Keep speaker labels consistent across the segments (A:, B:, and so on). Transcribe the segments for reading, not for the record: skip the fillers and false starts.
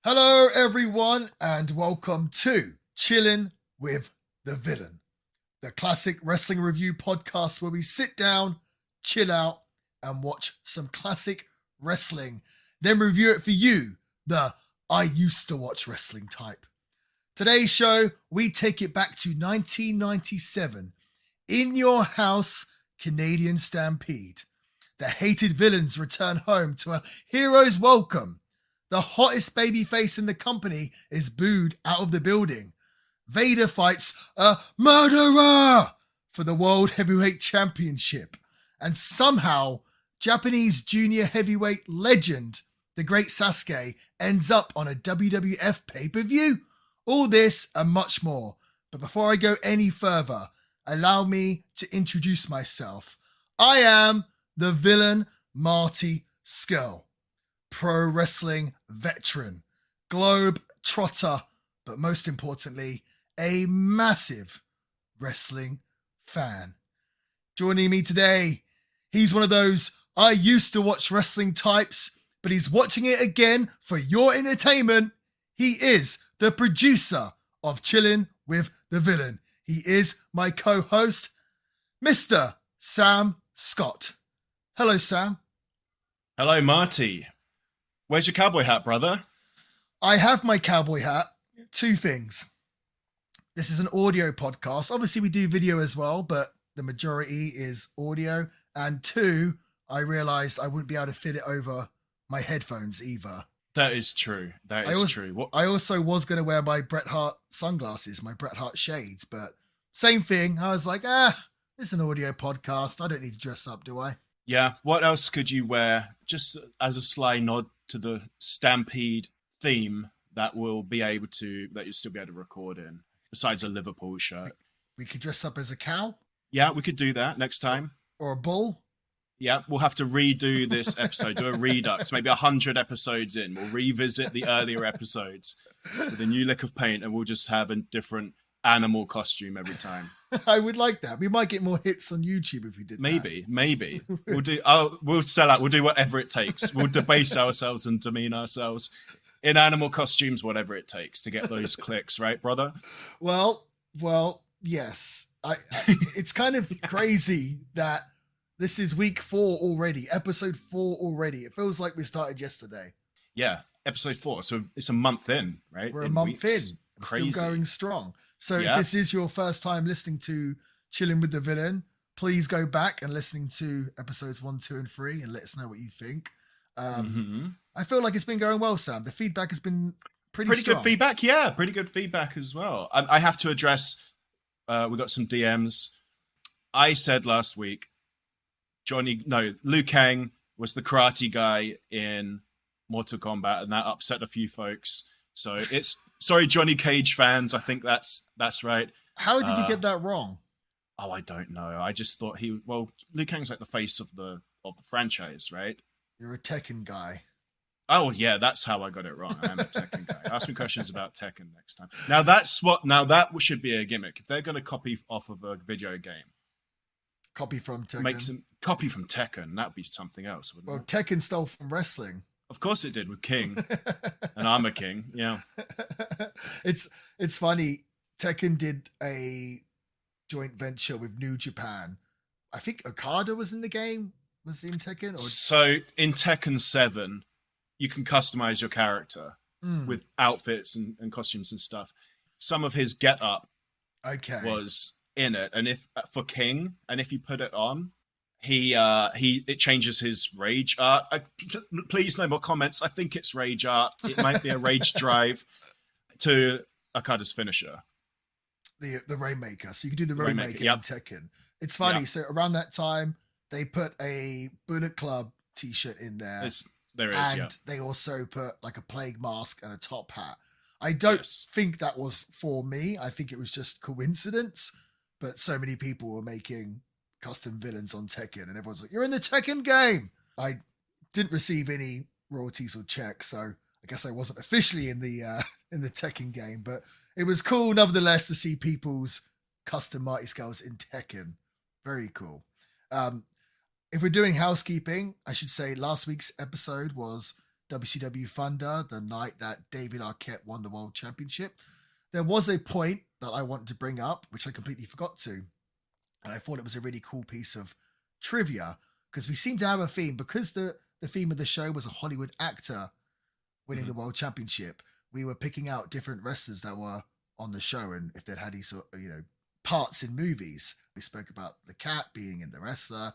A: Hello, everyone, and welcome to Chillin' with the Villain, the classic wrestling review podcast where we sit down, chill out, and watch some classic wrestling, then review it for you, the I used to watch wrestling type. Today's show, we take it back to 1997, In Your House, Canadian Stampede. The hated villains return home to a hero's welcome. The hottest babyface in the company is booed out of the building. Vader fights a murderer for the World Heavyweight Championship. And somehow, Japanese junior heavyweight legend, the great Sasuke, ends up on a WWF pay-per-view. All this and much more. But before I go any further, allow me to introduce myself. I am the villain Marty Scurll. Pro wrestling veteran, globe trotter, but most importantly, a massive wrestling fan. Joining me today, he's one of those I used to watch wrestling types, but he's watching it again for your entertainment. He is the producer of Chillin' with the Villain. He is my co-host, Mr. Sam Scott. Hello, Sam.
B: Hello, Marty. Where's your cowboy hat, brother?
A: I have my cowboy hat. Two things. This is an audio podcast. Obviously, we do video as well, but the majority is audio. And two, I realized I wouldn't be able to fit it over my headphones either.
B: That is true. That is true.
A: I also was going to wear my Bret Hart sunglasses, my Bret Hart shades, but same thing. I was like, it's an audio podcast. I don't need to dress up, do I?
B: Yeah. What else could you wear? Just as a sly nod to the Stampede theme that you'll still be able to record in, besides a Liverpool shirt.
A: We could dress up as a cow.
B: Yeah, we could do that next time.
A: Or a bull.
B: Yeah, we'll have to redo this episode, do a redux, maybe 100 episodes in. We'll revisit the earlier episodes with a new lick of paint, and we'll just have a different animal costume every time.
A: I would like that. We might get more hits on YouTube if we did
B: Maybe. We'll sell out. We'll do whatever it takes. We'll debase ourselves and demean ourselves in animal costumes, whatever it takes to get those clicks, right, brother?
A: Well, yes. It's kind of crazy that this is week 4 already, episode 4 already. It feels like we started yesterday.
B: Yeah, episode 4. So it's a month in, right?
A: We're a month in.
B: Crazy.
A: Still going strong. So if this is your first time listening to Chilling with the Villain, please go back and listening to episodes 1, 2, and 3 and let us know what you think. I feel like it's been going well, Sam. The feedback has been pretty strong.
B: Good feedback. Yeah, pretty good feedback as well. I have to address, we got some DMs. I said last week, Liu Kang was the karate guy in Mortal Kombat, and that upset a few folks. So sorry, Johnny Cage fans. I think that's right.
A: How did you get that wrong?
B: Oh, I don't know. I just thought Liu Kang's like the face of the franchise, right?
A: You're a Tekken guy.
B: Oh yeah, that's how I got it wrong. I am a Tekken guy. Ask me questions about Tekken next time. Now that should be a gimmick. If they're going to copy off of a video game,
A: copy from Tekken.
B: Copy from Tekken. That'd be something else, wouldn't it?
A: Tekken stole from wrestling.
B: Of course it did with King. And I'm a king. Yeah.
A: It's funny. Tekken did a joint venture with New Japan. I think Okada was in the game. Was he in Tekken?
B: So in Tekken 7, you can customize your character with outfits and costumes and stuff. Some of his get up was in it. And if you put it on, it changes his rage art. Please no more comments. I think it's rage art. It might be a rage drive to Okada's finisher.
A: The Rainmaker. So you can do the Rainmaker in Tekken. It's funny. So around that time, they put a Bullet Club t-shirt in there. And they also put like a plague mask and a top hat. I don't think that was for me. I think it was just coincidence. But so many people were making custom villains on Tekken, and everyone's like, "You're in the Tekken game." I didn't receive any royalties or checks, so I guess I wasn't officially in the Tekken game. But it was cool, nevertheless, to see people's custom Marty Scurlls in Tekken. Very cool. If we're doing housekeeping, I should say last week's episode was WCW Thunder, the night that David Arquette won the World Championship, there was a point that I wanted to bring up, which I completely forgot to. And I thought it was a really cool piece of trivia because we seem to have a theme. Because the theme of the show was a Hollywood actor winning the World Championship, we were picking out different wrestlers that were on the show and if they'd had these, parts in movies. We spoke about the Cat being in The Wrestler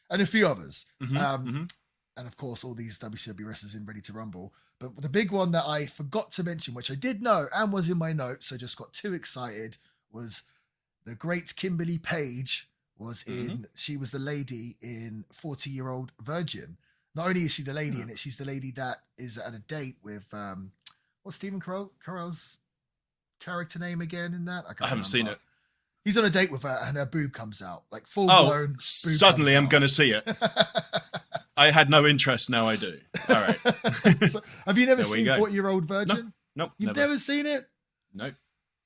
A: and a few others. And of course, all these WCW wrestlers in Ready to Rumble. But the big one that I forgot to mention, which I did know and was in my notes, so just got too excited, was the great Kimberly Page was in, she was the lady in 40-Year-Old Virgin. Not only is she the lady in it, she's the lady that is at a date with, what's Stephen Carell's character name again in that?
B: I haven't seen it.
A: He's on a date with her and her boob comes out. Like full-blown boob
B: suddenly I'm going to see it. I had no interest, now I do. All right.
A: So, have you never seen 40-Year-Old Virgin?
B: Nope.
A: You've never seen it?
B: No.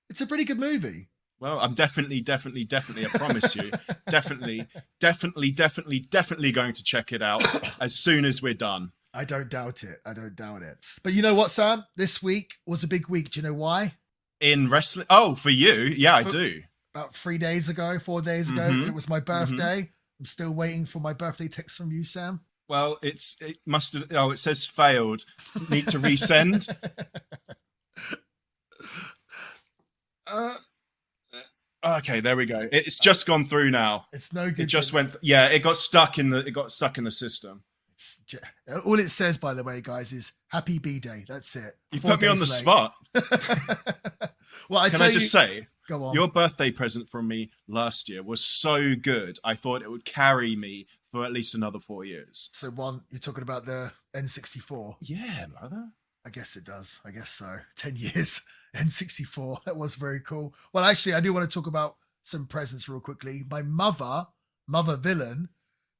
A: It's a pretty good movie.
B: Well, I'm definitely, I promise you, definitely going to check it out as soon as we're done.
A: I don't doubt it. But you know what, Sam? This week was a big week. Do you know why?
B: In wrestling? Oh, for you? Yeah, I do.
A: About 4 days ago, it was my birthday. I'm still waiting for my birthday text from you, Sam.
B: Well, it must have. Oh, it says failed. Need to resend. Okay, there we go. It's just gone through now.
A: It's no good.
B: It just went. Yeah, it got stuck in the system.
A: All it says, by the way, guys, is Happy B-Day. That's it.
B: You put me on the spot.
A: Well,
B: Can I just say,
A: go on.
B: Your birthday present from me last year was so good. I thought it would carry me for at least another 4 years.
A: So you're talking about the N64?
B: Yeah, brother.
A: I guess it does. I guess so. 10 years, N64. That was very cool. Well, actually, I do want to talk about some presents real quickly. My mother Villain,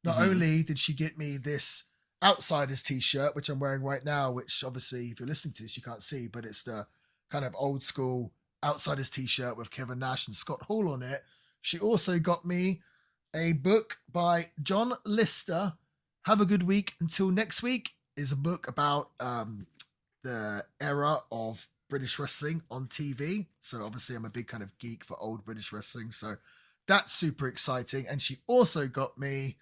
A: not only did she get me this Outsiders t-shirt, which I'm wearing right now, which obviously, if you're listening to this, you can't see, but it's the kind of old school Outsiders t-shirt with Kevin Nash and Scott Hall on it. She also got me a book by John Lister. Have a Good Week Until Next Week is a book about the era of British wrestling on TV. So obviously I'm a big kind of geek for old British wrestling. So that's super exciting. And she also got me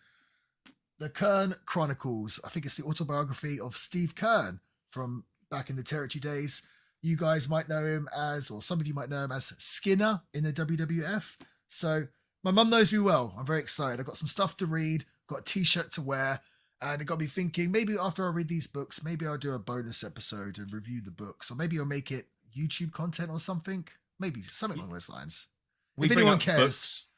A: the Kern Chronicles. I think it's the autobiography of Steve Kern from back in the Territory days. You guys might know him as, or some of you might know him as Skinner in the WWF. So my mum knows me well. I'm very excited. I've got some stuff to read, got a t-shirt to wear, and it got me thinking, maybe after I read these books, maybe I'll do a bonus episode and review the books, or maybe I'll make it YouTube content or something. Maybe something along those lines. If anyone cares.
B: Books.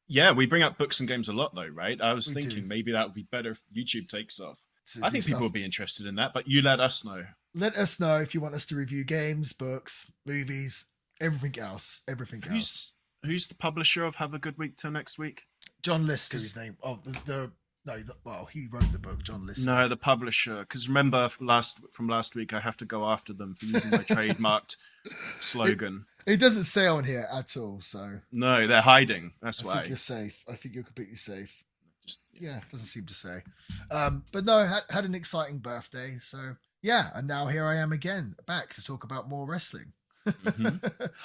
B: Yeah, we bring up books and games a lot though, right? I was thinking maybe that would be better if YouTube takes off. I think people would be interested in that, but you let us know. Let us know if you want us to review games, books, movies, everything else. Who's the publisher of Have a Good Week Till Next Week? John Lister, his name. Oh, he wrote the book, John Lister. No, the publisher. Because remember, from last week, I have to go after them for using my trademarked slogan. It doesn't say on here at all, so. No, they're hiding. That's why. I think you're safe. I think you're completely safe. It doesn't seem to say. But no, had an exciting birthday. So, yeah. And now here I am again, back to talk about more wrestling.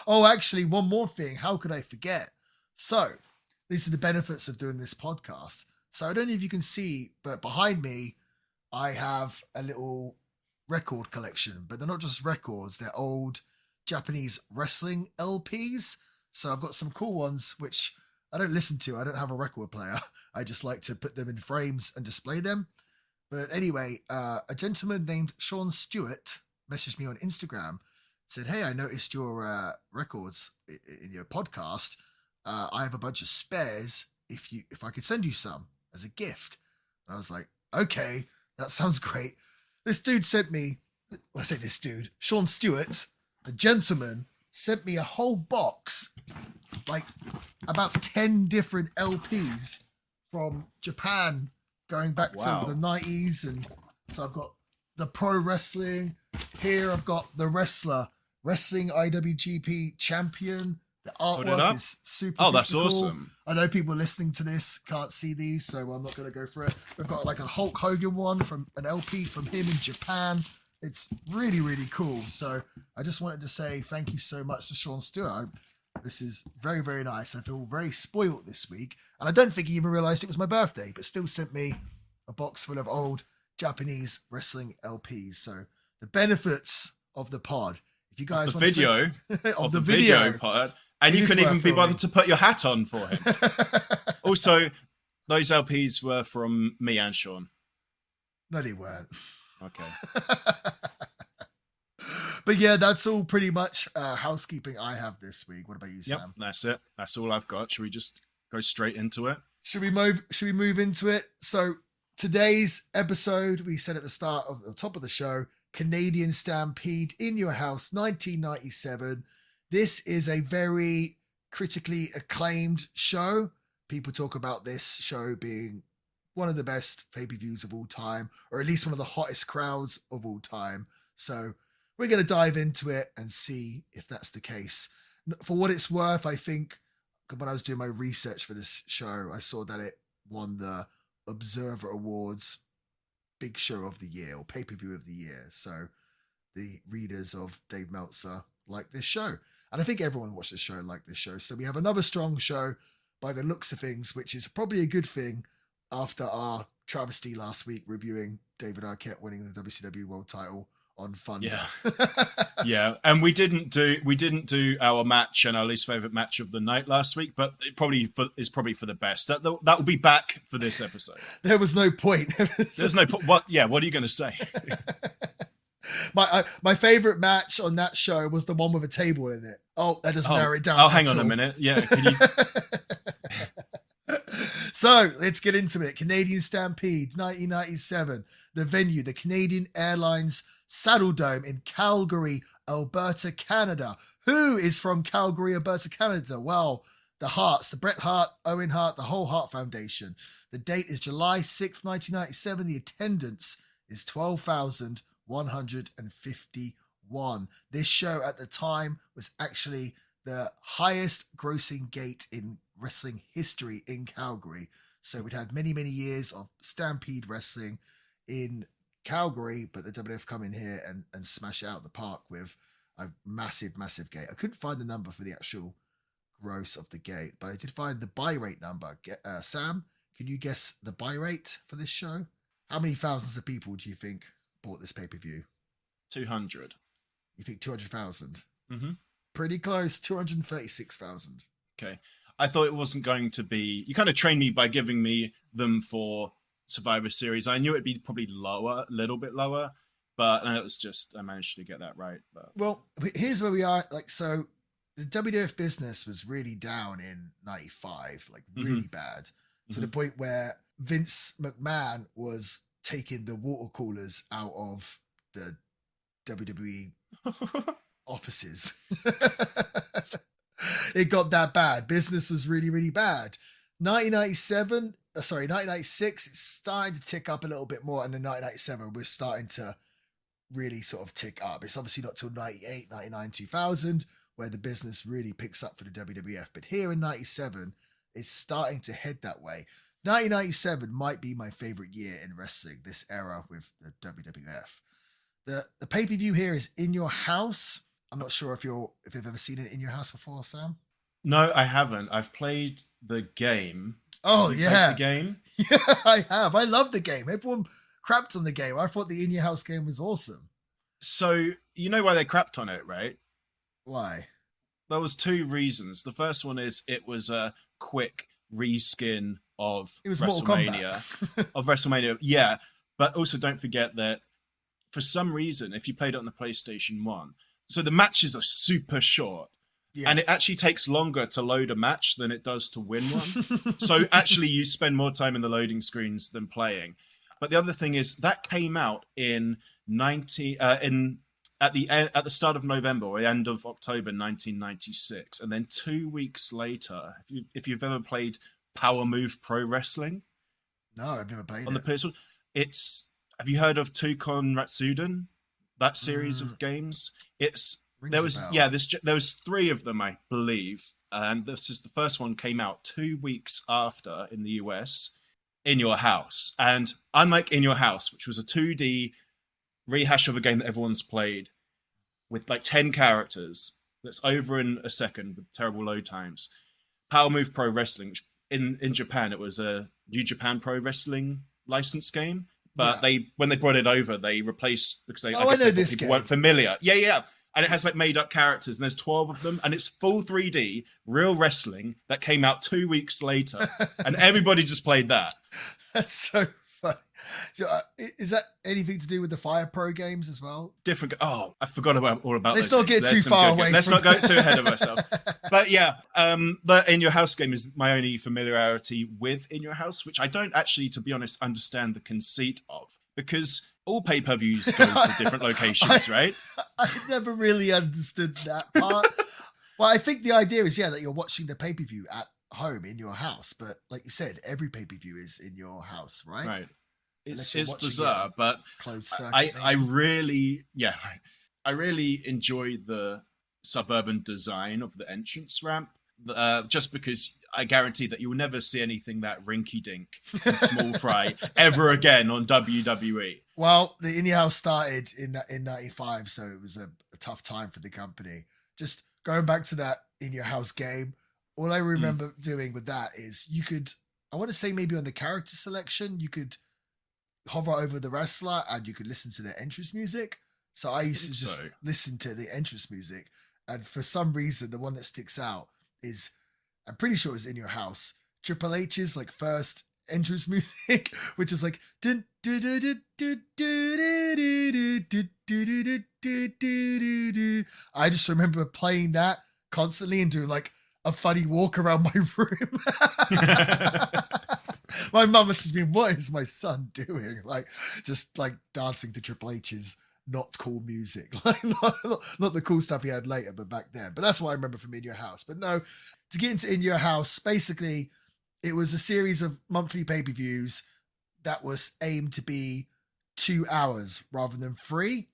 B: Oh, actually, one more thing. How could I forget? So, these are the benefits of doing this podcast. So I don't know if you can see, but behind me, I have a little record collection, but they're not just records. They're old Japanese wrestling LPs. So I've got some cool ones, which I don't listen to. I don't have a record player. I just like to put them in frames and display them. But anyway, a gentleman named Sean Stewart messaged me on Instagram, said, "Hey, I noticed your records in your podcast. I have a bunch of spares. If I could send you some as a gift." And I was like, okay, that sounds great. This dude sent me, I say this dude, Sean Stewart, the gentleman, sent me a whole box, like about 10 different LPs from Japan going back to the 90s. And so I've got the pro wrestling. Here I've got the wrestling IWGP champion. The artwork is super cool. That's awesome. I know people listening to this can't see these, so I'm not going to go for it. We've got like a Hulk Hogan one from an LP from him in Japan.
A: It's really, really cool. So I just wanted to say thank you so much to Sean Stewart. This is very, very nice. I feel very spoiled this week. And I don't think he even realized it was my birthday, but still sent me a box full of old Japanese wrestling LPs. So the benefits of the pod. If you guys
B: the
A: want
B: video
A: to
B: of the video pod, and you can even be bothered to put your hat on for him. Also, those LPs were from me and Sean.
A: No, they weren't.
B: Okay.
A: But yeah, that's all pretty much housekeeping I have this week. What about you, Sam?
B: Yep, that's it. That's all I've got. Should we just go straight into it?
A: Should we move into it? So today's episode, we said at the top of the show, Canadian Stampede in Your House 1997. This is a very critically acclaimed show. People talk about this show being one of the best pay-per-views of all time, or at least one of the hottest crowds of all time. So we're going to dive into it and see if that's the case. For what it's worth, I think when I was doing my research for this show, I saw that it won the Observer Awards Big Show of the Year or Pay-Per-View of the Year. So the readers of Dave Meltzer like this show. And I think everyone watched this show like this show. So we have another strong show by the looks of things, which is probably a good thing after our travesty last week reviewing David Arquette winning the WCW World Title on Thunder.
B: Yeah. Yeah, and we didn't do our match and our least favorite match of the night last week, but it is probably for the best. That will be back for this episode.
A: There was no point.
B: There's no point. What are you going to say?
A: My favorite match on that show was the one with a table in it. Oh, that doesn't narrow it down.
B: Oh, hang on a minute. Yeah. Can you...
A: So let's get into it. Canadian Stampede 1997. The venue, the Canadian Airlines Saddledome in Calgary, Alberta, Canada. Who is from Calgary, Alberta, Canada? Well, the Harts, the Bret Hart, Owen Hart, the whole Hart Foundation. The date is July 6th, 1997. The attendance is 12,151. This show at the time was actually the highest grossing gate in wrestling history in Calgary. So we'd had many, many years of Stampede wrestling in Calgary, but the WWF come in here and smash it out the park with a massive, massive gate. I couldn't find the number for the actual gross of the gate, but I did find the buy rate number. Sam, can you guess the buy rate for this show? How many thousands of people do you think bought this pay-per-view?
B: 200.
A: You think 200,000?
B: Mm-hmm.
A: Pretty close, 236,000.
B: Okay. I thought it wasn't going to be... You kind of trained me by giving me them for Survivor Series. I knew it'd be probably lower, a little bit lower, but it was just... I managed to get that right. But...
A: Well, here's where we are. So the WWF business was really down in 95, really bad, to the point where Vince McMahon was taking the water coolers out of the WWE offices. It got that bad. Business was really, really bad. 1996, it's starting to tick up a little bit more. And in 1997, we're starting to really sort of tick up. It's obviously not till 98, 99, 2000, where the business really picks up for the WWF. But here in 97, it's starting to head that way. 1997 might be my favorite year in wrestling, this era with the WWF. The pay-per-view here is In Your House. I'm not sure if you've ever seen it In Your House before, Sam.
B: No, I haven't. I've played the game.
A: Oh, yeah.
B: The game?
A: Yeah, I have. I love the game. Everyone crapped on the game. I thought the In Your House game was awesome.
B: So, you know why they crapped on it, right?
A: Why?
B: There was two reasons. The first one is it was a quick reskin of WrestleMania. Of WrestleMania, yeah. But also don't forget that for some reason, if you played it on the PlayStation 1, so the matches are super short. Yeah. And it actually takes longer to load a match than it does to win one. So actually you spend more time in the loading screens than playing. But the other thing is that came out at the start of November or the end of October 1996. And then 2 weeks later, if you've ever played Power Move Pro Wrestling.
A: No, I've never played
B: on the PS1. Have you heard of Tukon Ratsuden? That series of games? There was 3 of them, I believe, and this is the first one came out 2 weeks after in the US, In Your House. And unlike In Your House, which was a 2D rehash of a game that everyone's played with like 10 characters that's over in a second with terrible load times. Power Move Pro Wrestling, which in Japan, it was a New Japan Pro Wrestling license game. But when they brought it over, they replaced, because I guess they thought people weren't familiar. Yeah. And it has like made up characters, and there's 12 of them, and it's full 3D, real wrestling that came out 2 weeks later, and everybody just played that.
A: That's so funny. So, is that anything to do with the Fire Pro games as well?
B: Different. Oh, I forgot all about.
A: Let's not get too far away.
B: Let's not go too ahead of ourselves. But yeah, the In Your House game is my only familiarity with In Your House, which I don't actually, to be honest, understand the conceit of, because all pay-per-views go to different locations, right?
A: I never really understood that part. Well, I think the idea is, that you're watching the pay-per-view at home in your house, but like you said, every pay-per-view is in your house, right?
B: Right. It's bizarre, but I really enjoy the suburban design of the entrance ramp, just because I guarantee that you will never see anything that rinky-dink and small fry ever again on WWE.
A: Well, the In Your House started in 95, so it was a tough time for the company. Just going back to that In Your House game, all I remember doing with that is you could, I want to say maybe on the character selection, you could hover over the wrestler and you could listen to their entrance music. So I used to just listen to the entrance music. And for some reason, the one that sticks out is, I'm pretty sure it was In Your House, Triple H's like first entrance music, which was like I just remember playing that constantly and doing like a funny walk around my room. My mum must have been, what is my son doing? Like, just like dancing to Triple H's not cool music, like not the cool stuff he had later, but back then. But that's what I remember from In Your House. But no, to get into In Your House, basically, it was a series of monthly pay-per-views that was aimed to be 2 hours rather than 3.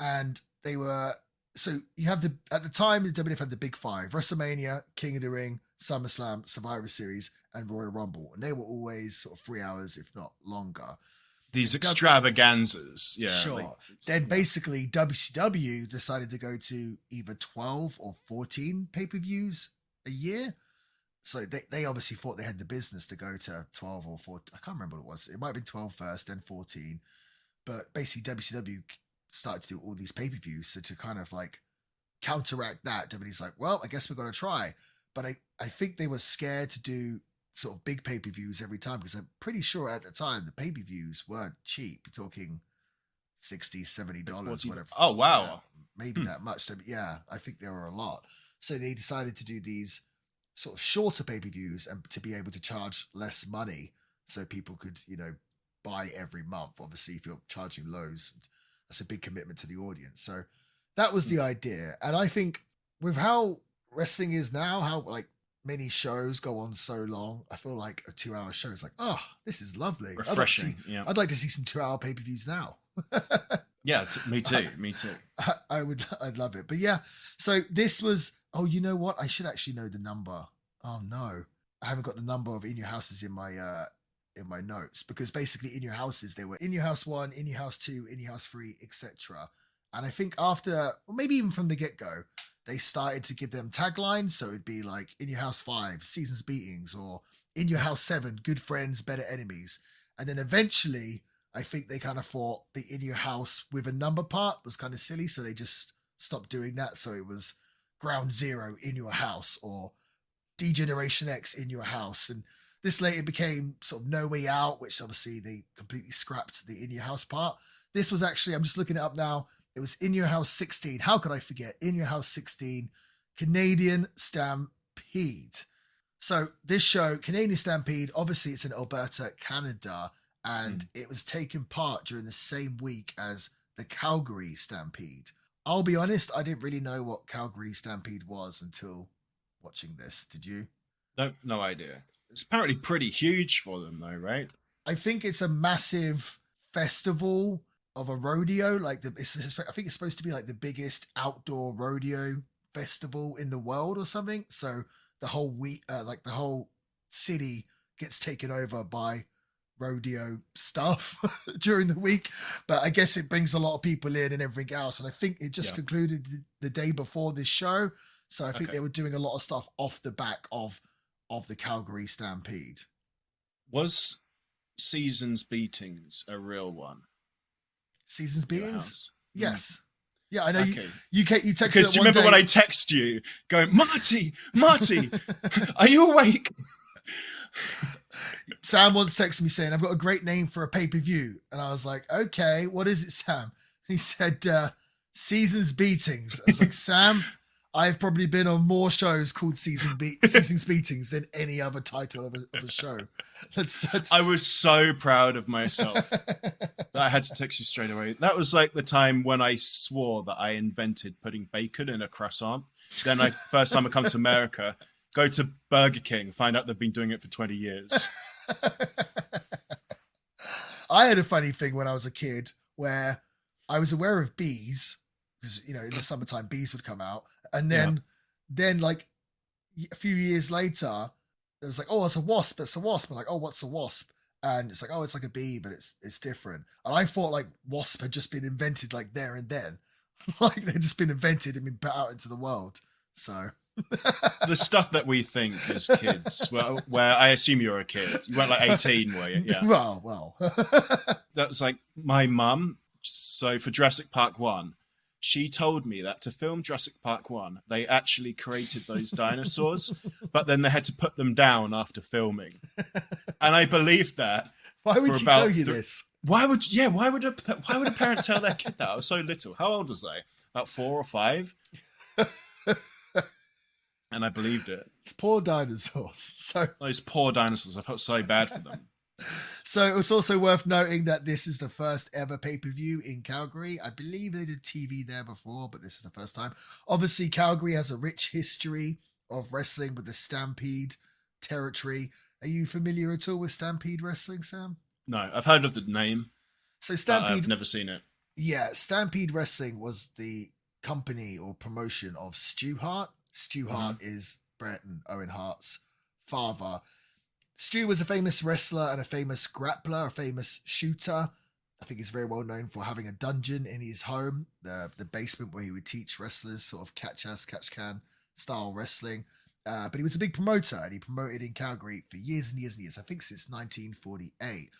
A: And they were, so you have at the time, the WWF had the big 5: WrestleMania, King of the Ring, SummerSlam, Survivor Series, and Royal Rumble. And they were always sort of 3 hours, if not longer.
B: These extravaganzas, yeah.
A: Sure.
B: Like,
A: then basically WCW decided to go to either 12 or 14 pay-per-views a year. So they obviously thought they had the business to go to 12 or 14. I can't remember what it was. It might have been 12 first, then 14. But basically WCW started to do all these pay-per-views. So to kind of like counteract that, WWE's like, well, I guess we're going to try. But I think they were scared to do sort of big pay-per-views every time, because I'm pretty sure at the time the pay-per-views weren't cheap. You're talking $60, $70, whatever.
B: Oh, wow.
A: Maybe that much. So yeah, I think there were a lot. So they decided to do these sort of shorter pay-per-views and to be able to charge less money so people could, buy every month. Obviously, if you're charging lows, that's a big commitment to the audience. So that was the idea. And I think with how wrestling is now, how like many shows go on so long, I feel like a 2-hour show is like, oh, this is lovely.
B: Refreshing.
A: I'd like to see some 2-hour pay-per-views now.
B: Yeah, me too. Me too.
A: I'd love it. But yeah, so this was, oh, you know what? I should actually know the number. Oh no, I haven't got the number of In Your Houses in my notes, because basically In Your Houses, they were In Your House 1, In Your House 2, In Your House 3, etc. And I think after, or maybe even from the get-go, they started to give them taglines. So it'd be like In Your House 5, Seasons Beatings, or In Your House 7, Good Friends, Better Enemies. And then eventually, I think they kind of thought the In Your House with a number part was kind of silly. So they just stopped doing that. So it was Ground Zero in Your House, or D-Generation X in Your House. And this later became sort of No Way Out, which obviously they completely scrapped the In Your House part. This was actually, I'm just looking it up now, it was In Your House 16. How could I forget? In Your House 16, Canadian Stampede. So this show, Canadian Stampede, obviously it's in Alberta, Canada, and it was taking part during the same week as the Calgary Stampede. I'll be honest, I didn't really know what Calgary Stampede was until watching this. Did you?
B: No idea. It's apparently pretty huge for them though, right?
A: I think it's a massive festival of a rodeo. Like I think it's supposed to be like the biggest outdoor rodeo festival in the world or something. So the whole week, like the whole city gets taken over by rodeo stuff during the week, but I guess it brings a lot of people in and everything else. And I think it just concluded the day before this show. So I think they were doing a lot of stuff off the back of the Calgary Stampede.
B: Was Seasons Beatings a real one?
A: Seasons Beatings? Yes. Yeah, I know.
B: Okay.
A: You texted
B: because do you remember when I text you going, Marty, are you awake?
A: Sam once texted me saying, I've got a great name for a pay-per-view. And I was like, okay, what is it, Sam? And he said, Seasons Beatings. I was like, Sam, I've probably been on more shows called Seasons Beatings than any other title of a show.
B: I was so proud of myself that I had to text you straight away. That was like the time when I swore that I invented putting bacon in a croissant. Then first time I come to America, go to Burger King, find out they've been doing it for 20 years.
A: I had a funny thing when I was a kid where I was aware of bees because, in the summertime bees would come out. And then like a few years later, it was like, oh, it's a wasp. It's a wasp. I'm like, oh, what's a wasp? And it's like, oh, it's like a bee, but it's different. And I thought like wasp had just been invented like there and then. Like they'd just been invented and been put out into the world. So
B: the stuff that we think as kids, where I assume you're a kid. You weren't like 18, were you? Yeah.
A: Well.
B: That was like my mum. So for Jurassic Park 1, she told me that to film Jurassic Park 1, they actually created those dinosaurs, but then they had to put them down after filming. And I believed that.
A: Why would she tell you this?
B: Why would a parent tell their kid that? I was so little. How old was they? About 4 or 5? And I believed it.
A: It's poor dinosaurs. So
B: those poor dinosaurs. I felt so bad for them.
A: So it was also worth noting that this is the first ever pay-per-view in Calgary. I believe they did TV there before, but this is the first time. Obviously, Calgary has a rich history of wrestling with the Stampede territory. Are you familiar at all with Stampede Wrestling, Sam?
B: No, I've heard of the name.
A: So Stampede,
B: I've never seen it.
A: Yeah, Stampede Wrestling was the company or promotion of Stu Hart. Stu Hart is Bret and Owen Hart's father. Stu was a famous wrestler and a famous grappler, a famous shooter. I think he's very well known for having a dungeon in his home, the basement where he would teach wrestlers sort of catch-can style wrestling. But he was a big promoter, and he promoted in Calgary for years and years and years, I think since 1948.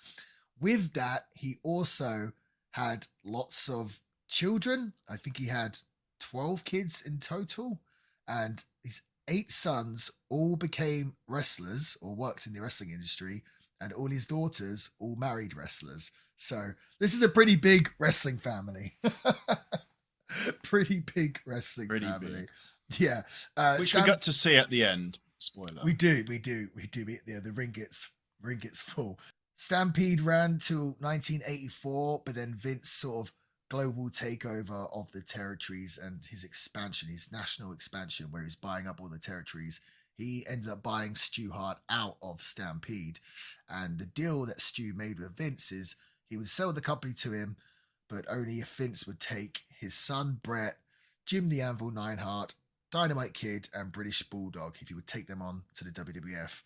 A: With that, he also had lots of children. I think he had 12 kids in total, and his 8 sons all became wrestlers or worked in the wrestling industry, and all his daughters all married wrestlers. So this is a pretty big wrestling family. Pretty big wrestling family. Big. Yeah.
B: Which we got to see at the end. Spoiler.
A: We do. Yeah, the ring gets full. Stampede ran till 1984, but then Vince sort of global takeover of the territories and his expansion, his national expansion, where he's buying up all the territories. He ended up buying Stu Hart out of Stampede. And the deal that Stu made with Vince is he would sell the company to him, but only if Vince would take his son, Bret, Jim the Anvil Neidhart, Dynamite Kid, and British Bulldog, if he would take them on to the WWF.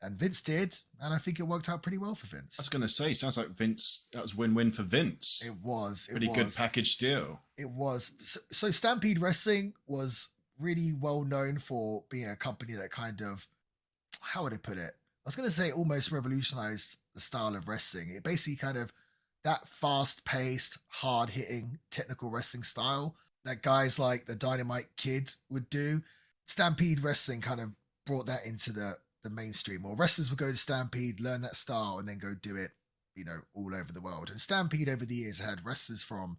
A: And Vince did, and I think it worked out pretty well for Vince.
B: I was going to say, sounds like Vince, that was win-win for Vince.
A: It was.
B: Pretty good package deal.
A: It was. So Stampede Wrestling was really well known for being a company that kind of, how would I put it? I was going to say almost revolutionized the style of wrestling. It basically kind of, that fast-paced, hard-hitting, technical wrestling style that guys like the Dynamite Kid would do. Stampede Wrestling kind of brought that into the mainstream, or wrestlers would go to Stampede, learn that style, and then go do it, all over the world. And Stampede over the years had wrestlers from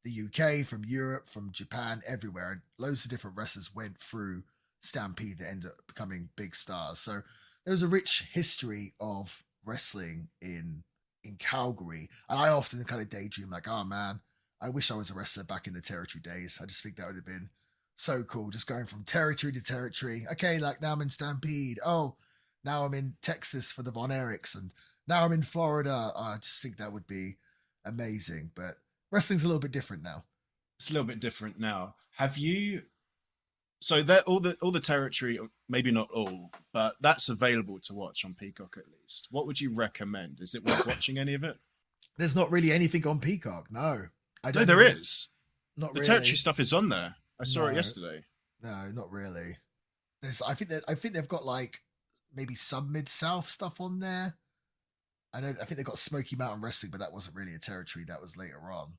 A: the UK, from Europe, from Japan, everywhere, and loads of different wrestlers went through Stampede that ended up becoming big stars. So there was a rich history of wrestling in Calgary, and I often kind of daydream like, oh man, I wish I was a wrestler back in the territory days. I just think that would have been so cool, just going from territory to territory. Okay, like now I'm in Stampede. Oh, now I'm in Texas for the Von Erichs, and now I'm in Florida. I just think that would be amazing. But wrestling's a little bit different now.
B: It's a little bit different now. Have you So that all the territory, maybe not all, but that's available to watch on Peacock at least. What would you recommend? Is it worth watching any of it?
A: There's not really anything on Peacock. No, I don't.
B: No, there is.
A: Not
B: the
A: really.
B: territory stuff is on there. I saw it yesterday.
A: No, not really. I think they've got like maybe some Mid-South stuff on there. I think they've got Smoky Mountain Wrestling, but that wasn't really a territory. That was later on.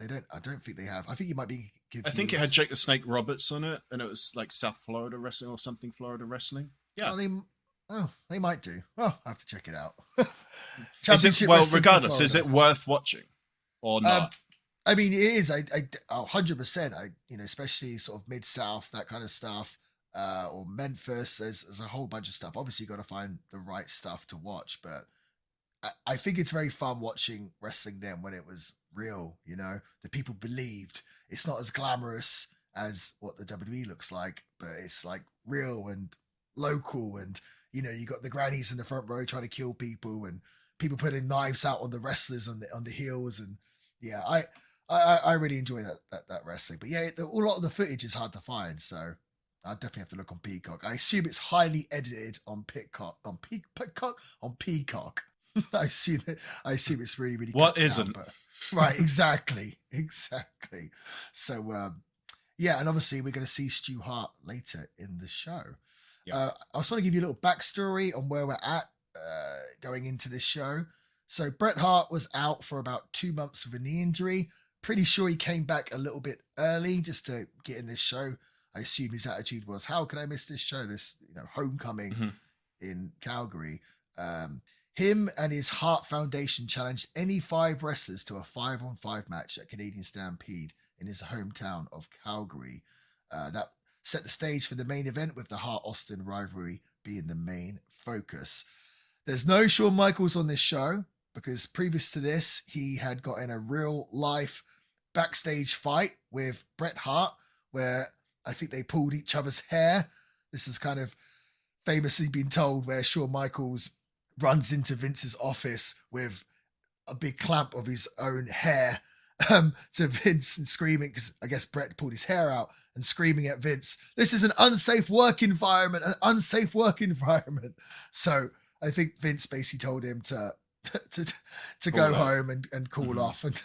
A: I don't think they have. I think you might be confused.
B: I think it had Jake the Snake Roberts on it, and it was like South Florida Wrestling or something. Florida Wrestling. Yeah.
A: They might do. Well, I have to check it out.
B: Regardless, is it worth watching or not?
A: I mean, it is. 100%. Especially sort of Mid-South, that kind of stuff, or Memphis. There's a whole bunch of stuff. Obviously, you got to find the right stuff to watch, but I think it's very fun watching wrestling then when it was real. The people believed. It's not as glamorous as what the WWE looks like, but it's like real and local, and you got the grannies in the front row trying to kill people, and people putting knives out on the wrestlers on the heels, and yeah, I really enjoy that wrestling. But yeah, a lot of the footage is hard to find, so I definitely have to look on Peacock. I assume it's highly edited on Peacock. On Peacock. I assume it's really, really.
B: What isn't?
A: Right, exactly. So yeah, and obviously we're going to see Stu Hart later in the show. Yeah. I just want to give you a little backstory on where we're at going into this show. So Bret Hart was out for about 2 months with a knee injury. Pretty sure he came back a little bit early just to get in this show. I assume his attitude was, how can I miss this show? This homecoming in Calgary. Him and his Hart Foundation challenged any 5 wrestlers to a 5-on-5 match at Canadian Stampede in his hometown of Calgary. That set the stage for the main event, with the Hart-Austin rivalry being the main focus. There's no Shawn Michaels on this show because previous to this, he had got in a real life backstage fight with Bret Hart where I think they pulled each other's hair. This has kind of famously been told, where Shawn Michaels runs into Vince's office with a big clamp of his own hair to Vince and screaming, because I guess Bret pulled his hair out and screaming at Vince, "This is an unsafe work environment, an unsafe work environment." So I think Vince basically told him to go home and call off and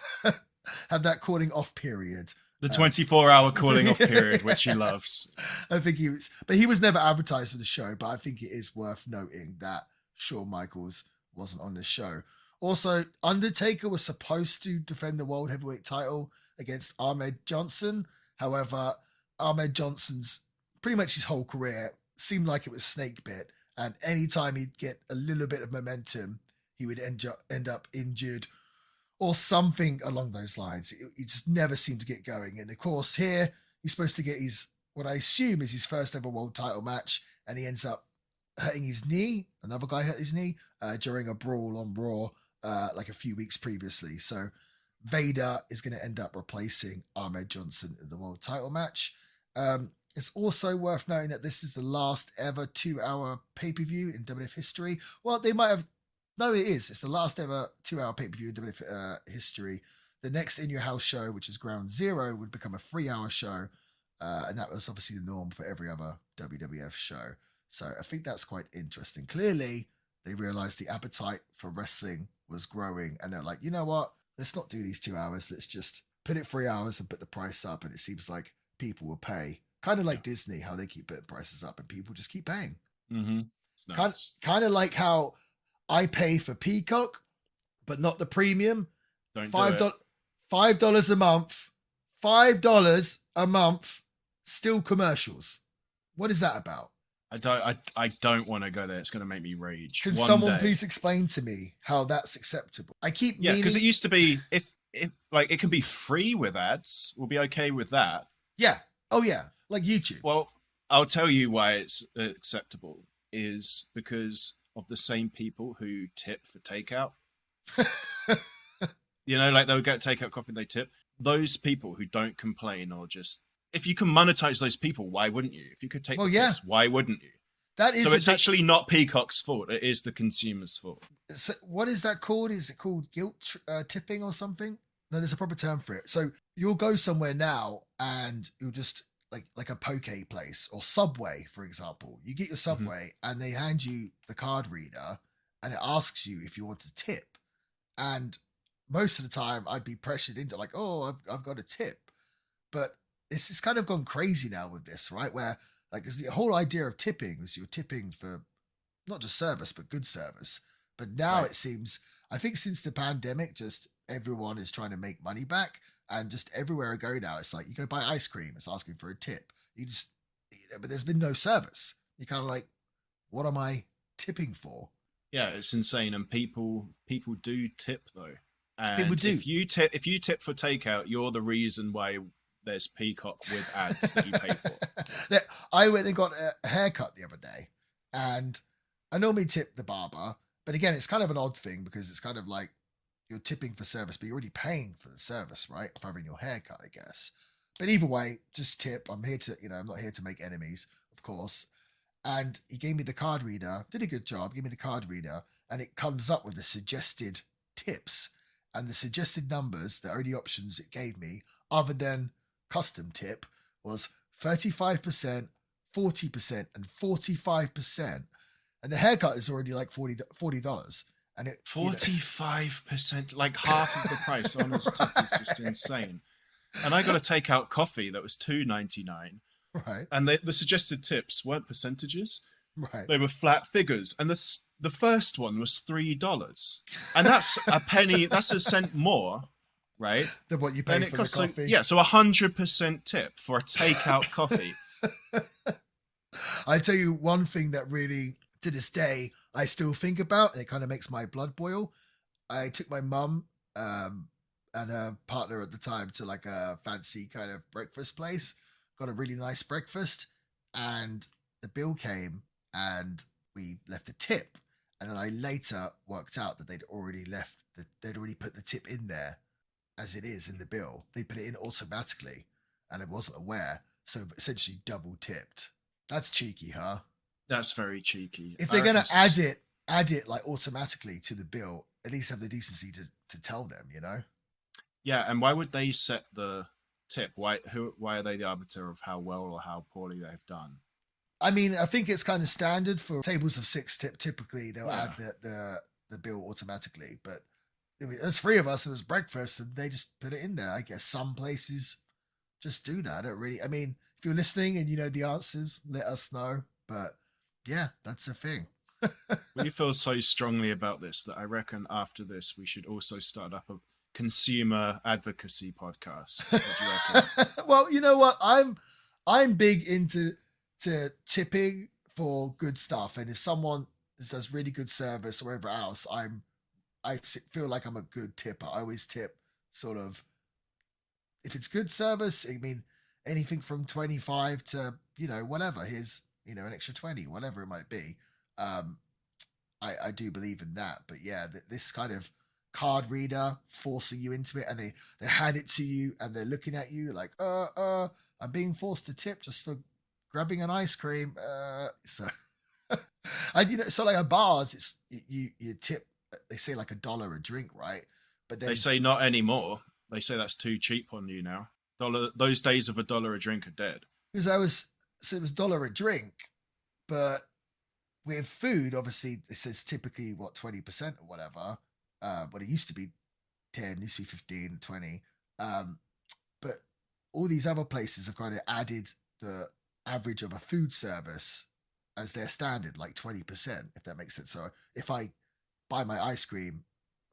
A: have that calling off period.
B: The 24-hour calling off period, which he loves.
A: I think he was never advertised for the show, but I think it is worth noting that Shawn Michaels wasn't on the show. Also, Undertaker was supposed to defend the World Heavyweight title against Ahmed Johnson. However, Ahmed Johnson's pretty much his whole career seemed like it was snake bit, and anytime he'd get a little bit of momentum, he would end up injured or something along those lines. He just never seemed to get going. And of course, here he's supposed to get what I assume is his first ever world title match, and he ends up hurting his knee. Another guy hurt his knee during a brawl on Raw like a few weeks previously. So Vader is going to end up replacing Ahmed Johnson in the world title match. It's also worth noting that this is the last ever 2-hour pay-per-view in WWF history. Well, they might have... No, it is. It's the last ever 2-hour pay-per-view in WWF history. The next In Your House show, which is Ground Zero, would become a 3-hour show. And that was obviously the norm for every other WWF show. So I think that's quite interesting. Clearly, they realized the appetite for wrestling was growing. And they're like, you know what? Let's not do these 2 hours. Let's just put it 3 hours and put the price up. And it seems like people will pay. Kind of like Disney, how they keep putting prices up and people just keep paying.
B: Mm-hmm.
A: Nice. Kind of like how I pay for Peacock, but not the premium. $5 a month. $5 a month. Still commercials. What is that about?
B: I don't want to go there. It's going to make me rage.
A: Can someone please explain to me how that's acceptable?
B: Because it used to be if like it can be free with ads. We'll be okay with that.
A: Yeah. Oh yeah. Like YouTube.
B: Well, I'll tell you why it's acceptable is because of the same people who tip for takeout. Like they'll get takeout coffee and they tip. Those people who don't complain or just, if you can monetize those people, why wouldn't you? If you could take this, why wouldn't you?
A: That is
B: so it's actually not Peacock's fault. It is the consumer's fault.
A: So what is that called? Is it called guilt tipping or something? No, there's a proper term for it. So you'll go somewhere now and you'll just like a poke place or Subway, for example. You get your Subway and they hand you the card reader and it asks you if you want to tip. And most of the time I'd be pressured into like, oh, I've got a tip. But it's kind of gone crazy now with this, right? Where like the whole idea of tipping is you're tipping for not just service, but good service. But now it seems, I think since the pandemic, just everyone is trying to make money back. And just everywhere I go now, it's like you go buy ice cream, it's asking for a tip. You just, but there's been no service. You're kind of like, what am I tipping for?
B: Yeah, it's insane. And people do tip though. And
A: people do.
B: If you tip for takeout, you're the reason why there's Peacock with ads that you pay for.
A: I went and got a haircut the other day, and I normally tip the barber, but again, it's kind of an odd thing because it's kind of like you're tipping for service, but you're already paying for the service, right? If having your haircut, I guess. But either way, just tip. I'm here to, I'm not here to make enemies, of course. And he gave me the card reader, did a good job, gave me the card reader, and it comes up with the suggested tips. And the suggested numbers, the only options it gave me, other than custom tip, was 35%, 40%, and 45%. And the haircut is already like $40. And it
B: 45%, like half of the price on his tip is just insane. And I got a takeout coffee that was $2.99.
A: Right.
B: And the suggested tips weren't percentages.
A: Right.
B: They were flat figures. And the first one was $3. And that's a penny, that's a cent more, right?
A: Than what you pay for the coffee.
B: So 100% tip for a takeout coffee.
A: I tell you one thing that really, to this day, I still think about, and it kind of makes my blood boil. I took my mum and her partner at the time to like a fancy kind of breakfast place. Got a really nice breakfast, and the bill came, and we left a tip. And then I later worked out that they'd already put the tip in there as it is in the bill. They put it in automatically, and I wasn't aware. So essentially double tipped. That's cheeky, huh?
B: That's very cheeky.
A: If they're going to add it like automatically to the bill, at least have the decency to tell them,
B: Yeah, and why would they set the tip? Why are they the arbiter of how well or how poorly they've done?
A: I mean, I think it's kind of standard for tables of 6 tip. Typically, they'll add the bill automatically. But there's 3 of us, and it was breakfast, and they just put it in there. I guess some places just do that. I don't really. I mean, if you're listening and you know the answers, let us know. But yeah, that's a thing.
B: We feel so strongly about this that I reckon after this we should also start up a consumer advocacy podcast. What do you reckon?
A: Well, you know what? I'm big into tipping for good stuff, and if someone does really good service or whatever else, I feel like I'm a good tipper. I always tip sort of, if it's good service, I mean anything from 25 to whatever. Here's an extra 20, whatever it might be. I do believe in that. But yeah, this kind of card reader forcing you into it, and they hand it to you and they're looking at you like, I'm being forced to tip just for grabbing an ice cream. So so like at bars, it's you tip, they say like $1 a drink, right? But then
B: they say not anymore. They say that's too cheap on you now. Those days of $1 a drink are dead.
A: Because it was $1 a drink, but with food, obviously, it says typically 20% or whatever. But it used to be 10, it used to be 15, 20. But all these other places have kind of added the average of a food service as their standard, like 20%, if that makes sense. So if I buy my ice cream,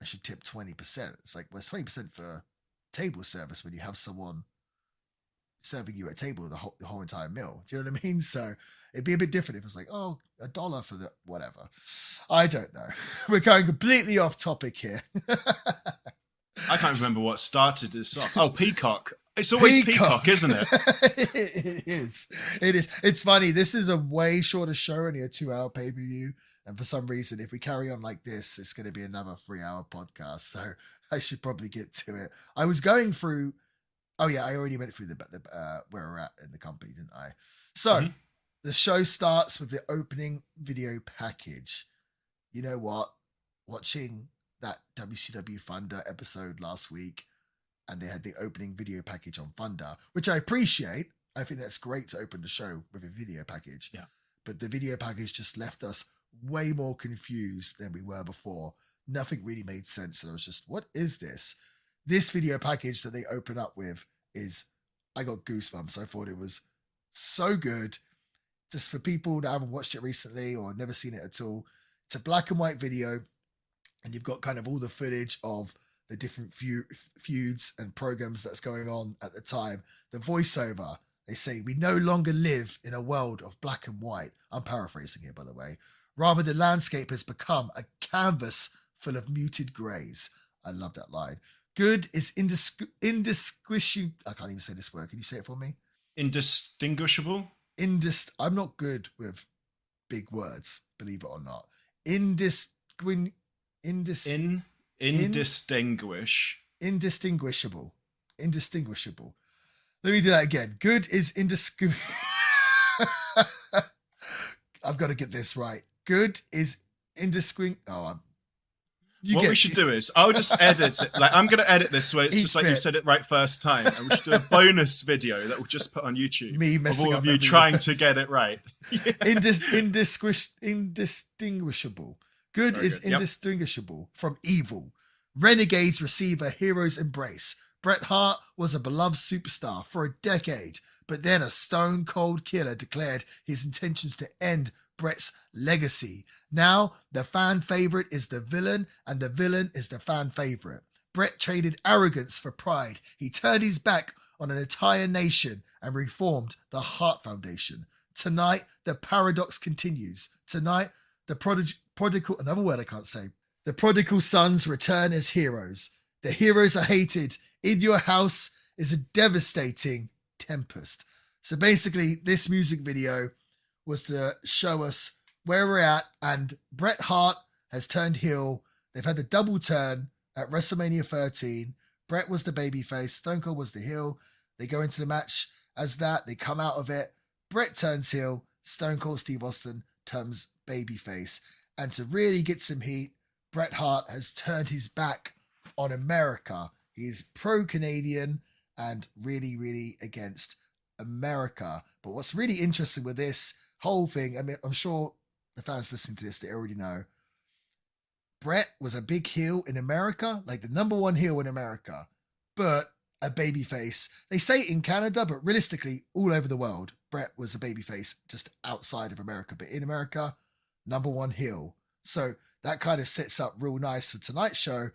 A: I should tip 20%. It's like, well, it's 20% for table service when you have someone serving you at table the whole entire meal. Do you know what I mean? So it'd be a bit different if it's like, $1 for the whatever. I don't know. We're going completely off topic here.
B: I can't remember what started this off. Oh, Peacock. It's always Peacock, isn't it?
A: It is. It's funny. This is a way shorter show, only a 2-hour pay-per-view. And for some reason, if we carry on like this, it's going to be another 3-hour podcast. So I should probably get to it. I was going through. Oh yeah, I already went through the where we're at in the company, didn't I? So the show starts with the opening video package. You know what? Watching that WCW Thunder episode last week, and they had the opening video package on Thunder, which I appreciate. I think that's great to open the show with a video package.
B: Yeah.
A: But the video package just left us way more confused than we were before. Nothing really made sense. And I was just, what is this? This video package that they open up with is, I got goosebumps. I thought it was so good. Just for people that haven't watched it recently or never seen it at all, it's a black and white video, and you've got kind of all the footage of the different feuds and programs that's going on at the time. The voiceover, they say, we no longer live in a world of black and white. I'm paraphrasing here, by the way. Rather, the landscape has become a canvas full of muted greys. I love that line. Good is indistinguishable. I can't even say this word. Can you say it for me?
B: Indistinguishable?
A: I'm not good with big words, believe it or not. Indistinguishable. Let me do that again. Good is indistinguishable. I've got to get this right. Good is indistinguishable.
B: What we should do is, I'll just edit it. Like, I'm going to edit this so it's just like you said it right first time. And we should do a bonus video that we'll just put on YouTube.
A: Me messing
B: of all
A: up
B: of you trying to get it right.
A: Indistinguishable. Good
B: Very
A: is
B: good. Yep.
A: indistinguishable from evil. Renegades receive a hero's embrace. Bret Hart was a beloved superstar for a decade, but then a stone cold killer declared his intentions to end Bret's legacy. Now, the fan favorite is the villain, and the villain is the fan favorite. Bret traded arrogance for pride. He turned his back on an entire nation and reformed the Hart Foundation. Tonight, the paradox continues. Tonight, the prodigal, another word I can't say. The prodigal sons return as heroes. The heroes are hated. In your house is a devastating tempest. So basically, this music video was to show us where we're at, and Bret Hart has turned heel. They've had the double turn at WrestleMania 13. Bret was the babyface, Stone Cold was the heel. They go into the match as that, they come out of it. Bret turns heel, Stone Cold Steve Austin turns babyface. And to really get some heat, Bret Hart has turned his back on America. He is pro-Canadian and really, really against America. But what's really interesting with this whole thing, I mean, I'm sure the fans listening to this, they already know, Bret was a big heel in America, like the number one heel in America, but a babyface. They say in Canada, but realistically, all over the world, Bret was a babyface just outside of America. But in America, number one heel. So that kind of sets up real nice for tonight's show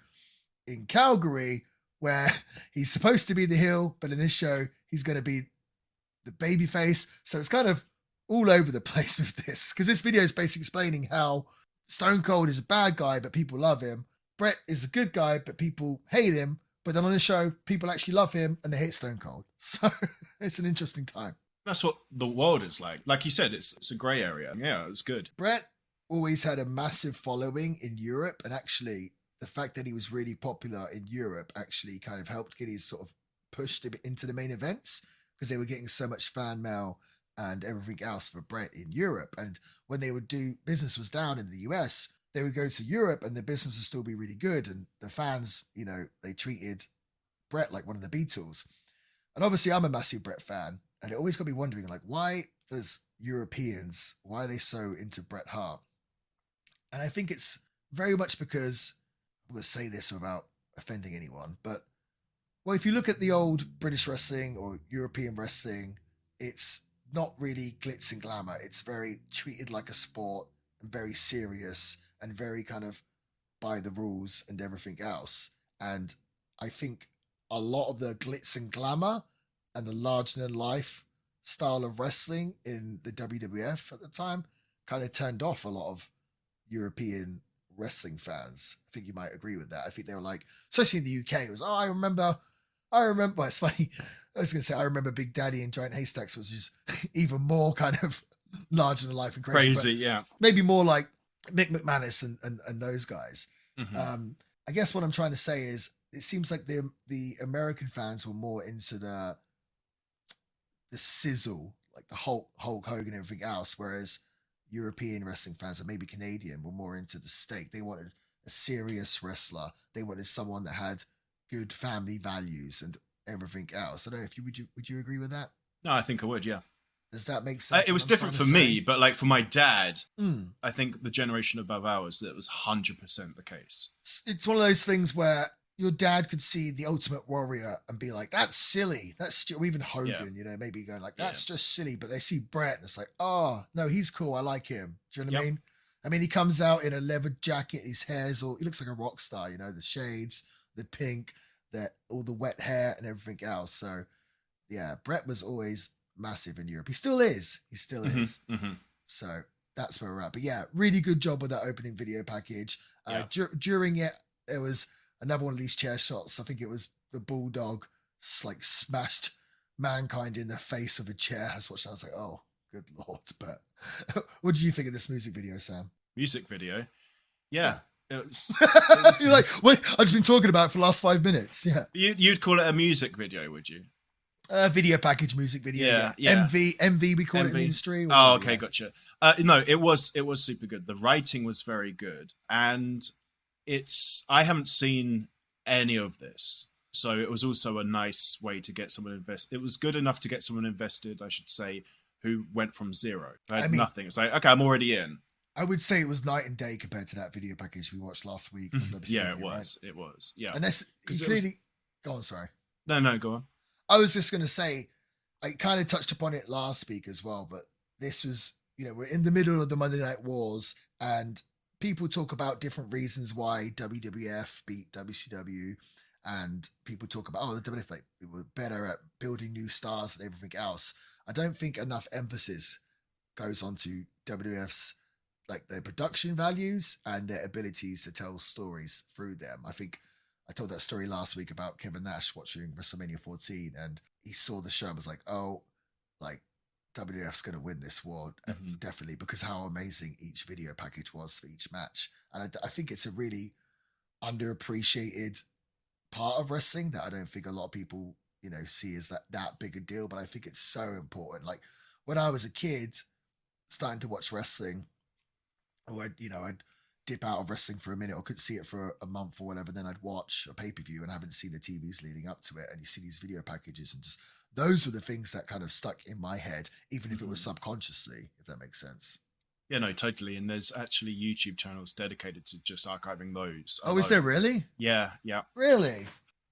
A: in Calgary, where he's supposed to be the heel, but in this show, he's going to be the babyface. So it's kind of all over the place with this, because this video is basically explaining how Stone Cold is a bad guy, but people love him. Bret is a good guy, but people hate him. But then on the show, people actually love him and they hate Stone Cold. So it's an interesting time.
B: That's what the world is like. Like you said, it's a grey area. Yeah, it's good.
A: Bret always had a massive following in Europe, and actually the fact that he was really popular in Europe actually kind of helped get his sort of pushed into the main events, because they were getting so much fan mail and everything else for Bret in Europe. And when they would do, business was down in the US, they would go to Europe and the business would still be really good. And the fans, you know, they treated Bret like one of the Beatles. And obviously I'm a massive Bret fan, and it always got me wondering, like, why does Europeans, why are they so into Bret Hart? And I think it's very much because, I'm going to say this without offending anyone, but well, if you look at the old British wrestling or European wrestling, it's not really glitz and glamour. It's very treated like a sport and very serious and very kind of by the rules and everything else. And I think a lot of the glitz and glamour and the larger than life style of wrestling in the WWF at the time kind of turned off a lot of European wrestling fans. I think you might agree with that. I think they were like, especially in the UK, it was, oh, I remember, well, it's funny. I was going to say, I remember Big Daddy and Giant Haystacks was just even more kind of larger than life and crazy.
B: Yeah.
A: Maybe more like Mick McManus and those guys.
B: Mm-hmm.
A: I guess what I'm trying to say is, it seems like the American fans were more into the sizzle, like the Hulk Hogan and everything else, whereas European wrestling fans, and maybe Canadian, were more into the steak. They wanted a serious wrestler. They wanted someone that had good family values and everything else. I don't know if would you agree with that?
B: No, I think I would. Yeah.
A: Does that make sense?
B: It was different for me, but like for my dad, I think the generation above ours, that was 100% the case.
A: It's one of those things where your dad could see the Ultimate Warrior and be like, "That's silly. That's or even Hogan, maybe going like, that's just silly." But they see Bret and it's like, "Oh no, he's cool. I like him." Do you know what I mean? I mean, he comes out in a leather jacket. His hair's all, he looks like a rock star. The shades, the pink, all the wet hair and everything else. So yeah, Bret was always massive in Europe. He still is. He still is. So that's where we're at. But yeah, really good job with that opening video package. During it, there was another one of these chair shots. I think it was the Bulldog like smashed Mankind in the face with a chair. I was watching. I was like, oh, good lord. But what did you think of this music video, Sam?
B: Music video? Yeah. It was
A: You're like, wait, I've just been talking about it for the last 5 minutes. Yeah.
B: You'd call it a music video, would you?
A: Video package, music video. Yeah. MV, we call it in the industry.
B: Oh, okay, gotcha. No, it was super good. The writing was very good, and I haven't seen any of this, so it was also a nice way to get someone invested. It was good enough to get someone invested, I should say, who went from zero. I had nothing. It's like, okay, I'm already in.
A: I would say it was night and day compared to that video package we watched last week. From
B: yeah, it was. Right? It was. Yeah,
A: and that's clearly. Go on, sorry.
B: No, go on.
A: I was just going to say, I kind of touched upon it last week as well, but this was, we're in the middle of the Monday Night Wars, and people talk about different reasons why WWF beat WCW, and people talk about, the WWF they were better at building new stars and everything else. I don't think enough emphasis goes onto WWF's their production values and their abilities to tell stories through them. I think I told that story last week about Kevin Nash watching WrestleMania 14, and he saw the show and was like, oh, WWF's going to win this war. Definitely, because how amazing each video package was for each match. And I think it's a really underappreciated part of wrestling that I don't think a lot of people, see as that big a deal, but I think it's so important. Like when I was a kid starting to watch wrestling, or I'd dip out of wrestling for a minute or couldn't see it for a month or whatever, then I'd watch a pay-per-view and haven't seen the TVs leading up to it, and you see these video packages, and just those were the things that kind of stuck in my head, even if it was subconsciously, if that makes sense.
B: Yeah, no, totally. And there's actually YouTube channels dedicated to just archiving those.
A: Oh, is there really?
B: Yeah.
A: Really?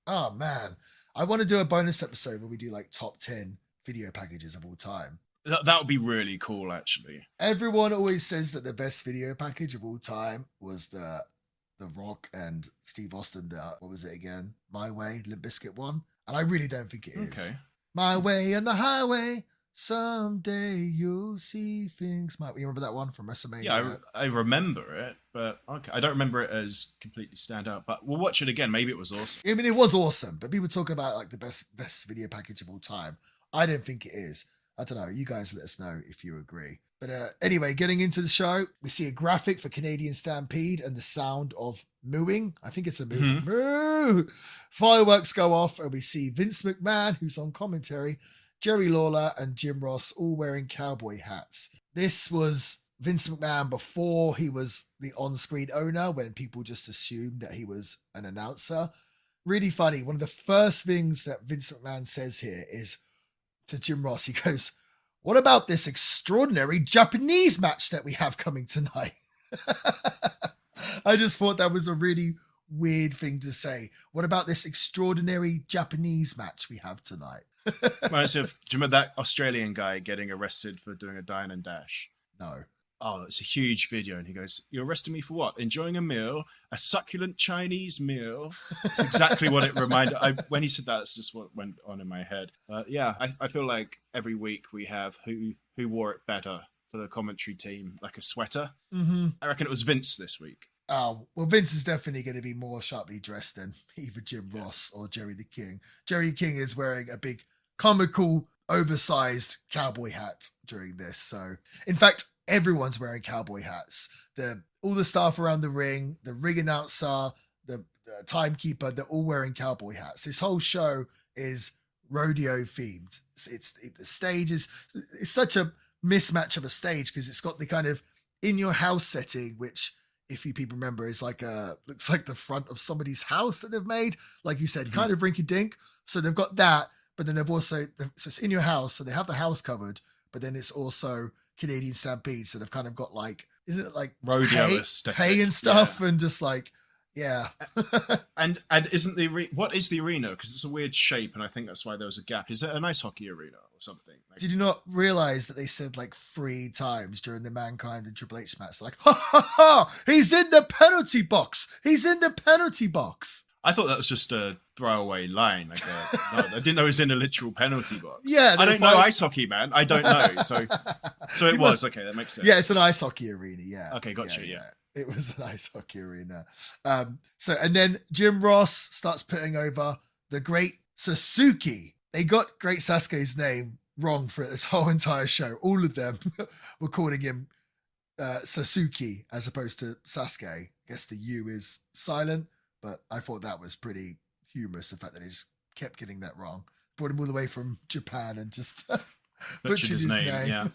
A: Oh man, I want to do a bonus episode where we do top 10 video packages of all time.
B: That would be really cool, actually.
A: Everyone always says that the best video package of all time was the Rock and Steve Austin. What was it again? My Way, Limp Bizkit one. And I really don't think it is. Okay. My Way and the Highway. Someday you'll see things. You remember that one from WrestleMania?
B: Yeah, I remember it, but okay, I don't remember it as completely stand out. But we'll watch it again. Maybe it was awesome.
A: I mean, it was awesome, but people talk about the best video package of all time. I don't think it is. I don't know. You guys let us know if you agree. But anyway, getting into the show, we see a graphic for Canadian Stampede and the sound of mooing. I think it's a moo. Moo! Fireworks go off, and we see Vince McMahon, who's on commentary, Jerry Lawler, and Jim Ross all wearing cowboy hats. This was Vince McMahon before he was the on-screen owner, when people just assumed that he was an announcer. Really funny. One of the first things that Vince McMahon says here is, to Jim Ross, he goes, what about this extraordinary Japanese match that we have coming tonight? I just thought that was a really weird thing to say. What about this extraordinary Japanese match we have tonight?
B: Reminds me of, do you remember that Australian guy getting arrested for doing a dine and dash?
A: No.
B: Oh, it's a huge video. And he goes, you're arresting me for what? Enjoying a meal, a succulent Chinese meal. It's exactly what it reminded. When he said that, it's just what went on in my head. Yeah, I feel like every week we have who wore it better for the commentary team, like a sweater. I reckon it was Vince this week.
A: Oh, well, Vince is definitely going to be more sharply dressed than either Jim Ross or Jerry the King. Jerry King is wearing a big comical, oversized cowboy hat during this. So, in fact, everyone's wearing cowboy hats. All the staff around the ring announcer, the timekeeper, they're all wearing cowboy hats. This whole show is rodeo themed. The stage is, it's such a mismatch of a stage because it's got the kind of in your house setting, which if you people remember, is like looks like the front of somebody's house that they've made. Like you said, kind of rinky dink. So they've got that, but then they've also, so it's in your house. So they have the house covered, but then it's also Canadian Stampede. So they've kind of got like, isn't it like
B: rodeo
A: hay and stuff, and just like, yeah.
B: and isn't what is the arena? Because it's a weird shape, and I think that's why there was a gap. Is it an ice hockey arena or something?
A: Did you not realize that they said like 3 times during the Mankind and Triple H match, like, ha ha ha, he's in the penalty box. He's in the penalty box.
B: I thought that was just a throwaway line. Like I didn't know it was in a literal penalty box.
A: Yeah,
B: I don't know ice hockey, man. I don't know. So it was okay. That makes sense.
A: Yeah, it's an ice hockey arena. Yeah.
B: Okay, gotcha. Yeah.
A: It was an ice hockey arena. And then Jim Ross starts putting over the Great Sasuke. They got Great Sasuke's name wrong for this whole entire show. All of them were calling him Sasuke as opposed to Sasuke. I guess the U is silent, but I thought that was pretty humorous, the fact that they just kept getting that wrong. Brought him all the way from Japan and just butchered his name. Yeah.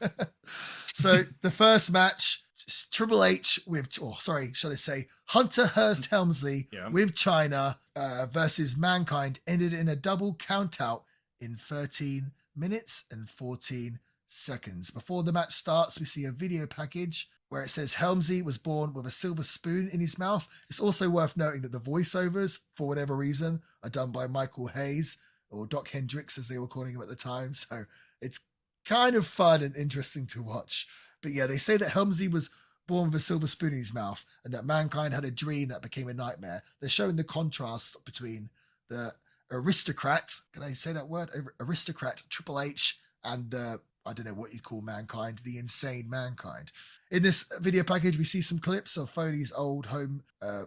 A: So the first match, Triple H with, should I say, Hunter Hearst Helmsley with China versus Mankind, ended in a double countout in 13 minutes and 14 seconds. Before the match starts, we see a video package where it says Helmsley was born with a silver spoon in his mouth. It's also worth noting that the voiceovers, for whatever reason, are done by Michael Hayes, or Doc Hendricks as they were calling him at the time. So it's kind of fun and interesting to watch. But yeah, they say that Helmsley was born with a silver spoon in his mouth and that Mankind had a dream that became a nightmare. They're showing the contrast between the aristocrat, can I say that word? Aristocrat Triple H and I don't know what you call Mankind, the insane Mankind. In this video package, we see some clips of Foley's old home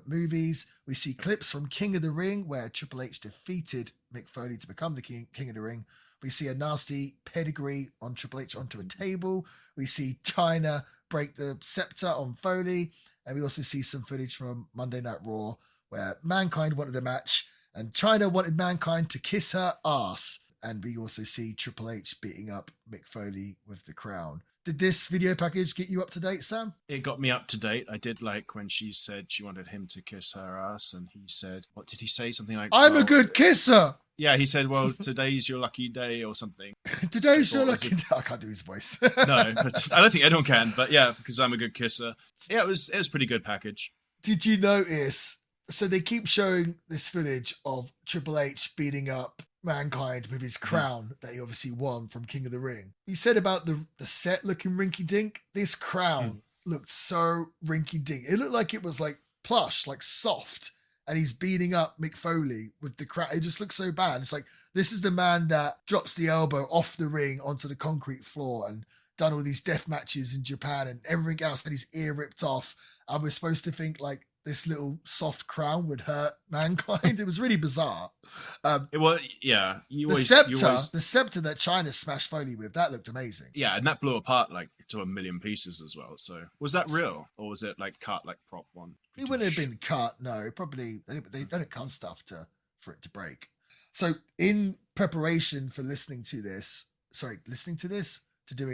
A: movies. We see clips from King of the Ring, where Triple H defeated Mick Foley to become the King of the Ring. We see a nasty pedigree on Triple H onto a table. We see China break the scepter on Foley. And we also see some footage from Monday Night Raw, where Mankind wanted the match and China wanted Mankind to kiss her ass. And we also see Triple H beating up Mick Foley with the crown. Did this video package get you up to date, Sam?
B: It got me up to date. I did like when she said she wanted him to kiss her ass, and he said, what did he say? Something like,
A: I'm a good kisser.
B: Yeah, he said, well, today's your lucky day or something.
A: Today's your lucky day. I can't do his voice.
B: No, but I don't think anyone can. But yeah, because I'm a good kisser. Yeah, it was a pretty good package.
A: Did you notice? So they keep showing this footage of Triple H beating up Mankind with his crown that he obviously won from King of the Ring. You said about the set looking rinky dink. This crown looked so rinky dink. It looked like it was like plush, like soft. And he's beating up Mick Foley with the crown. It just looks so bad. It's like, this is the man that drops the elbow off the ring onto the concrete floor and done all these death matches in Japan and everything else, and his ear ripped off. And we're supposed to think like this little soft crown would hurt Mankind. It was really bizarre.
B: It was, yeah.
A: The scepter that China smashed Foley with, that looked amazing.
B: Yeah, and that blew apart like to a million pieces as well. So was that real, or was it like cut like prop one?
A: It wouldn't have been cut. No, probably they don't cut stuff for it to break. So in preparation for doing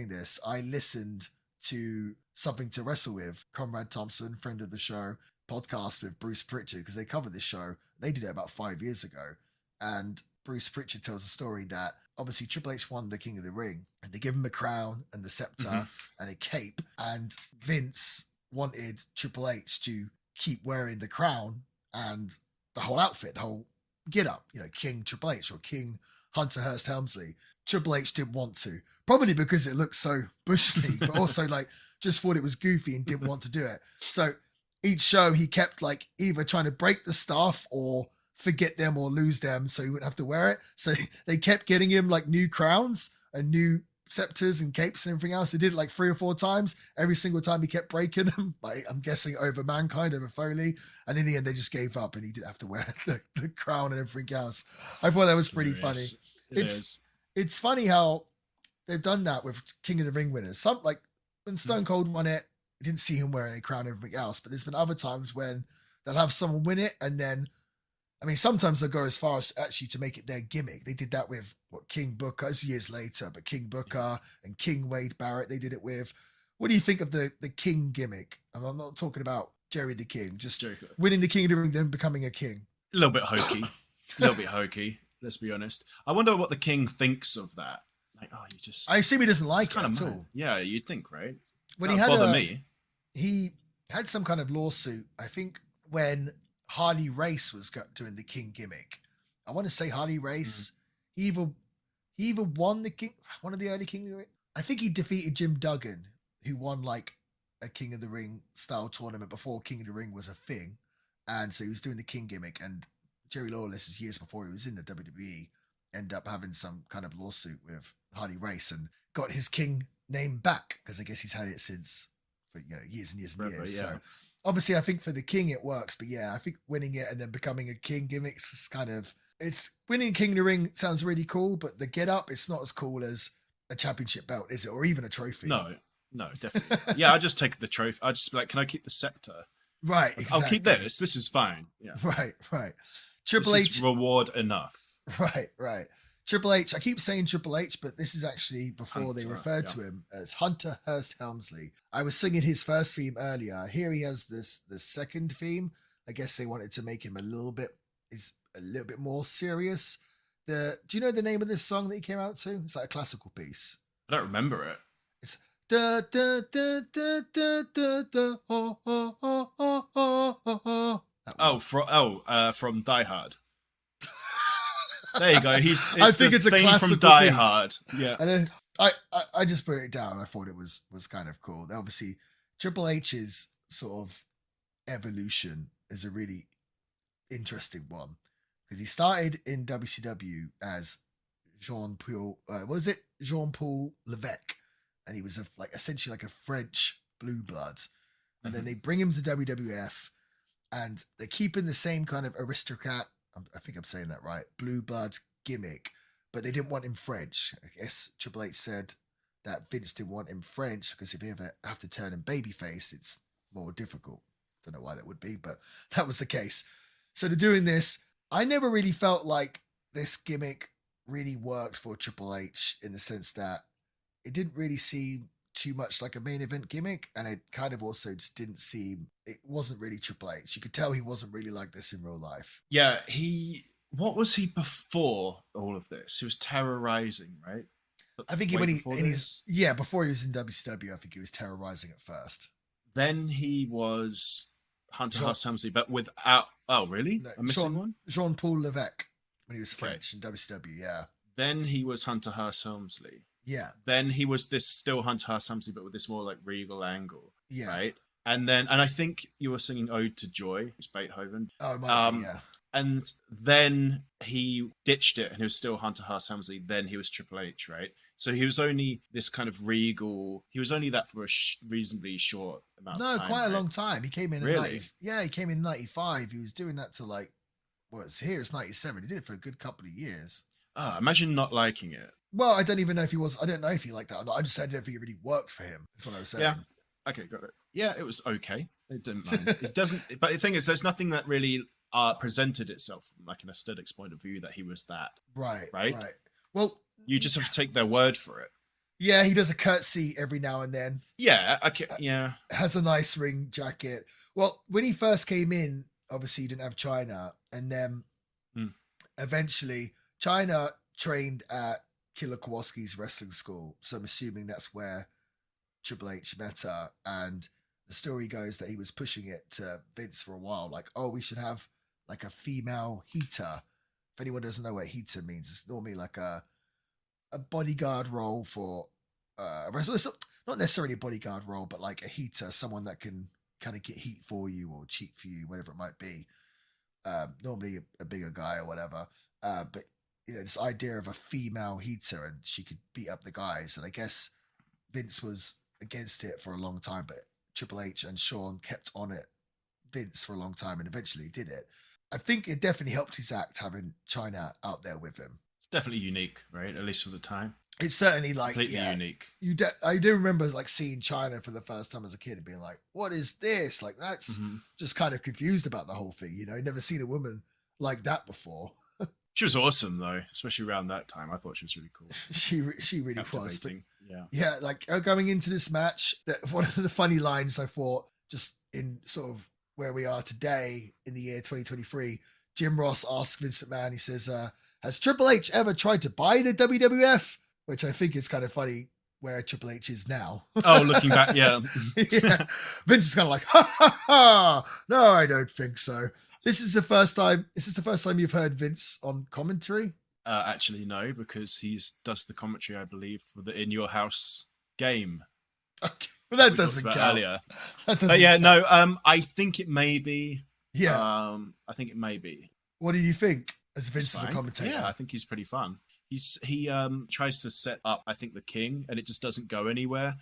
A: this, I listened to Something to Wrestle With, Conrad Thompson, friend of the show, podcast with Bruce Pritchard, because they covered this show. They did it about 5 years ago. And Bruce Pritchard tells a story that obviously Triple H won the King of the Ring and they give him a crown and the scepter and a cape. And Vince wanted Triple H to keep wearing the crown and the whole outfit, the whole get up, King Triple H or King Hunter Hearst Helmsley. Triple H didn't want to, probably because it looked so Bush League, but also like just thought it was goofy and didn't want to do it. So each show he kept like either trying to break the stuff or forget them or lose them so he wouldn't have to wear it. So they kept getting him like new crowns and new scepters and capes and everything else. They did it like 3 or 4 times. Every single time he kept breaking them, like I'm guessing over Mankind, over Foley. And in the end, they just gave up and he didn't have to wear the crown and everything else. I thought that was pretty funny. It's funny how they've done that with King of the Ring winners. Some like when Stone Cold won it, you didn't see him wearing a crown and everything else. But there's been other times when they'll have someone win it and then, I mean, sometimes they'll go as far as actually to make it their gimmick. They did that with King Booker, it's years later, but King Booker and King Wade Barrett, they did it with. What do you think of the King gimmick? I'm not talking about Jerry the King, just
B: Jerry.
A: winning the King of the Ring, then becoming a king.
B: A little bit hokey. A little bit hokey. Let's be honest. I wonder what the King thinks of that. Like, oh, you just.
A: I assume he doesn't like it
B: kind
A: at
B: of
A: all.
B: Yeah, you'd think, right?
A: When
B: That'd bother me.
A: He had some kind of lawsuit. I think when Harley Race was doing the King gimmick. I want to say Harley Race. He either won the King, one of the early King. I think he defeated Jim Duggan, who won like a King of the Ring style tournament before King of the Ring was a thing, and so he was doing the King gimmick. And Jerry Lawler, this is years before he was in the WWE, ended up having some kind of lawsuit with Harley Race and got his King name back because I guess he's had it since for years and years and years. Yeah. So obviously, I think for the King it works, but yeah, I think winning it and then becoming a King gimmick is kind of winning King of the Ring sounds really cool, but the get up it's not as cool as a championship belt, is it, or even a trophy?
B: No, definitely. Yeah, I just take the trophy. I just be like, can I keep the scepter?
A: Right, exactly.
B: I'll keep this. This is fine. Yeah.
A: Right. Triple H
B: is reward enough.
A: Right. Triple H. I keep saying Triple H, but this is actually before
B: Hunter,
A: they referred to him as Hunter Hearst Helmsley. I was singing his first theme earlier. Here he has the second theme. I guess they wanted to make him a little bit more serious. Do you know the name of this song that he came out to? It's like a classical piece.
B: I don't remember it.
A: It's da da da da da da da oh oh oh oh oh oh.
B: From Die Hard. There you go.
A: I think it's a classical
B: from Die
A: piece.
B: Hard. Yeah.
A: And I just put it down. I thought it was kind of cool. Obviously, Triple H's sort of evolution is a really interesting one because he started in WCW as Jean-Paul Levesque, and he was essentially like a French blue blood, and then they bring him to WWF, and they're keeping the same kind of aristocrat. I think I'm saying that right. Blue blood gimmick, but they didn't want him French. I guess Triple H said that Vince didn't want him French because if you ever have to turn him babyface, it's more difficult. Don't know why that would be, but that was the case. So they're doing this. I never really felt like this gimmick really worked for Triple H in the sense that it didn't really seem too much like a main event gimmick, and it kind of also just didn't seem, it wasn't really Triple H. You could tell he wasn't really like this in real life.
B: Yeah, what was he before all of this? He was terrorizing, right?
A: I think before he was in WCW, I think he was terrorizing at first.
B: Then he was Hunter Hearst Helmsley, but without, oh really?
A: No,
B: I'm missing one?
A: Jean-Paul Levesque when he was French in WCW, yeah.
B: Then he was Hunter Hearst Helmsley.
A: Yeah.
B: Then he was this still Hunter Hearst Helmsley, but with this more like regal angle.
A: Yeah.
B: Right. And I think you were singing "Ode to Joy." It's Beethoven.
A: Oh, it might be, yeah.
B: And then he ditched it, and he was still Hunter Hearst Helmsley. Then he was Triple H, right? So he was only this kind of regal. He was only that for a reasonably short amount of time.
A: No, quite a long time. He came in.
B: Really?
A: He came in 95. He was doing that till it's 97. He did it for a good couple of years.
B: Imagine not liking it.
A: Well, I don't even know if he was. I don't know if he liked that or not. I just said I don't think it really worked for him. That's what I was saying.
B: Yeah. Okay, got it. Yeah, it was okay. It didn't mind. It doesn't. But the thing is, there's nothing that really presented itself from like an aesthetics point of view that he was that.
A: Right.
B: Well, you just have to take their word for it.
A: Yeah, he does a curtsy every now and then.
B: Yeah. Okay. Yeah.
A: Has a nice ring jacket. Well, when he first came in, obviously he didn't have China, and then eventually China trained at Killer Kowalski's wrestling school. So I'm assuming that's where Triple H met her. And the story goes that he was pushing it to Vince for a while. Like, oh, we should have like a female heater. If anyone doesn't know what heater means, it's normally like a bodyguard role for a wrestler. It's not necessarily a bodyguard role, but like a heater, someone that can kind of get heat for you or cheat for you, whatever it might be. Normally a bigger guy or whatever. But this idea of a female heater and she could beat up the guys. And I guess Vince was against it for a long time, but Triple H and Shawn kept on it Vince for a long time and eventually did it. I think it definitely helped his act having China out there with him.
B: It's definitely unique, right? At least for the time.
A: It's certainly
B: completely unique.
A: I do remember like seeing China for the first time as a kid and being like, what is this? Like that's just kind of confused about the whole thing. I'd never seen a woman like that before.
B: She was awesome though, especially around that time. I thought she was really cool.
A: She really was. But
B: yeah,
A: like going into this match, one of the funny lines I thought just in sort of where we are today in the year 2023, Jim Ross asks Vince McMahon, he says, has Triple H ever tried to buy the WWF? Which I think is kind of funny where Triple H is now.
B: Oh, looking back, yeah.
A: Yeah. Vince is kind of like, ha ha ha. No, I don't think so. Is this the first time you've heard Vince on commentary?
B: Actually, no, because he does the commentary, I believe, for the In Your House game.
A: Okay, well that doesn't count.
B: Earlier.
A: That doesn't
B: yeah,
A: count.
B: no. I think it may be.
A: Yeah.
B: I think it may be.
A: What do you think as Vince as a commentator?
B: Yeah, I think he's pretty fun. He tries to set up, I think, the King, and it just doesn't go anywhere.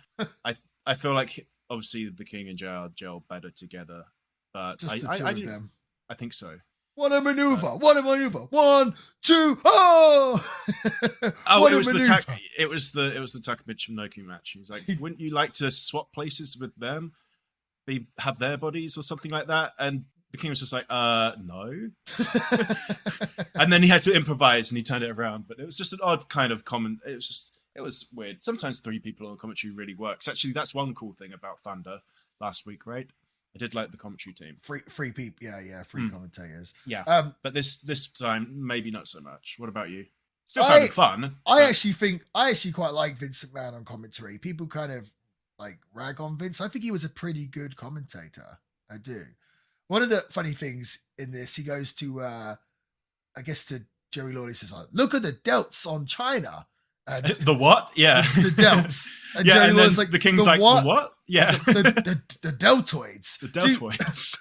B: I feel like obviously the King and JR gel better together, but
A: just the two of them.
B: I think so.
A: What a maneuver! What a maneuver! 1, 2, oh!
B: Oh, it was the Taka Michinoku match. He's like, wouldn't you like to swap places with them? Have their bodies or something like that? And the King was just like, no. And then he had to improvise and he turned it around. But it was just an odd kind of comment. It was weird. Sometimes 3 people on commentary really works. Actually, that's one cool thing about Thunder last week, right? I did like the commentary team.
A: Free people, free commentators.
B: Yeah, but this time maybe not so much. What about you? Still having fun.
A: I actually quite like Vince McMahon on commentary. People kind of like rag on Vince. I think he was a pretty good commentator. I do. One of the funny things in this, he goes to, I guess to Jerry Lawler, he says, look at the delts on China. And
B: the what? Yeah.
A: The delts. And
B: yeah,
A: Jerry
B: and
A: Lawler's
B: then
A: like,
B: the King's like, what? The what? Yeah.
A: The deltoids.
B: The deltoids.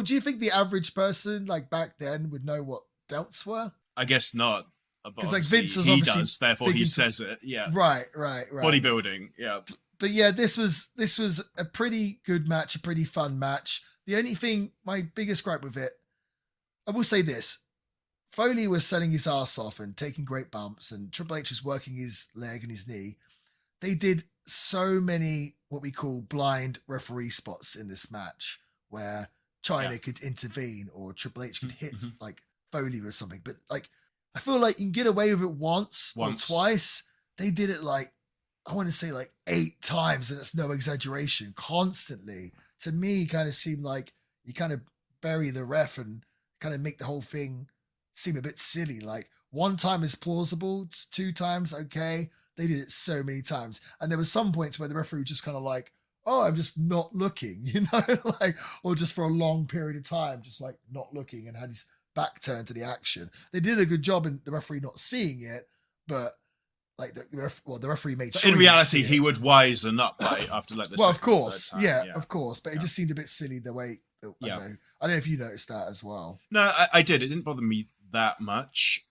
A: Do you think the average person like back then would know what delts were?
B: I guess not.
A: Because like Vince was
B: he does, therefore he says it. Yeah.
A: Right.
B: Bodybuilding. Yeah.
A: But yeah, this was a pretty good match, a pretty fun match. The only thing, my biggest gripe with it, I will say this. Foley was selling his ass off and taking great bumps, and Triple H was working his leg and his knee. They did so many what we call blind referee spots in this match where China could intervene or Triple H could hit like Foley or something. But like, I feel like you can get away with it once or twice. They did it like, I want to say like 8 times, and it's no exaggeration, constantly. To me, kind of seemed like you kind of bury the ref and kind of make the whole thing seem a bit silly. Like 1 time is plausible, 2 times okay. They did it so many times, and there were some points where the referee just kind of like, oh, I'm just not looking, like, or just for a long period of time, just like not looking and had his back turned to the action. They did a good job in the referee not seeing it, but like the referee made sure.
B: In reality, he would wisen up after like the
A: well, of course, of course, but it just seemed a bit silly the way. I don't know if you noticed that as well.
B: No, I did. It didn't bother me that much.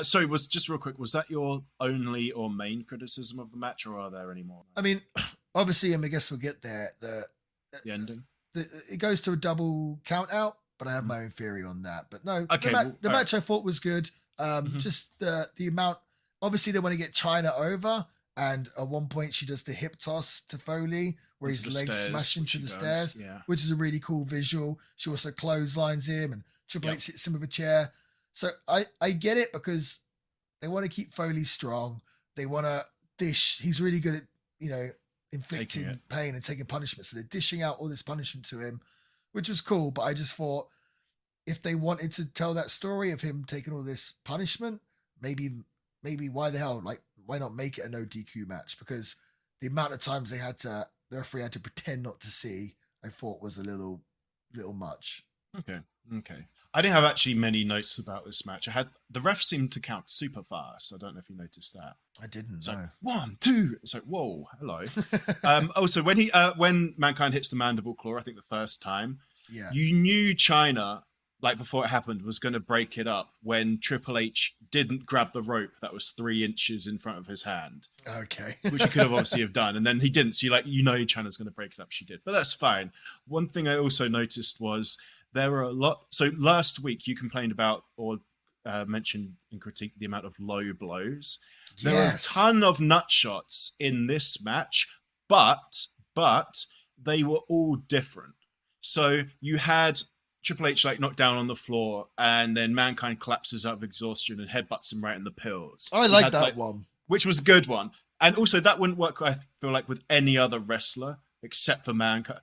B: Sorry, was just real quick. Was that your only or main criticism of the match, or are there any more?
A: I mean, obviously, I guess we'll get there. The
B: ending.
A: It goes to a double count out, but I have my own theory on that. But no,
B: okay,
A: the match I thought was good. Just the amount. Obviously, they want to get China over, and at one point she does the hip toss to Foley, where his legs smash into the stairs, which is a really cool visual. She also clotheslines him, and Triple H hits him with a chair. So I get it, because they want to keep Foley strong. They want to dish. He's really good at, inflicting pain and taking punishment. So they're dishing out all this punishment to him, which was cool. But I just thought, if they wanted to tell that story of him taking all this punishment, maybe why the hell, like, why not make it a no DQ match? Because the amount of times the referee had to pretend not to see, I thought was a little much.
B: Okay. I didn't have actually many notes about this match. The ref seemed to count super fast. I don't know if you noticed that.
A: I didn't.
B: So
A: no.
B: 1, 2. It's like, whoa, hello. Also, when Mankind hits the mandible claw, I think the first time, you knew China, like before it happened, was going to break it up when Triple H didn't grab the rope that was 3 inches in front of his hand.
A: Okay.
B: Which he could have obviously have done. And then he didn't. So China's going to break it up. She did. But that's fine. One thing I also noticed was there were a lot. So last week you complained about or mentioned and critiqued the amount of low blows. There were a ton of nut shots in this match, but they were all different. So you had Triple H like knocked down on the floor, and then Mankind collapses out of exhaustion and headbutts him right in the pills.
A: I like that one.
B: Which was a good one. And also that wouldn't work, I feel like, with any other wrestler except for Mankind,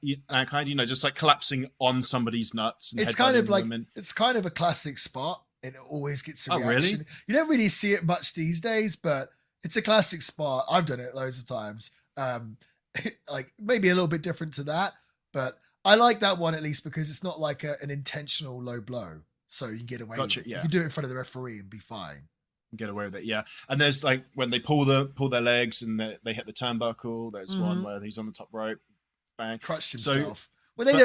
B: just like collapsing on somebody's nuts. And
A: it's kind of like, it's kind of a classic spot. It always gets a reaction.
B: Really?
A: You don't really see it much these days, but it's a classic spot. I've done it loads of times. Like maybe a little bit different to that, but I like that one at least because it's not like an intentional low blow. So you can get away with it.
B: Yeah.
A: You can do it in front of the referee and be fine.
B: Get away with it, yeah. And there's like when they pull their legs and they hit the turnbuckle. There's one where he's on the top rope, bang,
A: crushed himself.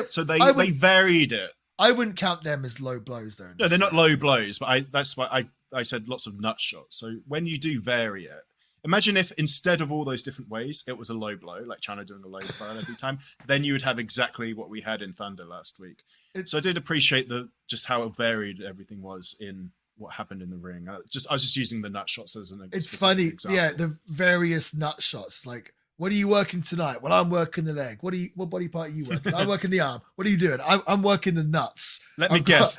B: So they varied it.
A: I wouldn't count them as low blows, though.
B: No, they're not low blows, but that's why I said lots of nut shots. So when you do vary it, imagine if instead of all those different ways, it was a low blow, like Chyna doing a low blow every time. Then you would have exactly what we had in Thunder last week. So I did appreciate just how varied everything was in what happened in the ring. I was just using the nut shots as an
A: it's funny
B: example.
A: Yeah, the various nut shots. Like, what are you working tonight? Well, I'm working the leg. What body part are you working? I'm working the arm. What are you doing? I'm working the nuts.
B: I've guess.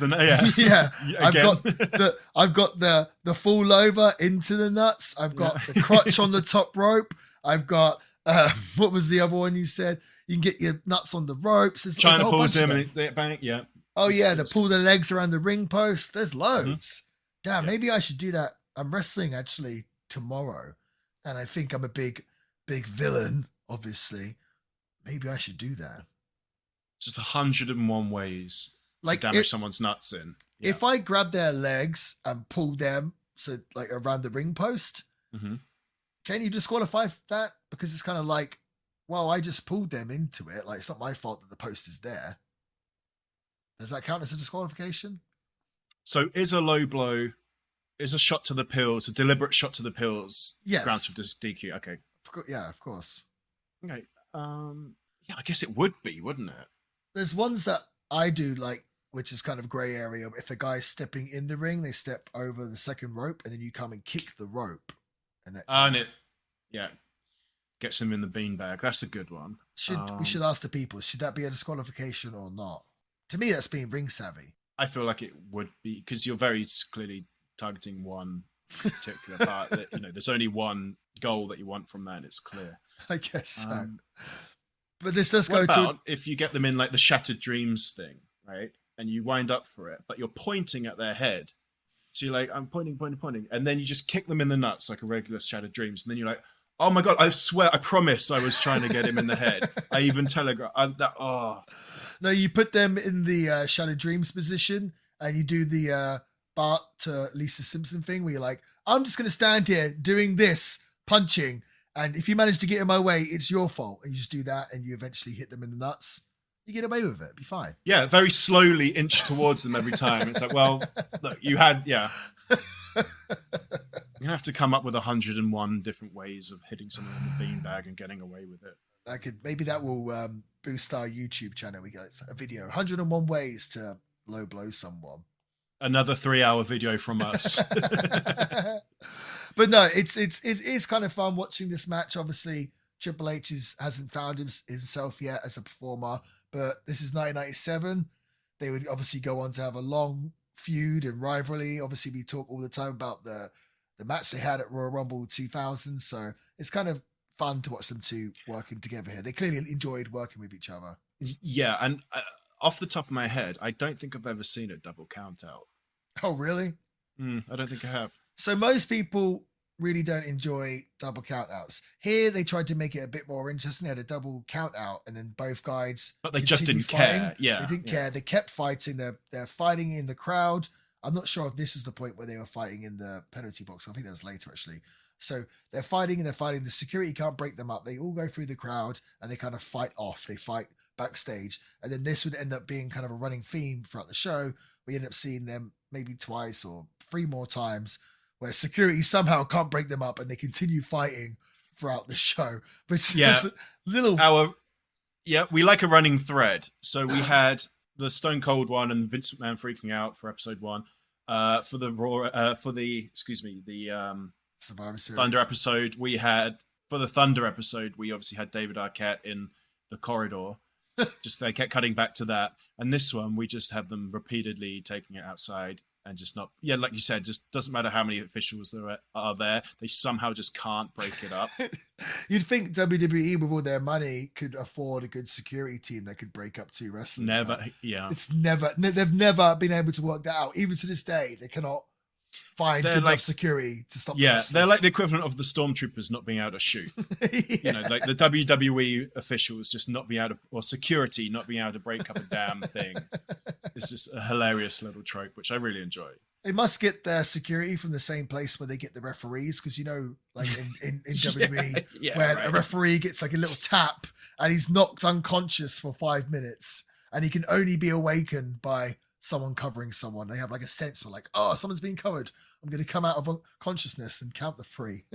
A: Yeah. I've got the fall over into the nuts. I've got the crotch on the top rope. I've got what was the other one you said? You can get your nuts on the ropes.
B: Chyna pulls him and they bang. Yeah.
A: Oh yeah, they pull the legs around the ring post. There's loads. Damn, maybe I should do that. I'm wrestling actually tomorrow, and I think I'm a big villain, obviously. Maybe I should do that.
B: Just 101 ways to damage someone's nuts in. Yeah.
A: If I grab their legs and pull them like around the ring post, can you disqualify that? Because it's kind of like, well, I just pulled them into it. Like, it's not my fault that the post is there. Does that count as a disqualification?
B: So is a low blow, is a shot to the pills, a deliberate shot to the pills,
A: yes,
B: grounds for DQ? Okay.
A: Yeah, of course.
B: Okay. Yeah, I guess it would be, wouldn't it?
A: There's ones that I do like, which is kind of grey area. If a guy's stepping in the ring, they step over the second rope, and then you come and kick the rope, and
B: it gets him in the beanbag. That's a good one.
A: We should ask the people: should that be a disqualification or not? To me, that's being ring savvy.
B: I feel like it would be because you're very clearly targeting one particular part. That there's only one goal that you want from that. And it's clear.
A: I guess so. But this does
B: go to if you get them in like the Shattered Dreams thing, right? And you wind up for it, but you're pointing at their head. So you're like, I'm pointing, and then you just kick them in the nuts like a regular Shattered Dreams, and then you're like, oh my god, I swear, I promise, I was trying to get him in the head. I even telegraph that. Oh.
A: No, you put them in the Shattered Dreams position, and you do the Bart to Lisa Simpson thing, where you're like, I'm just going to stand here doing this, punching, and if you manage to get in my way, it's your fault. And you just do that, and you eventually hit them in the nuts. You get away with it. Be fine.
B: Yeah, very slowly inch towards them every time. It's like, well, look, you had, yeah. You're going to have to come up with 101 different ways of hitting someone in the beanbag and getting away with it.
A: Maybe that will boost our YouTube channel. We get a video, 101 ways to low blow someone.
B: Another 3-hour video from us.
A: But no, it's kind of fun watching this match. Obviously, Triple H hasn't found himself yet as a performer, but this is 1997. They would obviously go on to have a long feud and rivalry. Obviously, we talk all the time about the match they had at Royal Rumble 2000, so it's kind of fun to watch them two working together here. They clearly enjoyed working with each other.
B: Yeah, and off the top of my head, I don't think I've ever seen a double count out.
A: Oh, really?
B: I don't think I have.
A: So most people really don't enjoy double count outs. Here, they tried to make it a bit more interesting. They had a double count out, and then both guys...
B: But they just didn't care. Yeah.
A: They didn't care. They kept fighting. They're fighting in the crowd. I'm not sure if this is the point where they were fighting in the penalty box. I think that was later, actually. So they're fighting. The security can't break them up. They all go through the crowd, and they kind of fight off. They fight backstage. And then this would end up being kind of a running theme throughout the show. We end up seeing them maybe twice or 3 more times where security somehow can't break them up, and they continue fighting throughout the show. But
B: we like a running thread. So we had the Stone Cold one and Vince McMahon freaking out for episode 1. For the
A: Survivor Series.
B: Thunder episode, we obviously had David Arquette in the corridor. Just they kept cutting back to that. And this one, we just have them repeatedly taking it outside, and just not, like you said, just doesn't matter how many officials there are there, they somehow just can't break it up.
A: You'd think WWE with all their money could afford a good security team that could break up two wrestlers.
B: Never. Yeah,
A: they've never been able to work that out. Even to this day, they cannot find good enough security to stop.
B: They're like the equivalent of the stormtroopers not being able to shoot. Like the WWE officials just not being able to, or security not being able to break up a damn thing. It's just a hilarious little trope, which I really enjoy.
A: They must get their security from the same place where they get the referees, because like in WWE, a referee gets like a little tap and he's knocked unconscious for 5 minutes, and he can only be awakened by someone covering someone. They have like a sense of like, oh, someone's being covered. I'm going to come out of consciousness and count the 3.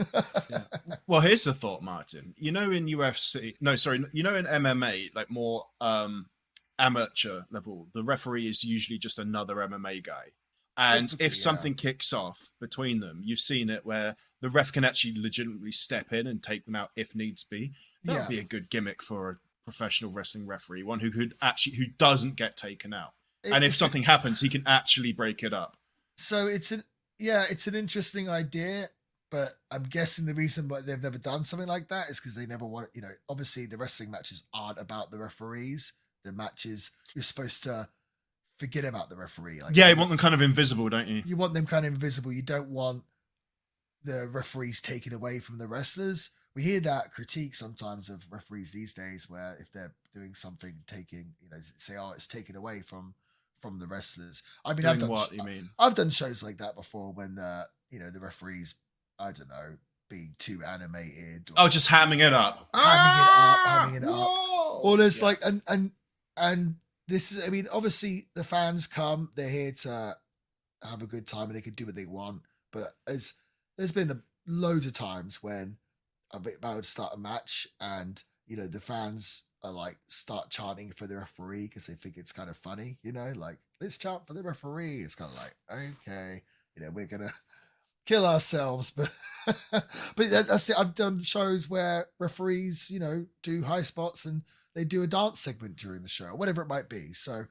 B: Well, here's the thought, Martin. In UFC, in MMA, like more amateur level, the referee is usually just another MMA guy. And if something kicks off between them, you've seen it where the ref can actually legitimately step in and take them out if needs be. That would be a good gimmick for a professional wrestling referee, one who doesn't get taken out. And if something happens, he can actually break it up.
A: So it's an interesting idea, but I'm guessing the reason why they've never done something like that is because they never want, obviously the wrestling matches aren't about the referees. The matches, you're supposed to forget about the referee.
B: You want them kind of invisible, don't you?
A: You want them kind of invisible. You don't want the referees taken away from the wrestlers. We hear that critique sometimes of referees these days, where if they're doing something, say, oh, it's taken away from the wrestlers. I mean, I've done shows like that before when the referees, I don't know, being too animated.
B: Just hamming it up.
A: Hamming it up. Or there's and this is, I mean, obviously the fans come, they're here to have a good time and they can do what they want. But there's been loads of times when I'm about to start a match and, the fans are like start chanting for the referee because they think it's kind of funny, like, let's chant for the referee. It's kind of like, okay, we're going to kill ourselves. But that's it. I've done shows where referees, do high spots and they do a dance segment during the show, whatever it might be. So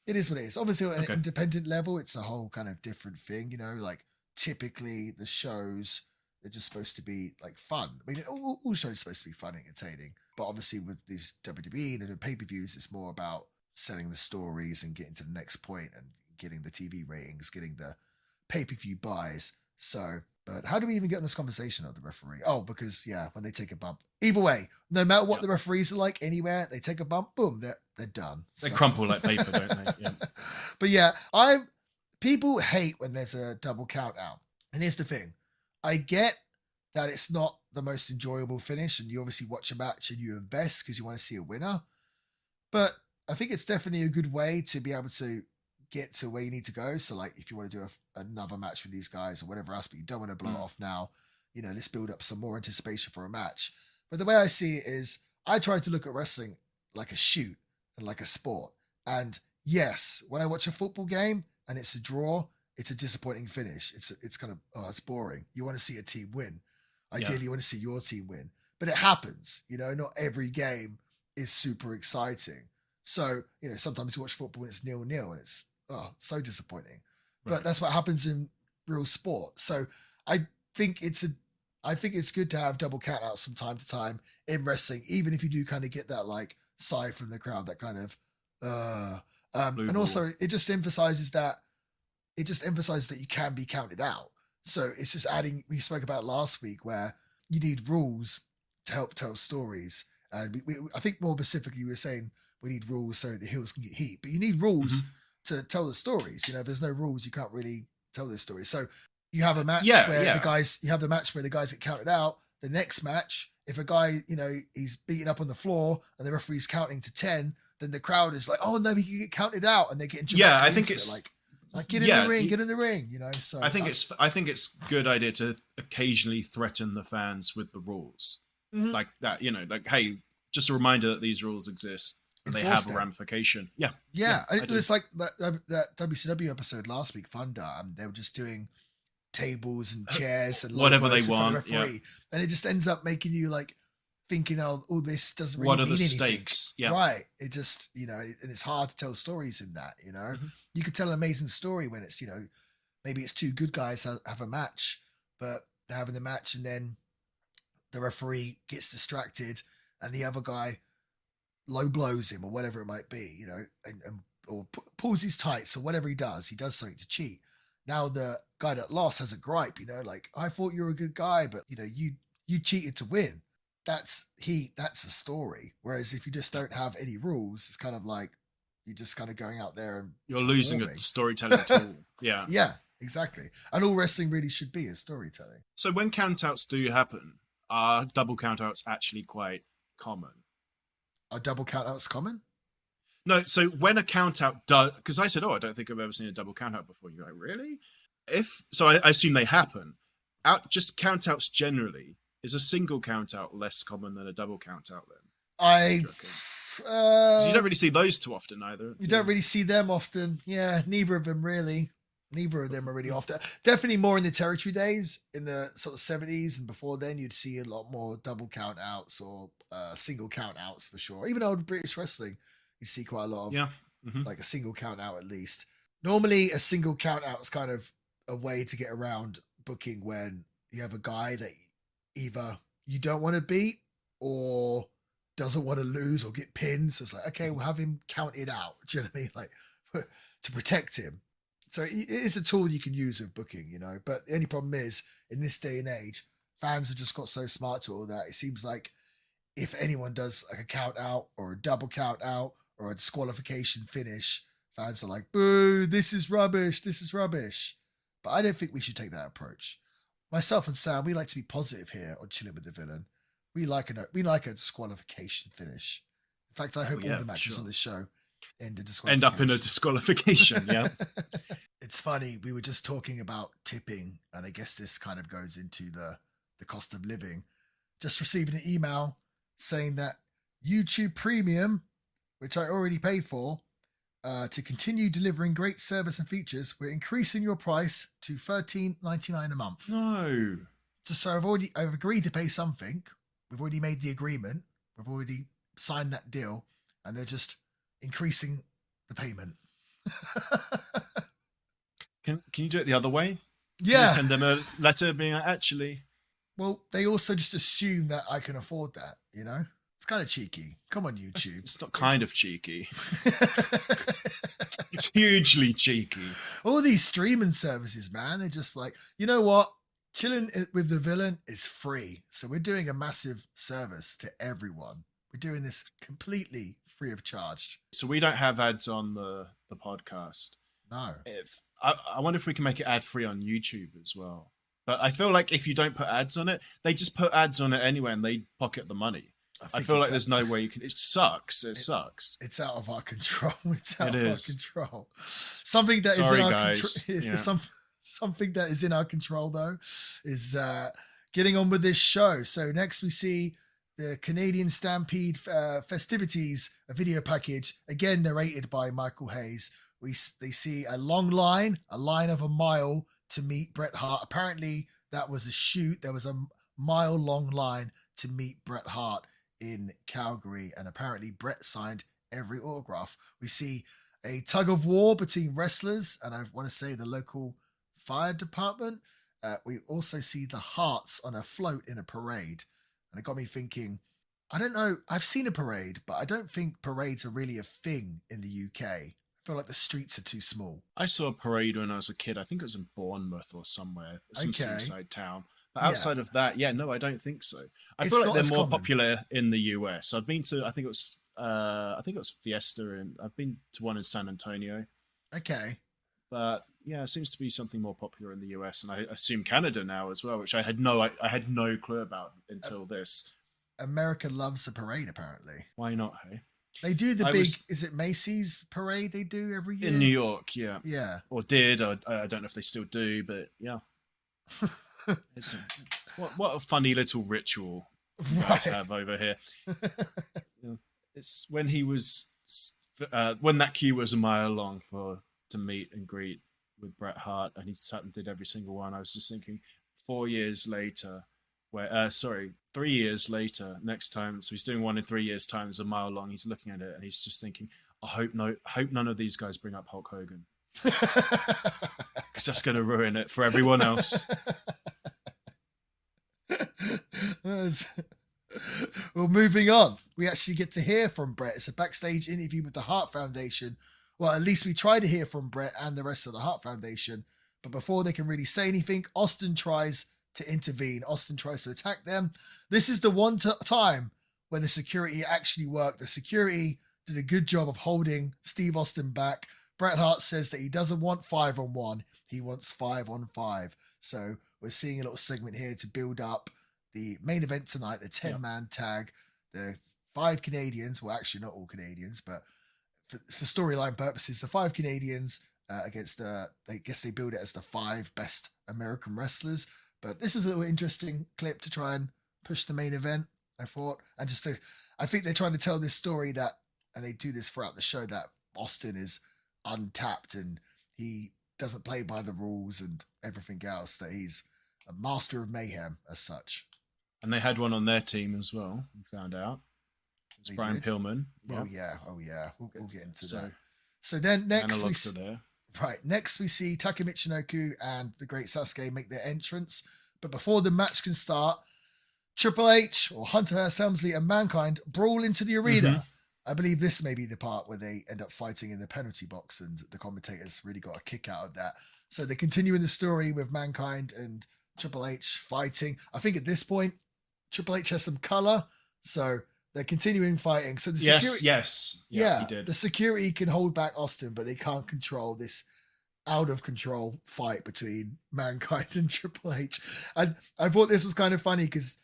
A: it is what it is. Obviously, on an independent level, it's a whole kind of different thing. Like typically the shows, they're just supposed to be like fun. I mean, all shows are supposed to be fun and entertaining. But obviously with these WWE and the pay-per-views, it's more about selling the stories and getting to the next point and getting the TV ratings, getting the pay-per-view buys. So, but how do we even get on this conversation of the referee? Oh, because when they take a bump, either way, no matter what the referees are like anywhere, they take a bump, boom, they're done.
B: They crumple like paper, don't they? Yeah.
A: But people hate when there's a double count out. And here's the thing. I get that it's not the most enjoyable finish and you obviously watch a match and you invest because you want to see a winner. But I think it's definitely a good way to be able to get to where you need to go. So like if you want to do another match with these guys or whatever else, but you don't want to blow it off now, let's build up some more anticipation for a match. But the way I see it is I try to look at wrestling like a shoot and like a sport. And yes, when I watch a football game and it's a draw, it's a disappointing finish. It's kind of, it's boring. You want to see a team win. Ideally, you want to see your team win. But it happens, not every game is super exciting. So, sometimes you watch football and it's 0-0 and it's so disappointing. Right. But that's what happens in real sport. So I think it's good to have double count outs from time to time in wrestling, even if you do kind of get that like sigh from the crowd, that kind of and also it just emphasizes that you can be counted out. So it's just adding, we spoke about last week where you need rules to help tell stories. And I think more specifically, you were saying we need rules so the heels can get heat, but you need rules to tell the stories. If there's no rules, you can't really tell this story. So you have a match where the guys get counted out. The next match, if a guy, he's beaten up on the floor and the referee's counting to 10, then the crowd is like, oh no, he can get counted out, and they get into
B: I think it's
A: like get in the ring, So
B: I think it's good idea to occasionally threaten the fans with the rules like that. Like, hey, just a reminder that these rules exist. They have a ramification. Yeah.
A: It's like that WCW episode last week, Thunder. They were just doing tables and chairs and
B: whatever they want.
A: And it just ends up making you like thinking, oh, all this doesn't really
B: what
A: mean
B: are the
A: anything.
B: stakes? Yeah.
A: Right. It just, and it's hard to tell stories in that, You could tell an amazing story when it's, maybe it's two good guys have a match, but they're having the match and then the referee gets distracted and the other guy low blows him or whatever it might be, you know, or pulls his tights or whatever he does something to cheat. Now the guy that lost has a gripe, you know, like, I thought you were a good guy, but you know, you cheated to win. That's a story. Whereas if you just don't have any rules, it's kind of like you're just kind of going out there and
B: you're losing a storytelling tool. Yeah.
A: Yeah, exactly. And all wrestling really should be is storytelling.
B: So when countouts do happen, are double countouts actually quite common?
A: Are double countouts common?
B: No, so when a countout does, because I said, I don't think I've ever seen a double countout before. You're like, really? I assume they happen. Just countouts generally, is a single countout less common than a double countout then? You don't really see those too often either.
A: You don't really see them often. Yeah, neither of them really. Neither of them are really often. Definitely more in the territory days, in the sort of 70s and before then, you'd see a lot more double count outs or single count outs for sure. Even old British wrestling, you see quite a lot of like a single count out at least. Normally, a single count out is kind of a way to get around booking when you have a guy that either you don't want to beat or doesn't want to lose or get pinned. So it's like, okay, we'll have him counted out. Do you know what I mean? Like to protect him. So it is a tool you can use of booking, you know, but the only problem is in this day and age, fans have just got so smart to all that. It seems like if anyone does like a count out or a double count out or a disqualification finish, fans are like, boo, this is rubbish. This is rubbish. But I don't think we should take that approach. Myself and Sam, we like to be positive here on Chilling with the Villain. We like a disqualification finish. In fact, I hope all the matches on this show end
B: up in a disqualification. Yeah.
A: It's funny, we were just talking about tipping, and I guess this kind of goes into the cost of living. Just receiving an email saying that YouTube Premium, which I already paid for, to continue delivering great service and features, we're increasing your price to $13.99 a month.
B: No.
A: So I've agreed to pay something. We've already made the agreement. We've already signed that deal, and they're just increasing the payment.
B: Can you do it the other way?
A: Yeah.
B: Send them a letter being like, actually.
A: Well, they also just assume that I can afford that, you know? It's kind of cheeky. Come on, YouTube.
B: It's not kind of cheeky. It's hugely cheeky.
A: All these streaming services, man, they're just like, you know what? Chilling with the Villain is free. So we're doing a massive service to everyone. We're doing this completely free of charge.
B: So we don't have ads on the podcast.
A: No.
B: I wonder if we can make it ad free on YouTube as well. But I feel like if you don't put ads on it, they just put ads on it anyway and they pocket the money. I feel like there's no way you can. It sucks. It sucks.
A: It's out of our control. It's out
B: of
A: our control. Something that is in our control.
B: Yeah.
A: Something that is in our control though is getting on with this show. So next we see the Canadian Stampede festivities, a video package, again narrated by Michael Hayes. They see a long line, a line of a mile to meet Bret Hart. Apparently that was a shoot. There was a mile-long line to meet Bret Hart in Calgary, and apparently Bret signed every autograph. We see a tug of war between wrestlers, and I want to say the local fire department. We also see the Harts on a float in a parade, and it got me thinking, I don't know, I've seen a parade, but I don't think parades are really a thing in the UK. I feel like the streets are too small.
B: I saw a parade when I was a kid. I think it was in Bournemouth or somewhere, some seaside town. But outside of that, no, I don't think so. I feel like they're more popular in the US. I've been to, I think it was Fiesta, and I've been to one in San Antonio.
A: Okay.
B: But yeah, it seems to be something more popular in the US, and I assume Canada now as well, which I had no clue about until this.
A: America loves a parade, apparently.
B: Why not? Hey,
A: they do the is it Macy's parade they do every year?
B: In New York, yeah.
A: Yeah.
B: Or did. I don't know if they still do, but yeah. It's what a funny little ritual you guys have over here. It's when he was when that queue was a mile long to meet and greet with Bret Hart, and he sat and did every single one. I was just thinking 4 years later, 3 years later, next time, so he's doing one in 3 years' time, it's a mile long. He's looking at it and he's just thinking, I hope none of these guys bring up Hulk Hogan. Because that's going to ruin it for everyone else.
A: Well, moving on, we actually get to hear from Bret. It's a backstage interview with the Hart Foundation. Well, at least we try to hear from Bret and the rest of the Hart Foundation. But before they can really say anything, Austin tries to intervene. Austin tries to attack them. This is the one time when the security actually worked. The security did a good job of holding Steve Austin back. Bret Hart says that he doesn't want 5-on-1. He wants 5-on-5. So we're seeing a little segment here to build up the main event tonight, the 10-man tag. The 5 Canadians, well, actually not all Canadians, but for storyline purposes, the 5 Canadians against, I guess they build it as the 5 best American wrestlers. But this was a little interesting clip to try and push the main event, I thought. And I think they're trying to tell this story that, and they do this throughout the show, that Austin is untapped and he doesn't play by the rules and everything else, that he's a master of mayhem as such.
B: And they had one on their team as well, we found out. It's Brian Pillman.
A: Well, yeah. We'll get into that. So then next we see Taka Michinoku and the Great Sasuke make their entrance. But before the match can start, Triple H or Hunter S. Helmsley and Mankind brawl into the arena. Mm-hmm. I believe this may be the part where they end up fighting in the penalty box, and the commentators really got a kick out of that. So they continue in the story with Mankind and Triple H fighting. I think at this point, Triple H has some color, so they're continuing fighting. So the security,
B: he did.
A: The security can hold back Austin, but they can't control this out of control fight between Mankind and Triple H. And I thought this was kind of funny because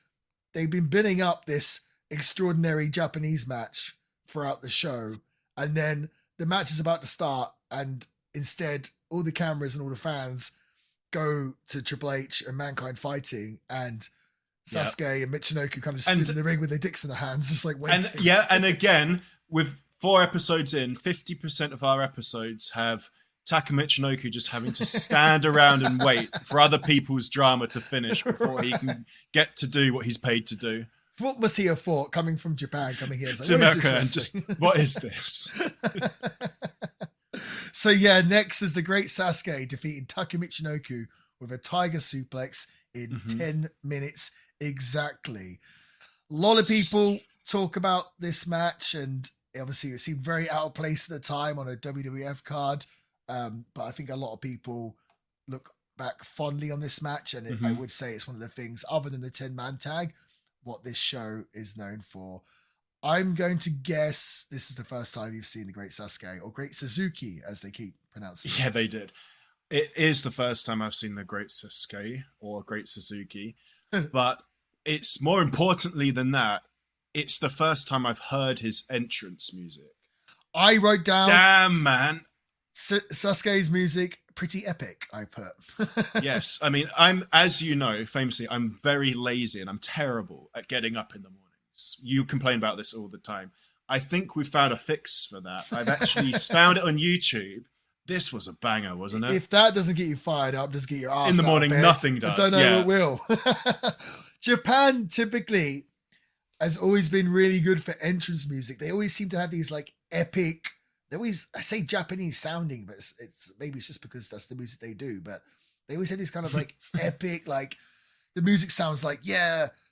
A: they've been building up this extraordinary Japanese match throughout the show, and then the match is about to start, and instead all the cameras and all the fans go to Triple H and Mankind fighting, and Sasuke and Michinoku kind of stood in the ring with their dicks in their hands, just like waiting.
B: And again, with 4 episodes in, 50% of our episodes have Taka Michinoku just having to stand around and wait for other people's drama to finish before he can get to do what he's paid to do.
A: What must he have thought coming from Japan, coming here? Like,
B: to America, and just, what is this?
A: So next is the Great Sasuke defeating Taka Michinoku with a tiger suplex in 10 minutes exactly. A lot of people talk about this match, and obviously it seemed very out of place at the time on a WWF card. But I think a lot of people look back fondly on this match, and I would say it's one of the things, other than the 10-man tag, what this show is known for. I'm going to guess this is the first time you've seen the Great Sasuke, or Great Suzuki, as they keep pronouncing it.
B: Yeah, they did. It is the first time I've seen the Great Sasuke or Great Suzuki, but it's more importantly than that, it's the first time I've heard his entrance music.
A: I wrote down...
B: Damn, man.
A: Sasuke's music, pretty epic, I put.
B: Yes, I mean, as you know, famously, I'm very lazy and I'm terrible at getting up in the mornings. You complain about this all the time. I think we found a fix for that. I've actually found it on YouTube. This was a banger, wasn't it?
A: If that doesn't get you fired up, just get your ass
B: in the morning. Nothing does.
A: I don't know what will. Japan typically has always been really good for entrance music. They always seem to have these like epic. I say Japanese sounding, but it's maybe it's just because that's the music they do. But they always have these kind of like epic, like the music sounds like,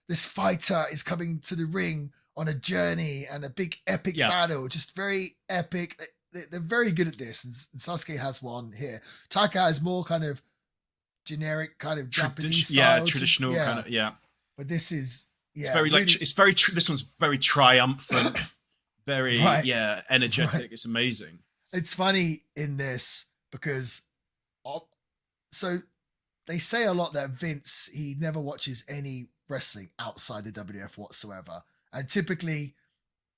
A: this fighter is coming to the ring on a journey and a big epic battle, just very epic. They're very good at this, and Sasuke has one here. Taka has more kind of generic, kind of Japanese style,
B: traditional kind of
A: But this is
B: it's very really, this one's very triumphant, very energetic. Right. It's amazing.
A: It's funny in this because so they say a lot that Vince, he never watches any wrestling outside the WWF whatsoever, and typically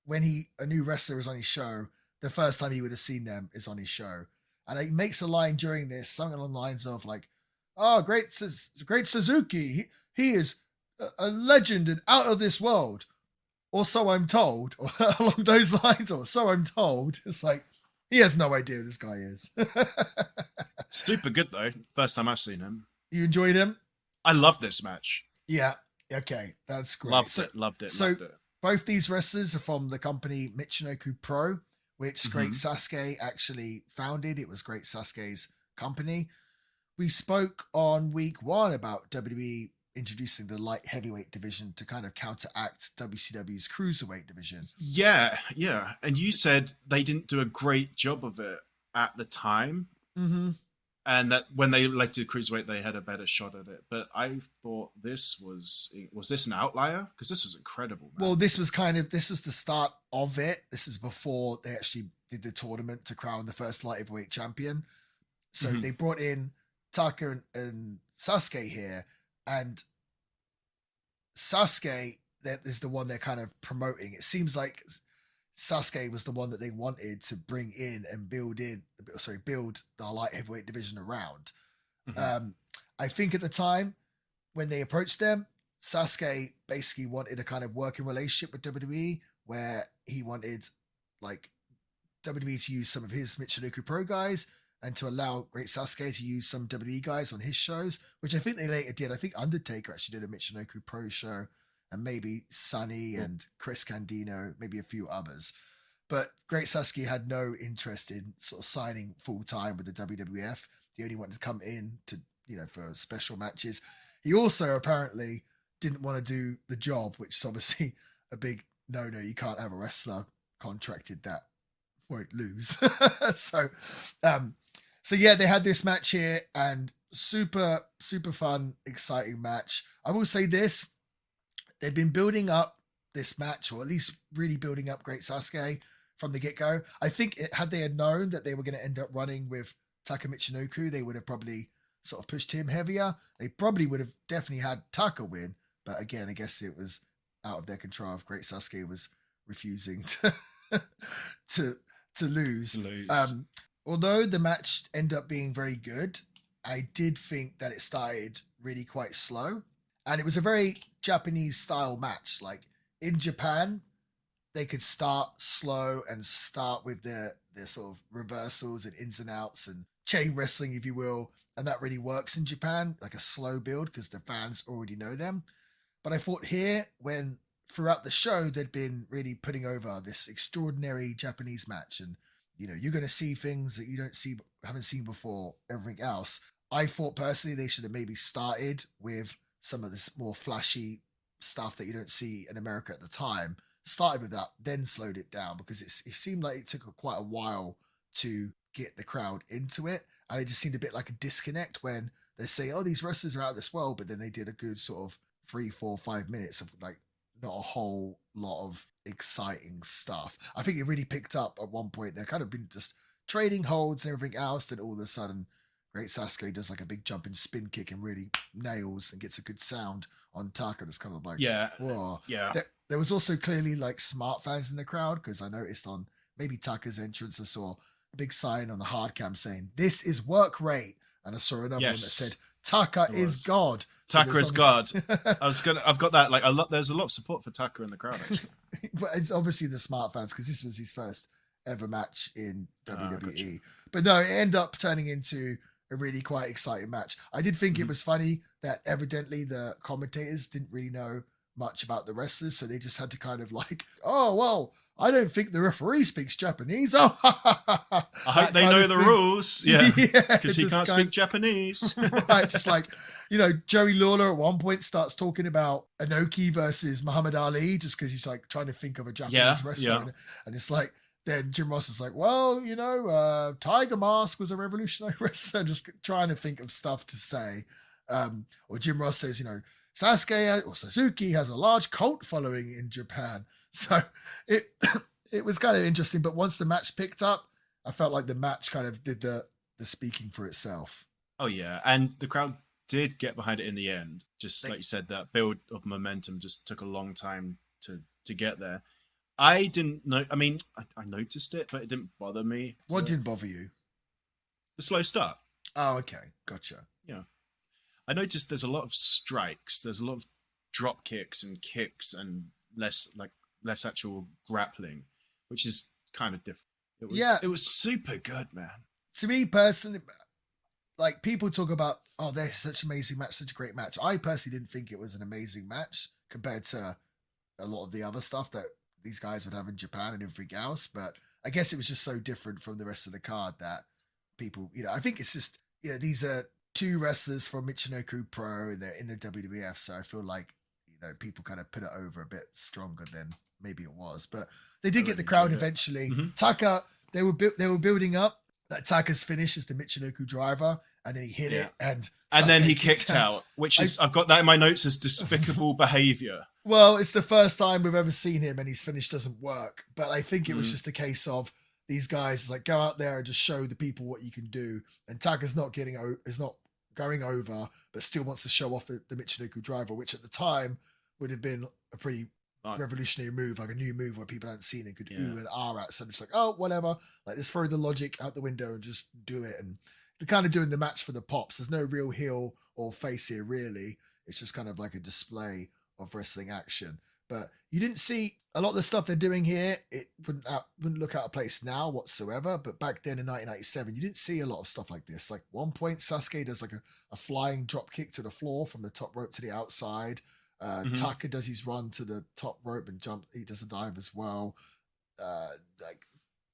A: when a new wrestler is on his show, the first time he would have seen them is on his show. And he makes a line during this, something along the lines of like, oh, great Suzuki. He is a legend and out of this world. Or so I'm told. Or along those lines, or so I'm told. It's like, he has no idea who this guy is.
B: Super good, though. First time I've seen him.
A: You enjoyed him?
B: I love this match.
A: Yeah. Okay. That's great.
B: Loved it.
A: So both these wrestlers are from the company Michinoku Pro, which Great Sasuke actually founded. It was Great Sasuke's company. We spoke on week 1 about WWE introducing the light heavyweight division to kind of counteract WCW's cruiserweight division.
B: Yeah. And you said they didn't do a great job of it at the time.
A: Mm-hmm.
B: And that when they elected cruiserweight, they had a better shot at it. But I thought this was this an outlier? Because this was incredible, man.
A: Well, this was the start of it. This is before they actually did the tournament to crown the first light heavyweight champion. So they brought in Taka and Sasuke here, and Sasuke that is the one they're kind of promoting. It seems like Sasuke was the one that they wanted to bring in and build the light heavyweight division around. I think at the time when they approached them, Sasuke basically wanted a kind of working relationship with WWE where he wanted like WWE to use some of his Michinoku Pro guys and to allow Great Sasuke to use some WWE guys on his shows, which I think they later did. I think Undertaker actually did a Michinoku Pro show, and maybe Sonny and Chris Candido, maybe a few others. But Great Sasuke had no interest in sort of signing full time with the WWF. He only wanted to come in to, for special matches. He also apparently didn't want to do the job, which is obviously a big no-no. You can't have a wrestler contracted that won't lose. So yeah, they had this match here, and super, super fun, exciting match. I will say this. They've been building up this match, or at least really building up Great Sasuke from the get-go. I think had they known that they were going to end up running with Taka Michinoku, they would have probably sort of pushed him heavier. They probably would have definitely had Taka win. But again, I guess it was out of their control if Great Sasuke was refusing to lose. Although the match ended up being very good, I did think that it started really quite slow. And it was a very Japanese style match. Like in Japan, they could start slow and start with their sort of reversals and ins and outs and chain wrestling, if you will. And that really works in Japan, like a slow build because the fans already know them. But I thought here, when throughout the show, they'd been really putting over this extraordinary Japanese match. And, you're going to see things that you haven't seen before, everything else. I thought personally they should have maybe started with some of this more flashy stuff that you don't see in America at the time. Started with that, then slowed it down because it seemed like it took quite a while to get the crowd into it. And it just seemed a bit like a disconnect when they say, oh, these wrestlers are out of this world, but then they did a good sort of 3, 4, 5 minutes of like not a whole lot of exciting stuff. I think it really picked up at one point. They're kind of been just trading holds and everything else. Then all of a sudden, Great Sasuke does like a big jumping spin kick and really nails and gets a good sound on Taka. It's kind of like, whoa.
B: Yeah.
A: There was also clearly like smart fans in the crowd because I noticed on maybe Taka's entrance, I saw a big sign on the hard cam saying, "This is work rate." And I saw another one that said, Taka is God.
B: Taka is God. I've got that. Like there's a lot of support for Taka in the crowd, actually.
A: But it's obviously the smart fans because this was his first ever match in WWE.
B: Gotcha.
A: But no, it ended up turning into a really quite exciting match. I did think it was funny that evidently the commentators didn't really know much about the wrestlers, so they just had to kind of like, oh, well, I don't think the referee speaks Japanese. Oh,
B: I hope they know the rules. Yeah, because he can't speak Japanese.
A: Right, just like, Joey Lawler at one point starts talking about Inoki versus Muhammad Ali just because he's like trying to think of a Japanese wrestler. Yeah. And it's like, then Jim Ross is like, well, Tiger Mask was a revolutionary wrestler, just trying to think of stuff to say. Or Jim Ross says, Sasuke or Suzuki has a large cult following in Japan. So it was kind of interesting. But once the match picked up, I felt like the match kind of did the speaking for itself.
B: Oh, yeah. And the crowd did get behind it in the end. Just like you said, that build of momentum just took a long time to get there. I didn't know. I mean, I noticed it, but it didn't bother me.
A: What didn't bother you?
B: The slow start.
A: Oh, okay. Gotcha.
B: Yeah. I noticed there's a lot of strikes. There's a lot of drop kicks and kicks and less actual grappling, which is kind of different. It was super good, man.
A: To me personally, like people talk about, oh, there's such an amazing match, such a great match. I personally didn't think it was an amazing match compared to a lot of the other stuff that these guys would have in Japan and everything else. But I guess it was just so different from the rest of the card that people, I think it's just, these are two wrestlers from Michinoku Pro and they're in the WWF. So I feel like, people kind of put it over a bit stronger than maybe it was, but they did get the crowd eventually.
B: Mm-hmm.
A: Taka, they were building up that Taka's finish as the Michinoku driver, and then he hit it, and
B: then he kicked out, which is I've got that in my notes as despicable behavior.
A: Well, it's the first time we've ever seen him, and his finish doesn't work. But I think it was just a case of these guys like go out there and just show the people what you can do. And Taka's not going over, but still wants to show off the Michinoku driver, which at the time would have been a pretty revolutionary move, like a new move where people hadn't seen it, could ooh and ah at. So it's like, oh, whatever, like let's throw the logic out the window and just do it. And they're kind of doing the match for the pops. There's no real heel or face here, really. It's just kind of like a display of wrestling action. But you didn't see a lot of the stuff they're doing here. It wouldn't look out of place now whatsoever. But back then in 1997, you didn't see a lot of stuff like this. Like one point, Sasuke does like a flying drop kick to the floor from the top rope to the outside. Taka does his run to the top rope and jump. He does a dive as well. Like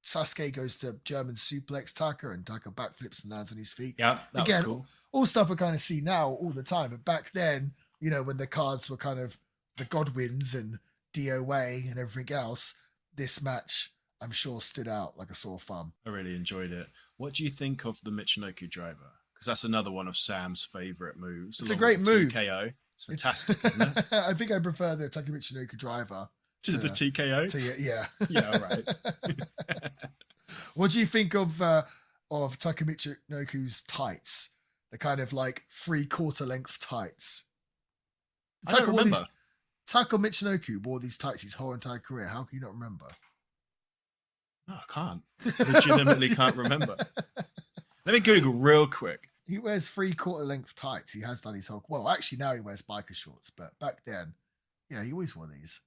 A: Sasuke goes to German suplex Taka, and Taka backflips and lands on his feet.
B: Yeah, that was cool.
A: All stuff we kind of see now all the time. But back then, when the cards were kind of the Godwins and DOA and everything else, this match, I'm sure, stood out like a sore thumb.
B: I really enjoyed it. What do you think of the Michinoku driver? Because that's another one of Sam's favorite moves.
A: It's a great move.
B: TKO. It's fantastic, isn't it?
A: I think I prefer the Taka Michinoku driver
B: to the TKO.
A: Yeah.
B: Yeah, right.
A: What do you think of Taka Michinoku's tights? The kind of like 3/4 length tights.
B: I don't remember.
A: Taka Michinoku wore these tights his whole entire career. How can you not remember?
B: No, I can't. Legitimately can't remember. Let me Google real quick.
A: He wears 3/4 length tights. He has done his whole... Well, actually now he wears biker shorts, but back then, yeah, he always wore these.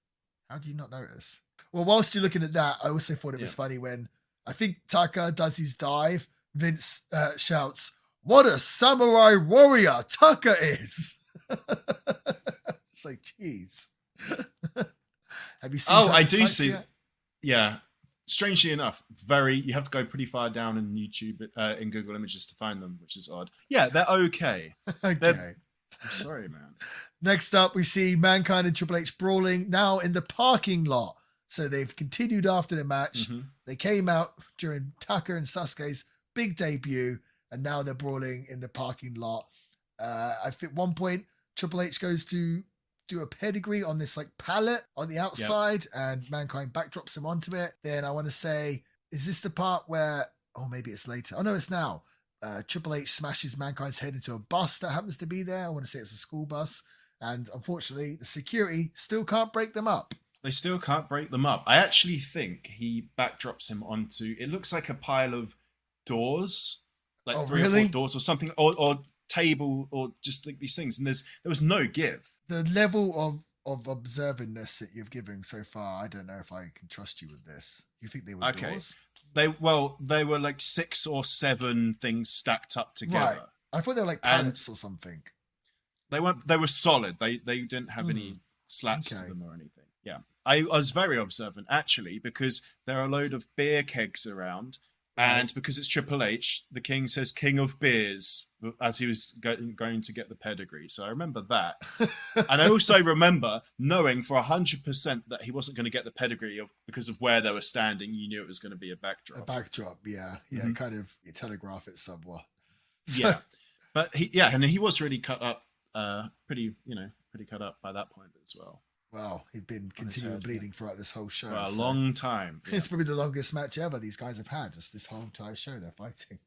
A: How do you not notice? Well, whilst you're looking at that, I also thought it was funny when I think Taka does his dive. Vince shouts, "What a samurai warrior Taka is!" It's like, geez. Have you seen?
B: Oh, I do see.
A: Yet?
B: Yeah. Strangely enough, you have to go pretty far down in YouTube, in Google Images to find them, which is odd. Yeah, they're okay.
A: Okay.
B: I'm sorry, man.
A: Next up, we see Mankind and Triple H brawling now in the parking lot. So they've continued after the match. Mm-hmm. They came out during Taka and Sasuke's big debut, and now they're brawling in the parking lot. I think at one point, Triple H goes to do a pedigree on this like pallet on the outside, and Mankind backdrops him onto it. Then I want to say, is this the part where, oh, maybe it's later. Oh no, it's now. Triple H smashes Mankind's head into a bus that happens to be there. I want to say it's a school bus. And unfortunately, the security still can't break them up.
B: They still can't break them up. I actually think he backdrops him onto, it looks like a pile of doors, like 3 or 4 doors or something, or table, or just like these things. And there was no give.
A: The level of observingness that you've given so far, I don't know if I can trust you with this. You think they were doors? They
B: were like 6 or 7 things stacked up together. Right.
A: I thought they were like pallets or something.
B: They were solid. They didn't have any slats to them or anything. Yeah. I was very observant actually, because there are a load of beer kegs around, and because it's Triple H, the King says "King of Beers" as he was going to get the pedigree. So I remember that. And I also remember knowing for 100% that he wasn't going to get the pedigree because of where they were standing. You knew it was going to be a backdrop.
A: A backdrop, yeah. Kind of you telegraph it somewhat.
B: So, yeah, but he was really cut up, pretty cut up by that point as well.
A: Wow, he'd been continuing bleeding throughout this whole show.
B: For a long time.
A: Yeah. It's probably the longest match ever these guys have had, just this whole entire show they're fighting.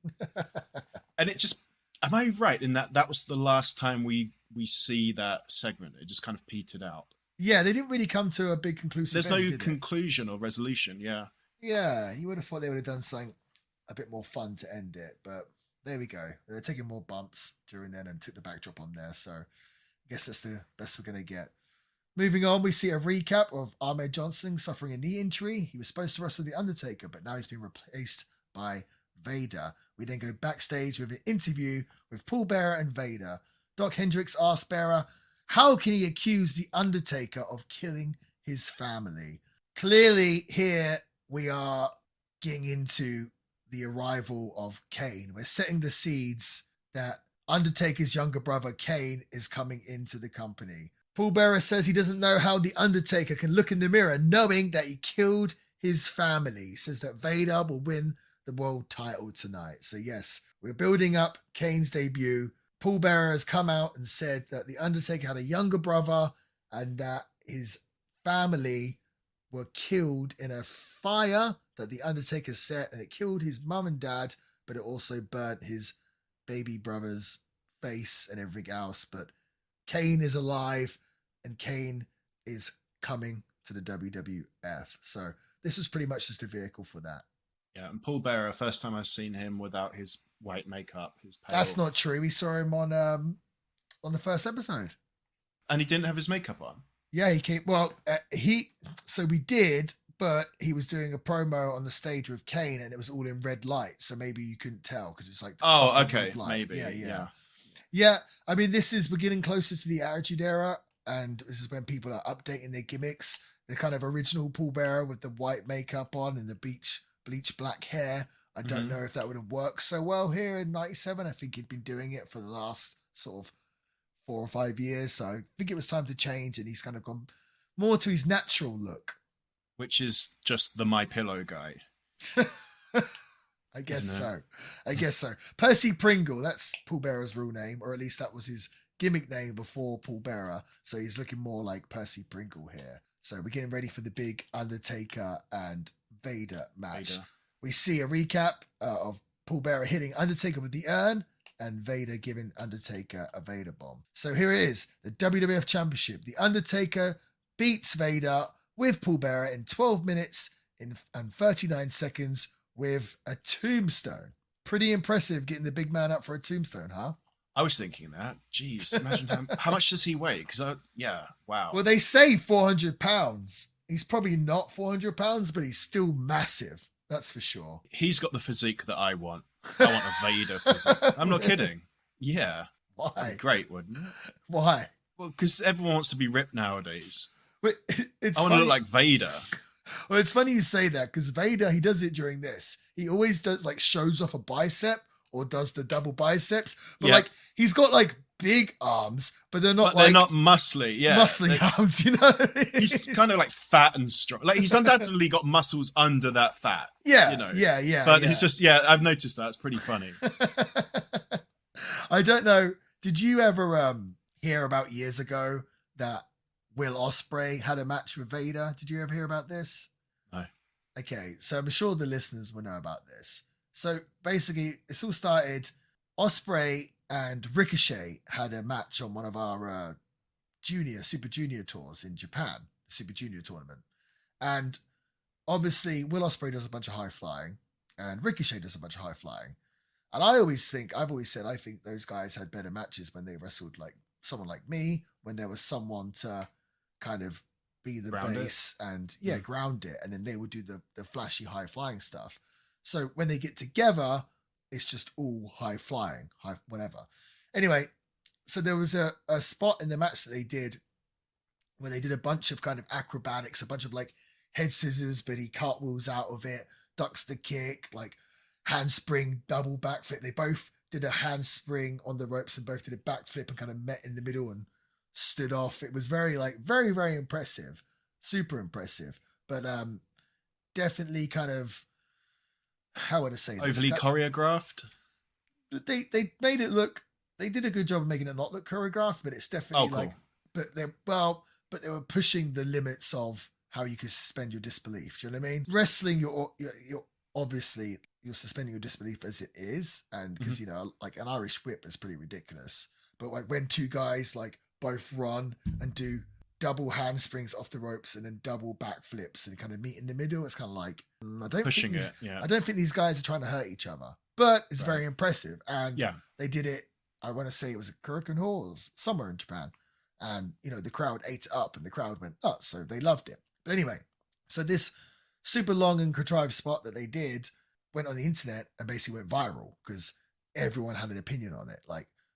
B: And it just, am I right in that was the last time we see that segment? It just kind of petered out.
A: Yeah, they didn't really come to a big conclusive
B: There's no conclusion or resolution, yeah.
A: Yeah, you would have thought they would have done something a bit more fun to end it, but there we go. They're taking more bumps during then and took the backdrop on there, so I guess that's the best we're going to get. Moving on, we see a recap of Ahmed Johnson suffering a knee injury. He was supposed to wrestle The Undertaker, but now he's been replaced by Vader. We then go backstage with an interview with Paul Bearer and Vader. Doc Hendricks asks Bearer, how can he accuse The Undertaker of killing his family? Clearly here we are getting into the arrival of Kane. We're setting the seeds that Undertaker's younger brother Kane is coming into the company. Paul Bearer says he doesn't know how the Undertaker can look in the mirror knowing that he killed his family. He says that Vader will win the world title tonight. So yes, we're building up Kane's debut. Paul Bearer has come out and said that the Undertaker had a younger brother and that his family were killed in a fire that the Undertaker set, and it killed his mum and dad, but it also burnt his baby brother's face and everything else. But Kane is alive and Kane is coming to the WWF. So this was pretty much just a vehicle for that.
B: Yeah, and Paul Bearer, first time I've seen him without his white makeup, his pale.
A: That's not true. We saw him on the first episode,
B: and he didn't have his makeup on.
A: Yeah, he came. Well, so we did, but he was doing a promo on the stage with Kane, and it was all in red light, so maybe you couldn't tell because it was like
B: maybe
A: yeah. I mean, we're getting closer to the Attitude Era, and this is when people are updating their gimmicks. The kind of original Paul Bearer with the white makeup on and the bleach black hair. I don't know if that would have worked so well here in '97. I think he'd been doing it for the last sort of 4 or 5 years. So I think it was time to change, and he's kind of gone more to his natural look.
B: Which is just the My Pillow guy.
A: I guess so. Percy Pringle, that's Paul Bearer's real name, or at least that was his gimmick name before Paul Bearer. So he's looking more like Percy Pringle here. So we're getting ready for the big Undertaker and Vader match. We see a recap of Paul Bearer hitting Undertaker with the urn and Vader giving Undertaker a Vader bomb. So here it is, the WWF Championship. The Undertaker beats Vader with Paul Bearer in 12 minutes and 39 seconds with a tombstone. Pretty impressive getting the big man up for a tombstone, huh?
B: I was thinking that. Jeez, imagine how much does he weigh? Wow.
A: Well, they say 400 pounds. He's probably not 400 pounds, but he's still massive. That's for sure.
B: He's got the physique that I want. I want a Vader physique. I'm not kidding. Yeah.
A: Why?
B: That'd be great, wouldn't it?
A: Why?
B: Well, because everyone wants to be ripped nowadays.
A: But
B: I want to look like Vader.
A: Well, it's funny you say that because Vader, he does it during this. He always does shows off a bicep or does the double biceps. But he's got big arms, but they're not
B: they're not muscly. Yeah.
A: Muscly arms, you know what I mean?
B: He's kind of fat and strong. He's undoubtedly got muscles under that fat.
A: Yeah.
B: You know?
A: Yeah.
B: But he's just, I've noticed that. It's pretty funny.
A: I don't know. Did you ever hear about years ago that Will Ospreay had a match with Vader? Did you ever hear about this?
B: No.
A: Okay, so I'm sure the listeners will know about this. So basically, it's all started. Ospreay and Ricochet had a match on one of our Super Junior tours in Japan, the Super Junior tournament. And obviously, Will Ospreay does a bunch of high flying, and Ricochet does a bunch of high flying. And I've always said, I think those guys had better matches when they wrestled someone like me, when there was someone to kind of be the base and ground it, and then they would do the flashy high flying stuff. So when they get together, it's just all high flying, high whatever. Anyway, so there was a spot in the match that they did where they did a bunch of kind of acrobatics, a bunch of head scissors, but he cartwheels out of it, ducks the kick, handspring, double backflip. They both did a handspring on the ropes and both did a backflip and kind of met in the middle and stood off. It was very, very, very impressive. Super impressive. But definitely kind of, how would I say this?
B: Overly choreographed?
A: They made it look, they did a good job of making it not look choreographed, but it's definitely but they were pushing the limits of how you could suspend your disbelief. Do you know what I mean? Wrestling, you're obviously, you're suspending your disbelief as it is. And because, an Irish whip is pretty ridiculous. But when two guys both run and do double handsprings off the ropes and then double backflips and kind of meet in the middle, it's kind of I don't think these guys are trying to hurt each other, but it's very impressive. And they did it. I want to say it was at Korakuen Hall or somewhere in Japan, and the crowd ate it up and the crowd went nuts, so they loved it. But anyway, so this super long and contrived spot that they did went on the internet and basically went viral because everyone had an opinion on it.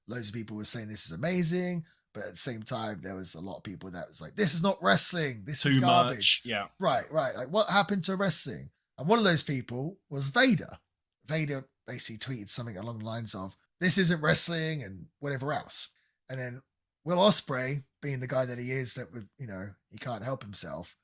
A: Loads of people were saying this is amazing, but at the same time, there was a lot of people that was this is not wrestling. This is garbage.
B: Too much. Yeah.
A: Right. What happened to wrestling? And one of those people was Vader. Vader basically tweeted something along the lines of, "This isn't wrestling," and whatever else. And then Will Ospreay, being the guy that he is, that would, he can't help himself.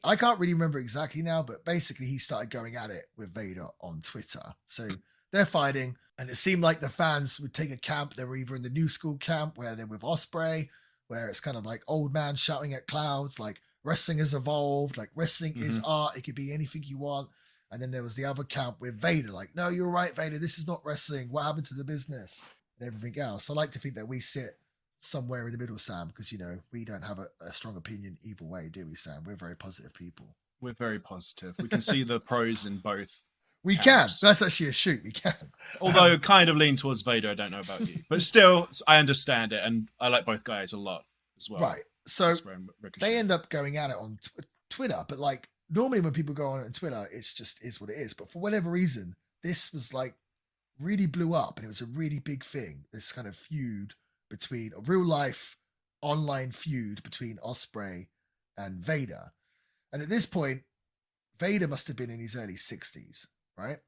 A: I can't really remember exactly now, but basically he started going at it with Vader on Twitter. So they're fighting, and it seemed like the fans would take a camp. They were either in the new school camp where they're with Ospreay, where it's kind of like old man shouting at clouds, like wrestling has evolved, like wrestling is art, it could be anything you want. And then there was the other camp with Vader, like, no, you're right, Vader, this is not wrestling. What happened to the business? And everything else. I like to think that we sit somewhere in the middle, Sam, because, we don't have a strong opinion either way, do we, Sam? We're very positive people.
B: We're very positive. We can see the pros in both.
A: We camps. Can. That's actually a shoot. We can.
B: Although kind of lean towards Vader, I don't know about you. But still, I understand it, and I like both guys a lot as well.
A: Right. So they end up going at it on Twitter, but like normally when people go on Twitter, it's just is what it is. But for whatever reason, this was like really blew up, and it was a really big thing. This kind of feud between a real life online feud between Ospreay and Vader. And at this point, Vader must have been in his early 60s, right?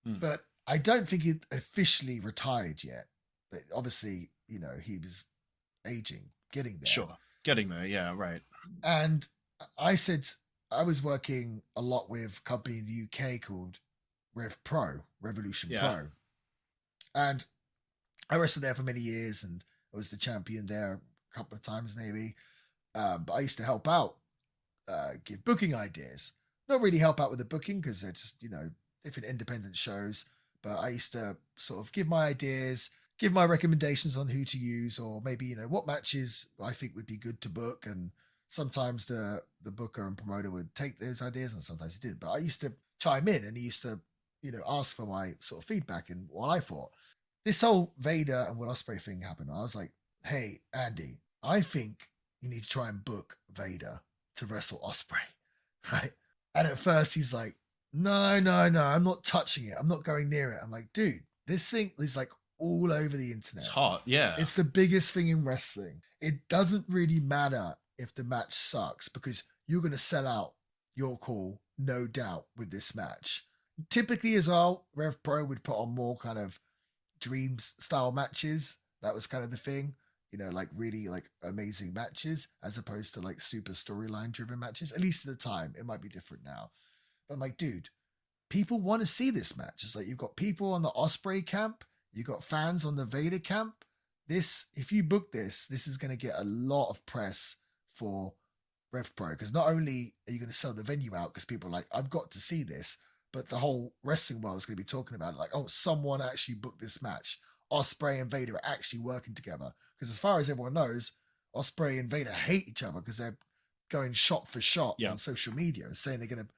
A: But I don't think he'd officially retired yet. But obviously, he was aging, getting there.
B: Sure. Getting there, yeah, right.
A: And I said, I was working a lot with a company in the UK called Revolution Pro. And I wrestled there for many years, and I was the champion there a couple of times maybe. But I used to help out, give booking ideas. Not really help out with the booking because they're just, different independent shows. But I used to sort of give my ideas, give my recommendations on who to use, or maybe, what matches I think would be good to book. And sometimes the booker and promoter would take those ideas, and sometimes he didn't. But I used to chime in, and he used to, ask for my sort of feedback and what I thought. This whole Vader and Will Ospreay thing happened. I was like, hey, Andy, I think you need to try and book Vader to wrestle Ospreay, right? And at first he's like, no, I'm not touching it. I'm not going near it. I'm like, dude, this thing is like all over the internet.
B: It's hot, yeah.
A: It's the biggest thing in wrestling. It doesn't really matter if the match sucks because you're going to sell out your call, no doubt, with this match. Typically as well, Rev Pro would put on more kind of dreams style matches. That was kind of the thing, like really like amazing matches as opposed to like super storyline driven matches. At least at the time, it might be different now. But I'm like, dude, people want to see this match. It's like you've got people on the Ospreay camp, you've got fans on the Vader camp. This, if you book this is going to get a lot of press for Rev Pro because not only are you going to sell the venue out because people are like, I've got to see this, but the whole wrestling world is going to be talking about it. Like, oh, someone actually booked this match. Ospreay and Vader are actually working together. Because as far as everyone knows, Ospreay and Vader hate each other because they're going shot for shot on social media and saying they're going to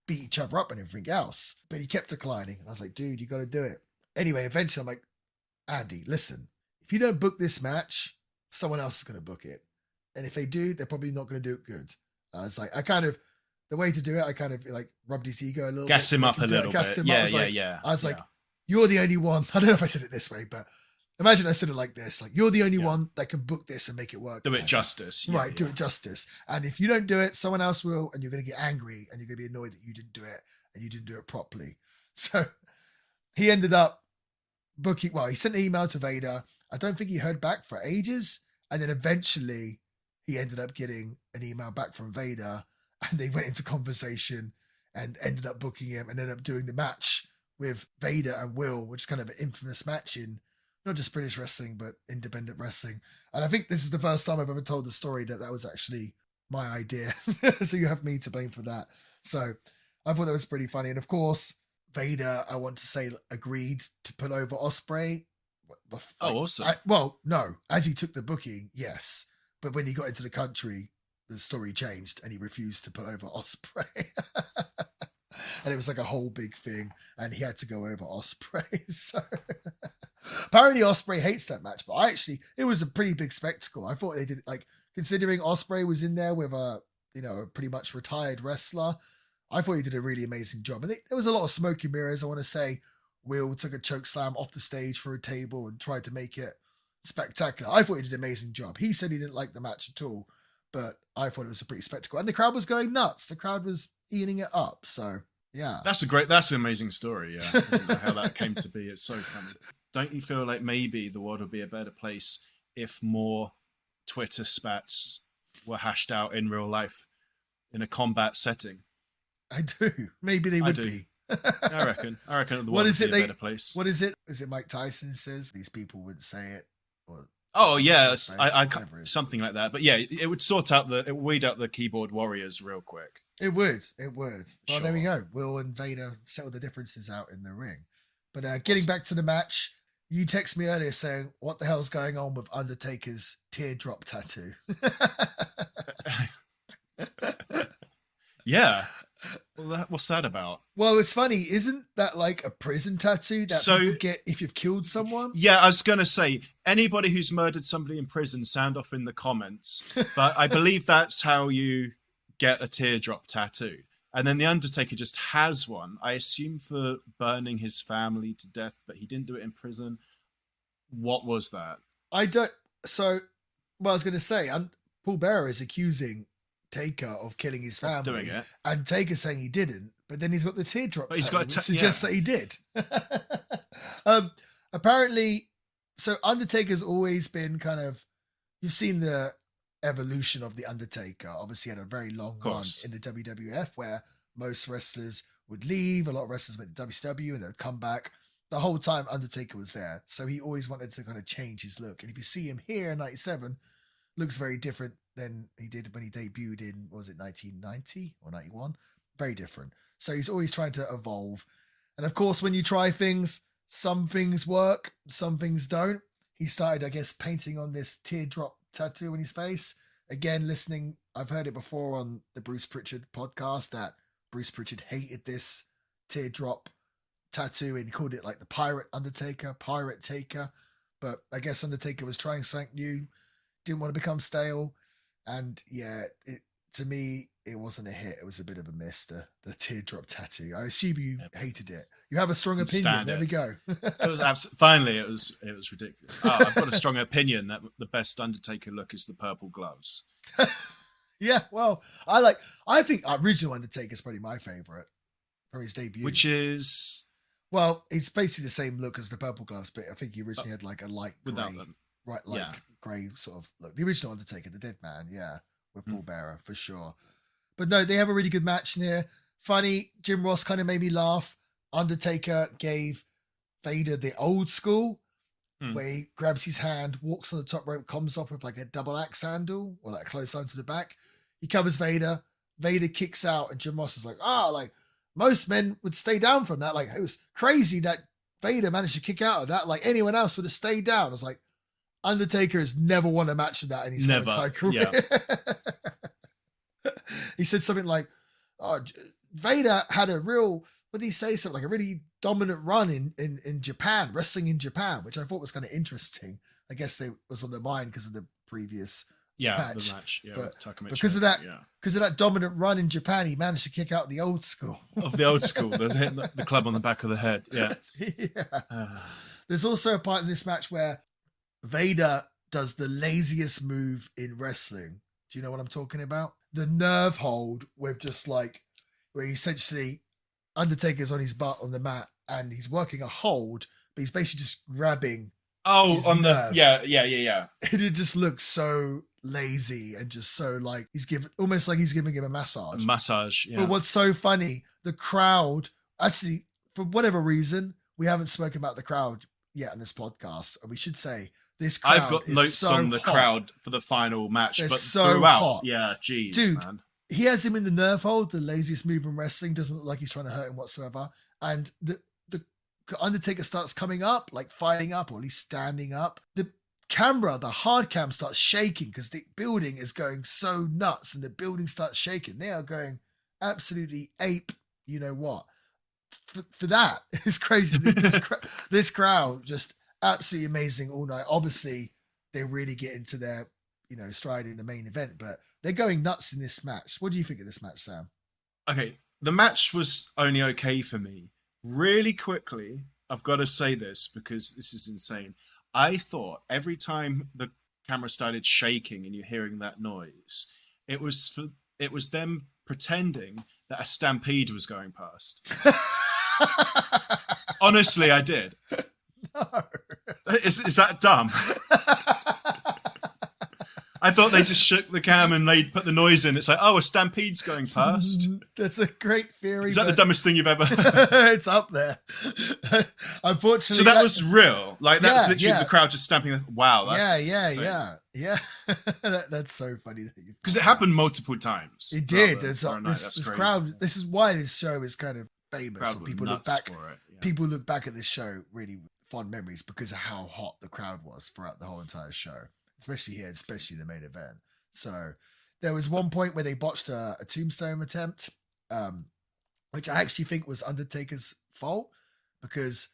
A: beat each other up and everything else. But he kept declining. And I was like, dude, you got to do it. Anyway, eventually I'm like, Andy, listen, if you don't book this match, someone else is going to book it. And if they do, they're probably not going to do it good. I was like, the way to do it, I kind of like rubbed his ego a little bit.
B: Gas him up a little bit. Yeah.
A: I was like, you're the only one. I don't know if I said it this way, but imagine I said it like this. Like, you're the only one that can book this and make it work.
B: Do it justice.
A: Right, do it justice. And if you don't do it, someone else will, and you're going to get angry and you're going to be annoyed that you didn't do it and you didn't do it properly. So he ended up booking, he sent an email to Vader. I don't think he heard back for ages. And then eventually he ended up getting an email back from Vader. And they went into conversation and ended up booking him and ended up doing the match with Vader and Will, which is kind of an infamous match in not just British wrestling, but independent wrestling. And I think this is the first time I've ever told the story that was actually my idea. So you have me to blame for that. So I thought that was pretty funny. And of course, Vader, I want to say, agreed to put over Ospreay.
B: Awesome.
A: No. As he took the booking, yes. But when he got into the country, the story changed and he refused to put over Ospreay. And it was like a whole big thing and he had to go over Ospreay. So apparently Ospreay hates that match, but it was a pretty big spectacle. I thought they did, like, considering Ospreay was in there with a pretty much retired wrestler, I thought he did a really amazing job. And there was a lot of smoke and mirrors. I want to say Will took a choke slam off the stage for a table and tried to make it spectacular. I thought he did an amazing job. He said he didn't like the match at all, but I thought it was a pretty spectacle. And the crowd was going nuts. The crowd was eating it up. So Yeah.
B: That's an amazing story. Yeah. I don't know how that came to be. It's so funny. Don't you feel like maybe the world would be a better place if more Twitter spats were hashed out in real life in a combat setting?
A: I do. Maybe they would be.
B: I reckon the world would be a better place.
A: What is it? Is it Mike Tyson says these people wouldn't say it? Or
B: I something like that. But yeah, it would weed out the keyboard warriors real quick.
A: It would. Well,
B: Sure.
A: There we go. Will and Vader settle the differences out in the ring. But getting back to the match, you text me earlier saying, what the hell's going on with Undertaker's teardrop tattoo?
B: Yeah. Well, what's that about?
A: Well, it's funny. Isn't that like a prison tattoo that people get if you've killed someone?
B: Yeah, I was going to say, anybody who's murdered somebody in prison, sound off in the comments. But I believe that's how you get a teardrop tattoo. And then The Undertaker just has one, I assume for burning his family to death, but he didn't do it in prison. What was that?
A: I was going to say, Paul Bearer is accusing Taker of killing his family,
B: doing it,
A: and Taker saying he didn't, but then he's got the teardrop.
B: But he's got to
A: suggest that he did. Apparently, so Undertaker's always been kind of. You've seen the evolution of the Undertaker. Obviously, he had a very long run in the WWF where most wrestlers would leave. A lot of wrestlers went to WCW and they'd come back. The whole time Undertaker was there, so he always wanted to kind of change his look. And if you see him here in '97, looks very different than he did when he debuted in, was it 1990 or 91? Very different. So he's always trying to evolve. And of course, when you try things, some things work, some things don't. He started, I guess, painting on this teardrop tattoo on his face. Again, I've heard it before on the Bruce Pritchard podcast that Bruce Pritchard hated this teardrop tattoo and he called it like the Pirate Undertaker, Pirate Taker. But I guess Undertaker was trying something new, didn't want to become stale. And yeah, to me, it wasn't a hit. It was a bit of a miss, the teardrop tattoo. I assume you hated it. You have a strong opinion. There we go.
B: It was finally, it was ridiculous. I've got a strong opinion that the best Undertaker look is the purple gloves.
A: Yeah, well, I think original Undertaker is probably my favorite from his debut.
B: Which is?
A: Well, it's basically the same look as the purple gloves, but I think he originally had like a light gray.
B: Without them.
A: Right, like grey sort of look. The original Undertaker, the dead man, with Paul Bearer for sure. But no, they have a really good match in here. Funny, Jim Ross kind of made me laugh. Undertaker gave Vader the old school, where he grabs his hand, walks on the top rope, comes off with like a double axe handle or like a close line to the back. He covers Vader. Vader kicks out, and Jim Ross is like, like most men would stay down from that. Like it was crazy that Vader managed to kick out of that. Like anyone else would have stayed down. I was like, Undertaker has never won a match with that in his entire career. Yeah. He said something like, Vader had a real, what did he say? Something like a really dominant run in Japan, wrestling in Japan, which I thought was kind of interesting. I guess they was on their mind because of the previous match.
B: The match. Yeah,
A: but because of that dominant run in Japan, he managed to kick out the old school.
B: Of the old school, the club on the back of the head. Yeah.
A: There's also a part in this match where Vader does the laziest move in wrestling. Do you know what I'm talking about? The nerve hold with just like, where he essentially, Undertaker's on his butt on the mat and he's working a hold, but he's basically just grabbing.
B: Oh, on nerve. Yeah.
A: And it just looks so lazy and just so like almost like he's giving him a massage.
B: Yeah.
A: But what's so funny, the crowd, actually, for whatever reason, we haven't spoken about the crowd yet on this podcast. And we should say, this crowd
B: I've got notes on the crowd for the final match,
A: They're
B: but
A: so
B: throughout,
A: hot.
B: Yeah, geez,
A: dude,
B: man.
A: He has him in the nerve hold, the laziest move in wrestling. Doesn't look like he's trying to hurt him whatsoever. And the Undertaker starts coming up, like fighting up, or at least standing up. The camera, the hard cam, starts shaking because the building is going so nuts, and the building starts shaking. They are going absolutely ape. You know what? For that, it's crazy. This crowd just absolutely amazing all night. Obviously, they really get into their, stride in the main event, but they're going nuts in this match. What do you think of this match, Sam?
B: Okay, the match was only okay for me. Really quickly, I've got to say this because this is insane. I thought every time the camera started shaking and you're hearing that noise, it was them pretending that a stampede was going past. Honestly, I did.
A: No.
B: Is that dumb? I thought they just shook the cam and they'd put the noise in. It's like, oh, a stampede's going past.
A: That's a great theory.
B: Is that the dumbest thing you've ever heard?
A: It's up there. Unfortunately.
B: So that was real. Like, that's literally the crowd just stamping. Wow. That's
A: yeah. That's so funny.
B: Because it happened multiple times.
A: It did. This crowd, this is why this show is kind of famous. People look back. People look back at this show really with fond memories because of how hot the crowd was throughout the whole entire show. Especially here, especially the main event. So there was one point where they botched a tombstone attempt, which I actually think was Undertaker's fault because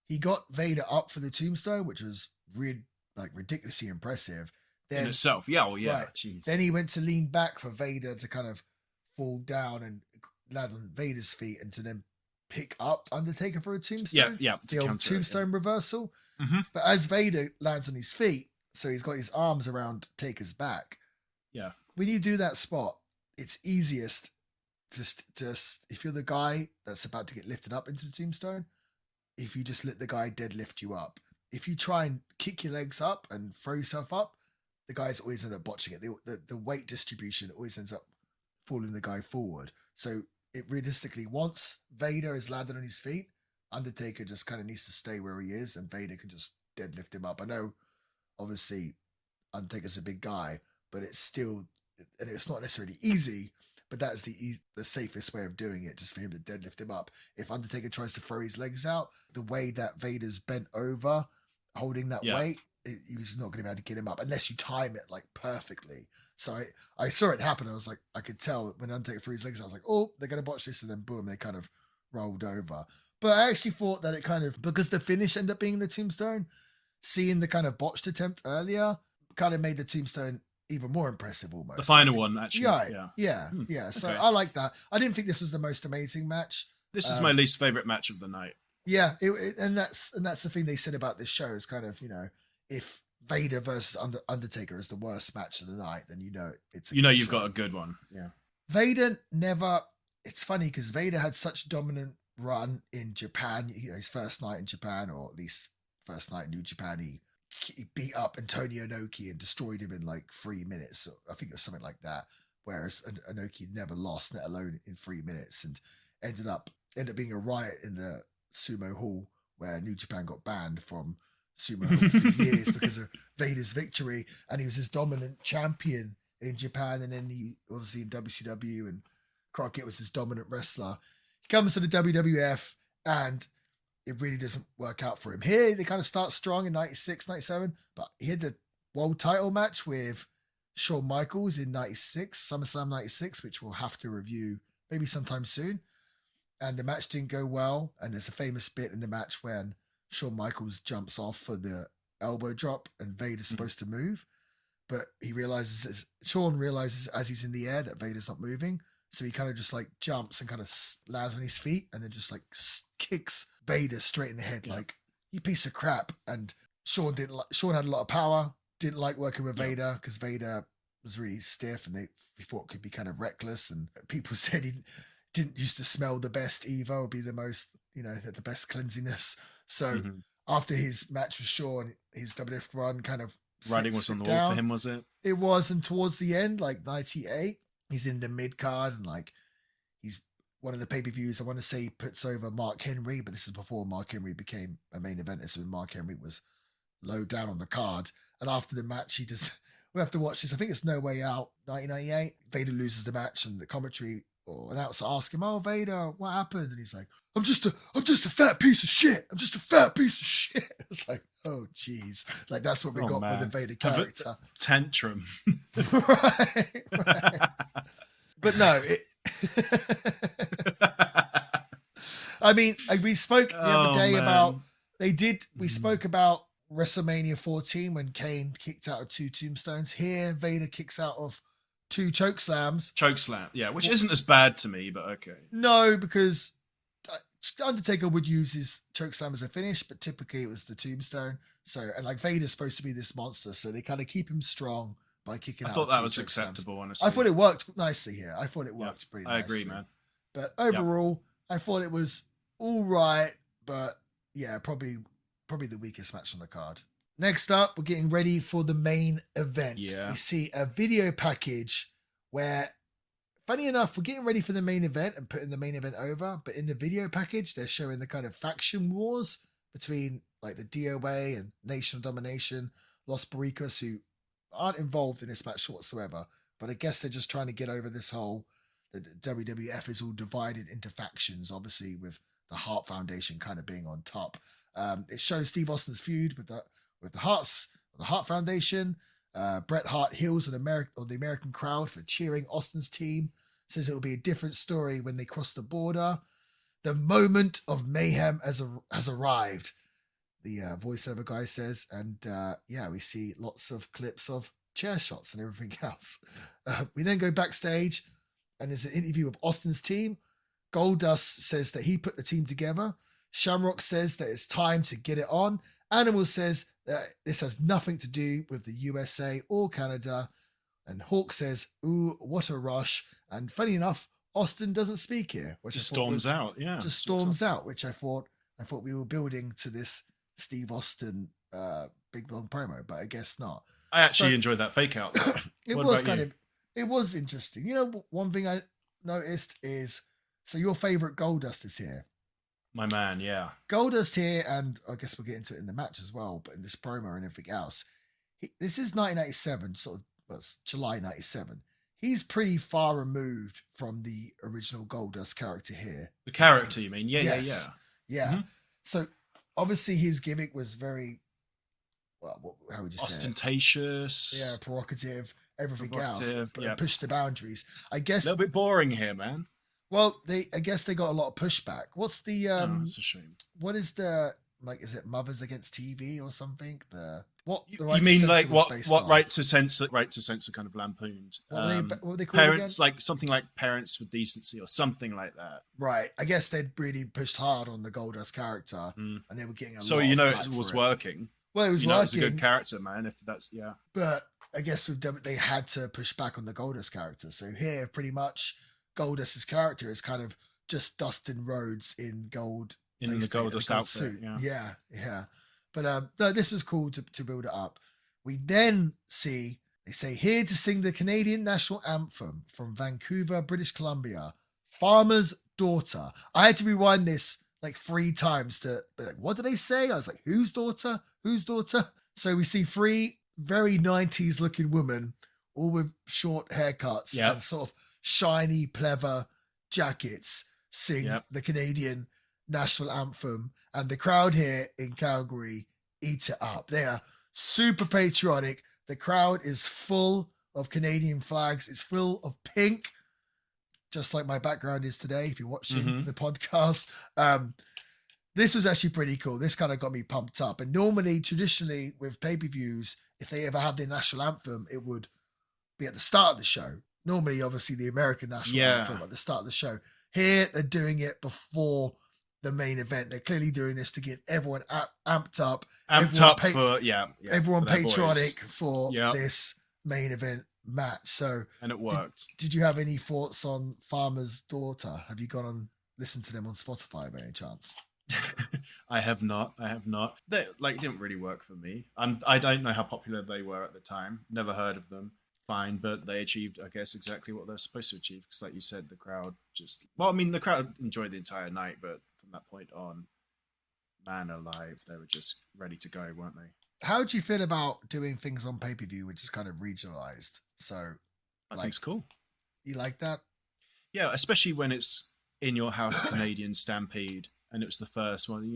A: he got Vader up for the tombstone, which was ridiculously impressive. Then,
B: in itself, right.
A: Then he went to lean back for Vader to kind of fall down and land on Vader's feet, and to then pick up Undertaker for a tombstone.
B: The
A: old tombstone reversal.
B: Mm-hmm.
A: But as Vader lands on his feet, so he's got his arms around Taker's back.
B: Yeah.
A: When you do that spot, it's easiest just if you're the guy that's about to get lifted up into the tombstone, if you just let the guy deadlift you up. If you try and kick your legs up and throw yourself up, the guys always end up botching it. The weight distribution always ends up falling the guy forward. So it realistically, once Vader is landed on his feet, Undertaker just kind of needs to stay where he is and Vader can just deadlift him up. I know obviously Undertaker's a big guy, but it's still, and it's not necessarily easy, but that's the safest way of doing it, just for him to deadlift him up. If Undertaker tries to throw his legs out, the way that Vader's bent over holding that weight, he's not going to be able to get him up unless you time it like perfectly. So I saw it happen. I was like, I could tell when Undertaker threw his legs out, I was like, oh, they're going to botch this, and then boom, they kind of rolled over. But I actually thought that it kind of, because the finish ended up being the tombstone, seeing the kind of botched attempt earlier kind of made the tombstone even more impressive almost.
B: The final one, actually.
A: Yeah. So I like that. I didn't think this was the most amazing match.
B: This is my least favorite match of the night.
A: Yeah, and that's the thing they said about this show is kind of, if Vader versus Undertaker is the worst match of the night, then it's
B: you've got a good one. Yeah.
A: Vader never. It's funny because Vader had such dominant run in Japan. His first night in Japan, or at least first night in New Japan, he beat up Antonio Inoki and destroyed him in like 3 minutes. I think it was something like that. Whereas Inoki never lost, let alone in 3 minutes, and ended up being a riot in the Sumo Hall where New Japan got banned from Sumo Hall for years because of Vader's victory. And he was this dominant champion in Japan, and then he obviously in WCW, and Crockett was his dominant wrestler. He comes to the WWF and it really doesn't work out for him. Here, they kind of start strong in 96, 97, but he had the world title match with Shawn Michaels in 96, SummerSlam 96, which we'll have to review maybe sometime soon. And the match didn't go well. And there's a famous bit in the match when Shawn Michaels jumps off for the elbow drop and Vader's supposed to move. But Shawn realizes as he's in the air that Vader's not moving. So he kind of just like jumps and kind of lands on his feet and then just like kicks Vader straight in the head, like, you piece of crap. And Shawn had a lot of power, didn't like working with Vader because Vader was really stiff and he thought it could be kind of reckless. And people said he didn't used to smell the best either, or be the most, the best cleansiness. So after his match with Shawn, his WWF run kind of
B: writing was on the wall for him, was it?
A: It was, and towards the end, like 98, he's in the mid card and like he's one of the pay-per-views. I want to say he puts over Mark Henry, but this is before Mark Henry became a main eventer. So when Mark Henry was low down on the card, and after the match, we have to watch this. I think it's No Way Out, 1998. Vader loses the match, and the commentary or announcer asks him, "Oh, Vader, what happened?" And he's like, I'm just a fat piece of shit. I'm just a fat piece of shit." It's like, oh, geez. Like, that's what we got with the Vader character.
B: Tantrum.
A: right. But no, I mean, we spoke the other day about, we spoke about WrestleMania 14 when Kane kicked out of 2 tombstones. Here, Vader kicks out of 2 chokeslams.
B: Chokeslam, yeah, which isn't as bad to me, but okay.
A: No, because Undertaker would use his chokeslam as a finish, but typically it was the tombstone. So, and like Vader's supposed to be this monster, so they kind of keep him strong, by kicking
B: I
A: out.
B: thought that was acceptable, honestly.
A: I thought it worked nicely here. I thought it worked pretty nicely.
B: I agree, man.
A: But overall, I thought it was all right. But yeah, probably the weakest match on the card. Next up, we're getting ready for the main event.
B: Yeah.
A: We see a video package where, funny enough, we're getting ready for the main event and putting the main event over. But in the video package, they're showing the kind of faction wars between like the DOA and Nation of Domination, Los Barricas, who aren't involved in this match whatsoever. But I guess they're just trying to get over this whole, the WWF is all divided into factions, obviously with the Hart Foundation kind of being on top. It shows Steve Austin's feud with the Hart Foundation. Bret Hart heals the American crowd for cheering Austin's team. Says it will be a different story when they cross the border. The moment of mayhem has arrived, the voiceover guy says. And we see lots of clips of chair shots and everything else. We then go backstage and there's an interview with Austin's team. Goldust says that he put the team together. Shamrock says that it's time to get it on. Animal says that this has nothing to do with the USA or Canada. And Hawk says, ooh, what a rush. And funny enough, Austin doesn't speak here. Which
B: just storms out, yeah.
A: Just storms out, which I thought we were building to this Steve Austin big long promo, but I guess not.
B: I actually enjoyed that fake out.
A: It was interesting. You know, one thing I noticed is, so your favorite Goldust is here.
B: My man, yeah.
A: Goldust here, and I guess we'll get into it in the match as well, but in this promo and everything else. This is 1997, sort of, well, it's July 97. He's pretty far removed from the original Goldust character here.
B: The character, you mean? Yeah.
A: Mm-hmm. So, obviously, his gimmick was very, well, how would you say
B: ostentatious.
A: Yeah, provocative, everything else. Push the boundaries. I guess...
B: A little bit boring here, man.
A: Well, I guess they got a lot of pushback. What's the
B: it's a shame.
A: What is the, like, is it Mothers Against TV or something?
B: You mean like what right to censor kind of lampooned?
A: What were they called
B: Parents
A: again?
B: like something like Parents for Decency or something like that.
A: Right. I guess they'd really pushed hard on the Goldust character, and they were getting a lot.
B: So
A: of flack
B: it was
A: for
B: working.
A: Well, it was working.
B: It was a good character, man. If that's
A: But I guess they had to push back on the Goldust character. So here, pretty much, Goldust's character is kind of just Dustin Rhodes in gold.
B: In the Goldust outfit.
A: Suit. Yeah. But no, this was cool to build it up. We then see, they say, here to sing the Canadian national anthem from Vancouver, British Columbia, Farmer's Daughter. I had to rewind this like 3 times to be like, what did they say? I was like, whose daughter? Whose daughter? So we see 3 very 90s looking women, all with short haircuts and sort of shiny pleather jackets, sing the Canadian national anthem, and the crowd here in Calgary eat it up. They are super patriotic. The crowd is full of Canadian flags. It's full of pink, just like my background is today if you're watching the podcast. This was actually pretty cool. This kind of got me pumped up. And normally, traditionally, with pay-per-views, if they ever have their national anthem, it would be at the start of the show. Normally, obviously, the American national anthem at the start of the show. Here, they're doing it before the main event. They're clearly doing this to get everyone amped up. Everyone patriotic for this main event match. So,
B: and it worked.
A: Did you have any thoughts on Farmer's Daughter? Have you gone and listened to them on Spotify by any chance?
B: I have not. They didn't really work for me. I don't know how popular they were at the time. Never heard of them. Fine, but they achieved, I guess, exactly what they're supposed to achieve. Because, like you said, the crowd the crowd enjoyed the entire night, but from that point on, man alive, they were just ready to go, weren't they?
A: How do you feel about doing things on pay-per-view, which is kind of regionalized? So,
B: I think it's cool.
A: You like that?
B: Yeah, especially when it's in your house Canadian Stampede, and it was the first one.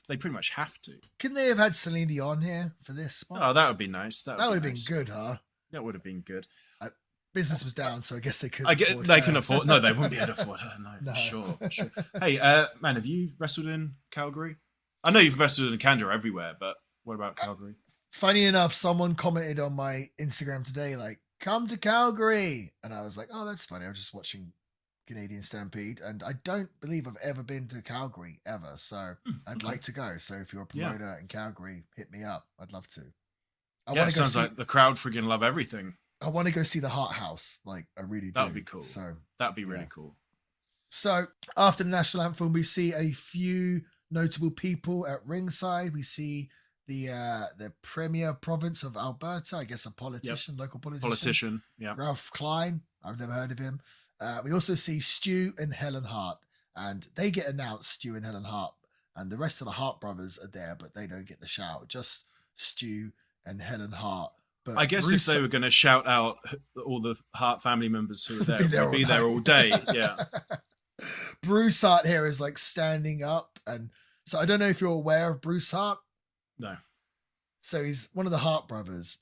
B: They pretty much have to.
A: Couldn't they have had Celine Dion here for this spot?
B: Oh, that would be nice.
A: That would have been good, huh?
B: That would have been good.
A: Business was down, so I guess they could.
B: They can afford. No, they wouldn't be able to afford her. No, for sure. Hey, man, have you wrestled in Calgary? I know you've wrestled in Canada everywhere, but what about Calgary?
A: Funny enough, someone commented on my Instagram today, like, "Come to Calgary," and I was like, "Oh, that's funny." I was just watching Canadian Stampede, and I don't believe I've ever been to Calgary ever, so I'd like to go. So if you're a promoter in Calgary, hit me up. I'd love to.
B: Sounds like the crowd friggin' love everything.
A: I want to go see the Heart House. Like, I really do.
B: That would be cool.
A: So
B: that'd be really cool.
A: So after the national anthem, we see a few notable people at ringside. We see the premier province of Alberta, I guess a politician, local politician.
B: Yeah.
A: Ralph Klein. I've never heard of him. We also see Stu and Helen Hart, and they get announced, Stu and Helen Hart, and the rest of the Hart brothers are there, but they don't get the shout. Just Stu and Helen Hart. But
B: I guess Bruce, if they were going to shout out all the Hart family members who are there, they'd be there all day. Yeah.
A: Bruce Hart here is like standing up, and so I don't know if you're aware of Bruce Hart.
B: No.
A: So he's one of the Hart brothers,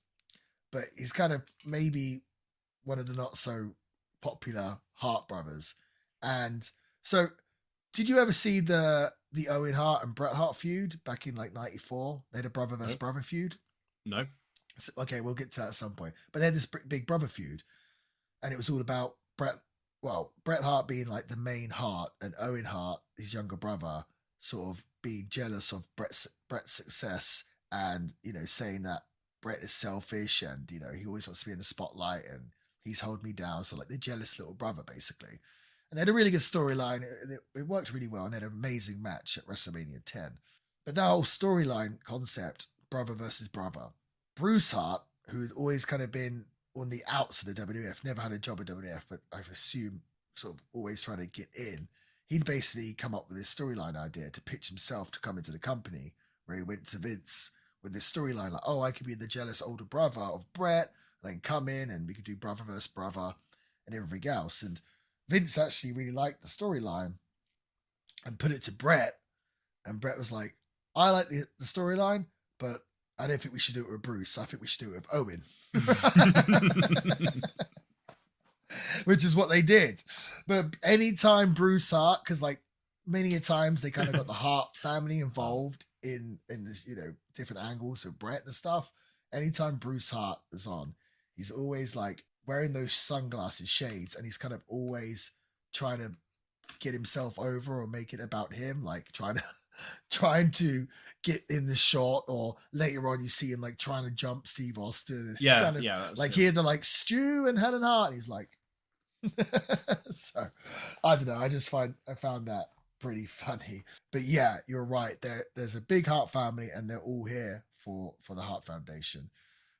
A: but he's kind of maybe one of the not so popular Hart brothers. And so, did you ever see the Owen Hart and Bret Hart feud back in like '94? They had a brother versus brother feud.
B: No.
A: So, okay, we'll get to that at some point. But they had this big brother feud, and it was all about Bret Hart being like the main Hart, and Owen Hart, his younger brother, sort of being jealous of Bret's success, and saying that Bret is selfish, and he always wants to be in the spotlight, and he's holding me down. So like the jealous little brother, basically. And they had a really good storyline. It worked really well, and they had an amazing match at WrestleMania 10. But that whole storyline concept, brother versus brother, Bruce Hart, who had always kind of been on the outs of the WWF, never had a job at WWF, but I assume sort of always trying to get in. He'd basically come up with this storyline idea to pitch himself to come into the company, where he went to Vince with this storyline like, I could be the jealous older brother of Bret, and I can come in and we could do brother versus brother and everything else. And Vince actually really liked the storyline and put it to Bret, and Bret was like, I like the storyline, but I don't think we should do it with Bruce. I think we should do it with Owen. Which is what they did. But anytime Bruce Hart, because like many a times they kind of got the Hart family involved in this, different angles of Bret and stuff. Anytime Bruce Hart was on, he's always like wearing those sunglasses shades, and he's kind of always trying to get himself over or make it about him, like trying to get in the shot, or later on you see him like trying to jump Steve Austin. It's kind of like here they're like Stu and Helen Hart, and he's like so I don't know, I found that pretty funny. But yeah, you're right, there's a big Hart family, and they're all here for the Hart Foundation.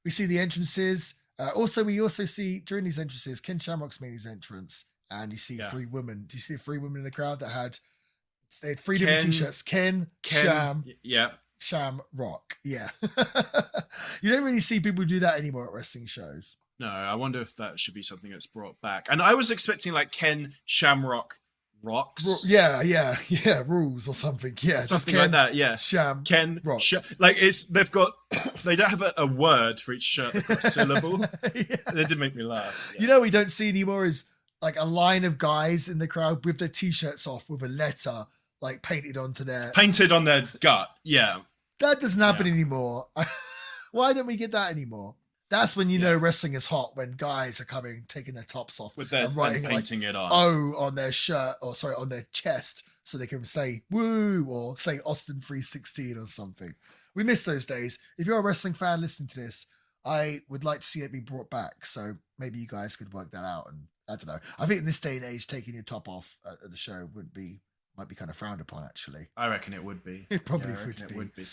A: We see the entrances. We also see during these entrances, Ken Shamrock's made his entrance, and you see three women. Do you see the three women in the crowd they had three different t-shirts? Ken, Sham, Shamrock. Yeah. You don't really see people do that anymore at wrestling shows.
B: No, I wonder if that should be something that's brought back. And I was expecting like Ken Shamrock rocks.
A: Yeah, rules or something. Yeah,
B: something Ken, like that. Yeah,
A: Ken rock.
B: They don't have a word for each shirt. They've got a syllable. Yeah. They did make me laugh. Yeah.
A: We don't see anymore is like a line of guys in the crowd with their t-shirts off with a letter like painted on their
B: gut. Yeah,
A: that doesn't happen anymore. Why don't we get that anymore? That's when you know wrestling is hot, when guys are taking their tops off
B: with their, and writing painting it on
A: on their shirt, on their chest, so they can say woo or say Austin 316 or something. We miss those days. If you're a wrestling fan listening to this, I would like to see it be brought back. So maybe you guys could work that out. And I don't know. I think in this day and age, taking your top off at the show might be kind of frowned upon. Actually,
B: I reckon it would be.
A: It probably would be.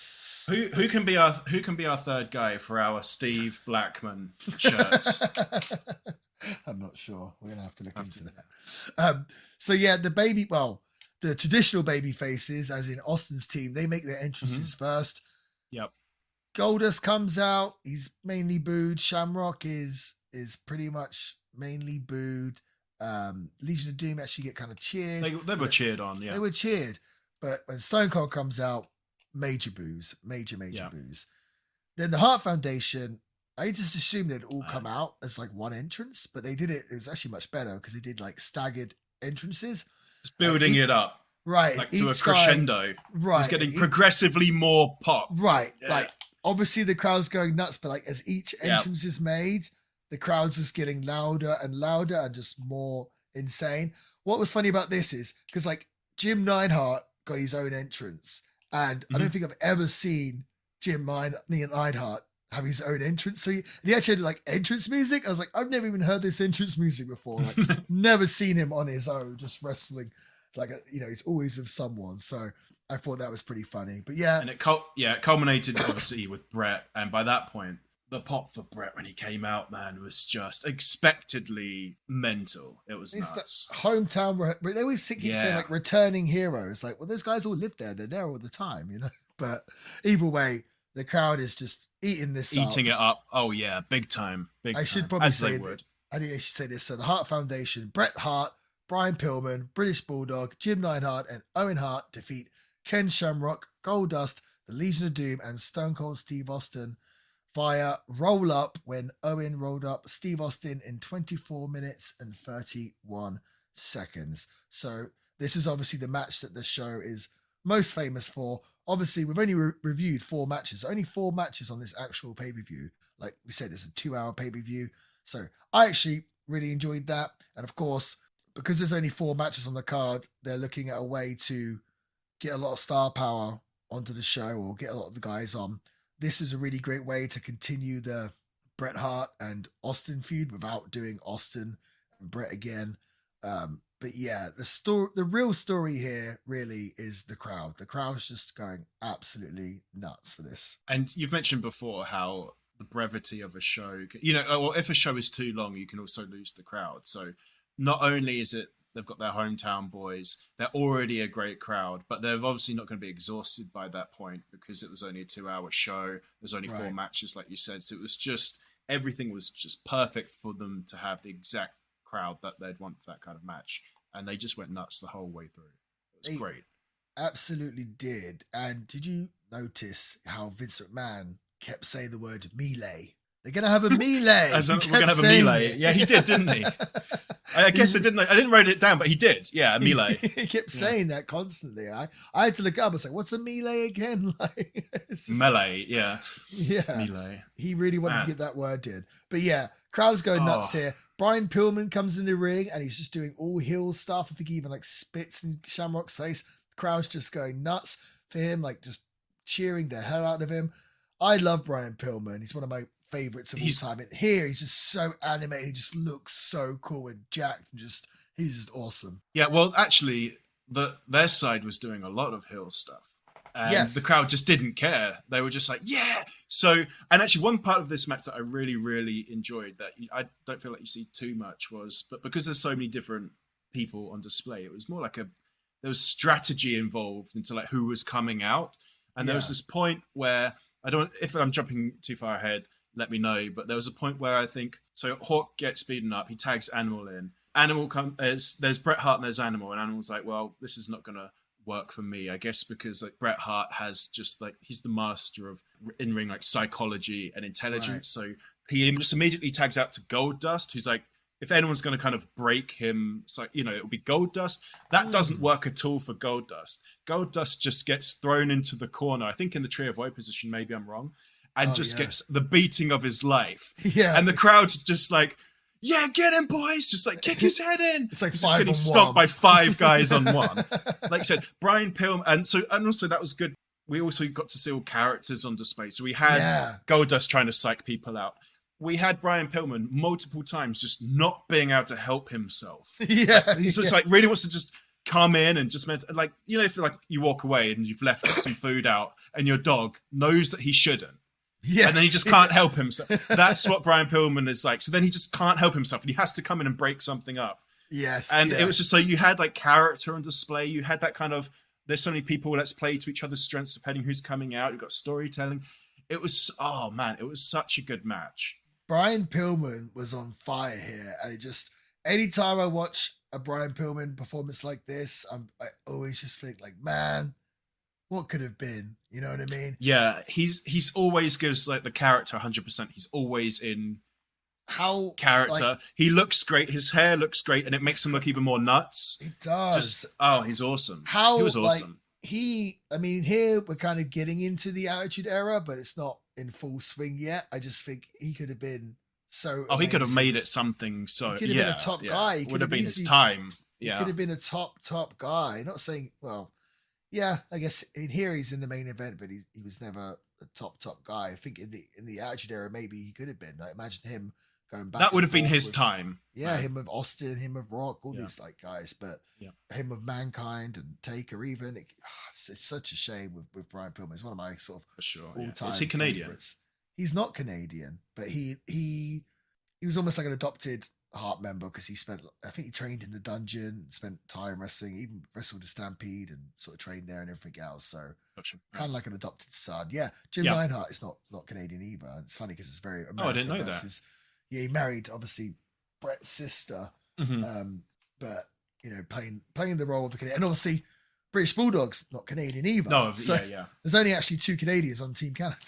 B: Who can be our third guy for our Steve Blackman shirts?
A: I'm not sure. We're gonna have to look into that. So yeah, the traditional baby faces, as in Austin's team, they make their entrances first.
B: Yep.
A: Goldust comes out. He's mainly booed. Shamrock is pretty much mainly booed. Legion of Doom actually get kind of cheered.
B: They were cheered on, yeah.
A: They were cheered. But when Stone Cold comes out, major boos. Major boos. Then the Hart Foundation, I just assumed they'd all come out as like one entrance, but they did it was actually much better because they did like staggered entrances.
B: It's building it up.
A: Right.
B: Like to a crescendo.
A: Right.
B: It's getting progressively more pops.
A: Right. Yeah. Like obviously the crowd's going nuts, but like as each entrance is made, the crowd's just getting louder and louder and just more insane. What was funny about this is because like Jim Neidhart got his own entrance, and I don't think I've ever seen Jim Neidhart have his own entrance. So he actually had like entrance music. I was like, I've never even heard this entrance music before. Like, never seen him on his own, just wrestling. Like, he's always with someone. So I thought that was pretty funny. But yeah.
B: And it culminated obviously with Bret. And by that point, the pop for Bret when he came out, man, was just expectedly mental. It was nuts.
A: The hometown where they always keep saying like returning heroes. Like, well, those guys all live there. They're there all the time, you know. But either way, the crowd is just eating it
B: up. Oh yeah, big time.
A: I should probably say I think I should say this. So the Hart Foundation, Bret Hart, Brian Pillman, British Bulldog, Jim Neidhart, and Owen Hart defeat Ken Shamrock, Goldust, the Legion of Doom, and Stone Cold Steve Austin via roll up when Owen rolled up Steve Austin in 24 minutes and 31 seconds. So this is obviously the match that the show is most famous for. Obviously, we've only reviewed 4 matches. Only 4 matches on this actual pay-per-view. Like we said, it's a 2-hour pay-per-view. So I actually really enjoyed that. And of course, because there's only 4 matches on the card, they're looking at a way to get a lot of star power onto the show or get a lot of the guys on. This is a really great way to continue the Bret Hart and Austin feud without doing Austin and Bret again. But yeah, the real story here really is the crowd. The crowd's just going absolutely nuts for this.
B: And you've mentioned before how the brevity of a show, well, if a show is too long, you can also lose the crowd. So not only is it they've got their hometown boys, they're already a great crowd, but they're obviously not going to be exhausted by that point because it was only a 2-hour show. There's only 4 matches, like you said. So it was just, everything was just perfect for them to have the exact crowd that they'd want for that kind of match. And they just went nuts the whole way through. It was great.
A: Absolutely did. And did you notice how Vince McMahon kept saying the word melee? They're going to have a melee.
B: We're going to have a melee. Yeah, he did, didn't he? I guess I didn't write it down, but he did. Yeah, a melee.
A: He kept saying that constantly. I had to look up. I was like, what's a melee again? Like,
B: melee, yeah.
A: Yeah.
B: Melee.
A: He really wanted to get that word in. But yeah, crowd's going nuts here. Brian Pillman comes in the ring and he's just doing all heel stuff. I think he even like spits in Shamrock's face. The crowd's just going nuts for him, like just cheering the hell out of him. I love Brian Pillman. He's one of my favorites of all time. And here he's just so animated. He just looks so cool and jacked and he's just awesome.
B: Yeah, well, actually, their side was doing a lot of heel stuff. And the crowd just didn't care. They were just like, yeah. So, and actually one part of this match that I really, really enjoyed that I don't feel like you see too much but because there's so many different people on display, it was more like there was strategy involved into like who was coming out. And there was this point where, if I'm jumping too far ahead, let me know. But there was a point where I think, so Hawk gets beaten up. He tags Animal in. Animal there's Bret Hart and there's Animal. And Animal's like, well, this is not going to work for me, I guess, because like Bret Hart has just like, he's the master of in-ring like psychology and intelligence. So he just immediately tags out to Goldust, who's like, if anyone's going to kind of break him, so it'll be Goldust. That doesn't work at all for Goldust. Goldust just gets thrown into the corner. I think in the Tree of Woe position, maybe I'm wrong, and gets the beating of his life.
A: Yeah,
B: and the crowd just like, yeah, get him, boys! Just like kick his head in.
A: It's like
B: just getting stopped by 5 guys on one. Like you said, Brian Pillman, and also that was good. We also got to see all characters on display. So we had Goldust trying to psych people out. We had Brian Pillman multiple times just not being able to help himself.
A: Yeah,
B: he's just like really wants to just come in and just like if like you walk away and you've left some food out and your dog knows that he shouldn't. Yeah. And then he just can't help himself. That's what Brian Pillman is like. So then he just can't help himself and he has to come in and break something up.
A: Yes.
B: And it was just so you had like character on display. You had that kind of, there's so many people, let's play to each other's strengths depending who's coming out. You've got storytelling. It was, it was such a good match.
A: Brian Pillman was on fire here. And anytime I watch a Brian Pillman performance like this, I always just think like, man, what could have been? You know what I mean?
B: Yeah, he's always gives like the character 100%. He's always in character. Like, he looks great. His hair looks great, and it makes him look even more nuts.
A: It does.
B: He's awesome.
A: He
B: was awesome.
A: Here we're kind of getting into the Attitude Era, but it's not in full swing yet. I just think he could have been so.
B: He could have made it something. So
A: he could have been a top guy. He
B: would have been his time. Yeah,
A: he could have been a top guy. Not saying, well, yeah, I guess in here he's in the main event, but he was never top guy. I think in the Attitude Era, maybe he could have been. Like, imagine him going back.
B: That would have been his
A: with,
B: time.
A: Yeah, him with Austin, him with Rock, all these like guys, but him with Mankind and Taker even. It's such a shame with Brian Pillman. He's one of my sort of
B: for sure
A: all-time.
B: Is he Canadian?
A: Favorites. He's not Canadian, but he was almost like an adopted Hart member because I think he trained in the dungeon, spent time wrestling, even wrestled a Stampede and sort of trained there and everything else. So kind of like an adopted son. Yeah, Jim Neidhart is not Canadian either. It's funny because it's very American.
B: I didn't know that.
A: Yeah, he married obviously Bret's sister, but playing the role of the Canadian, and obviously British Bulldog's not Canadian either.
B: No,
A: so there's only actually 2 Canadians on Team Canada.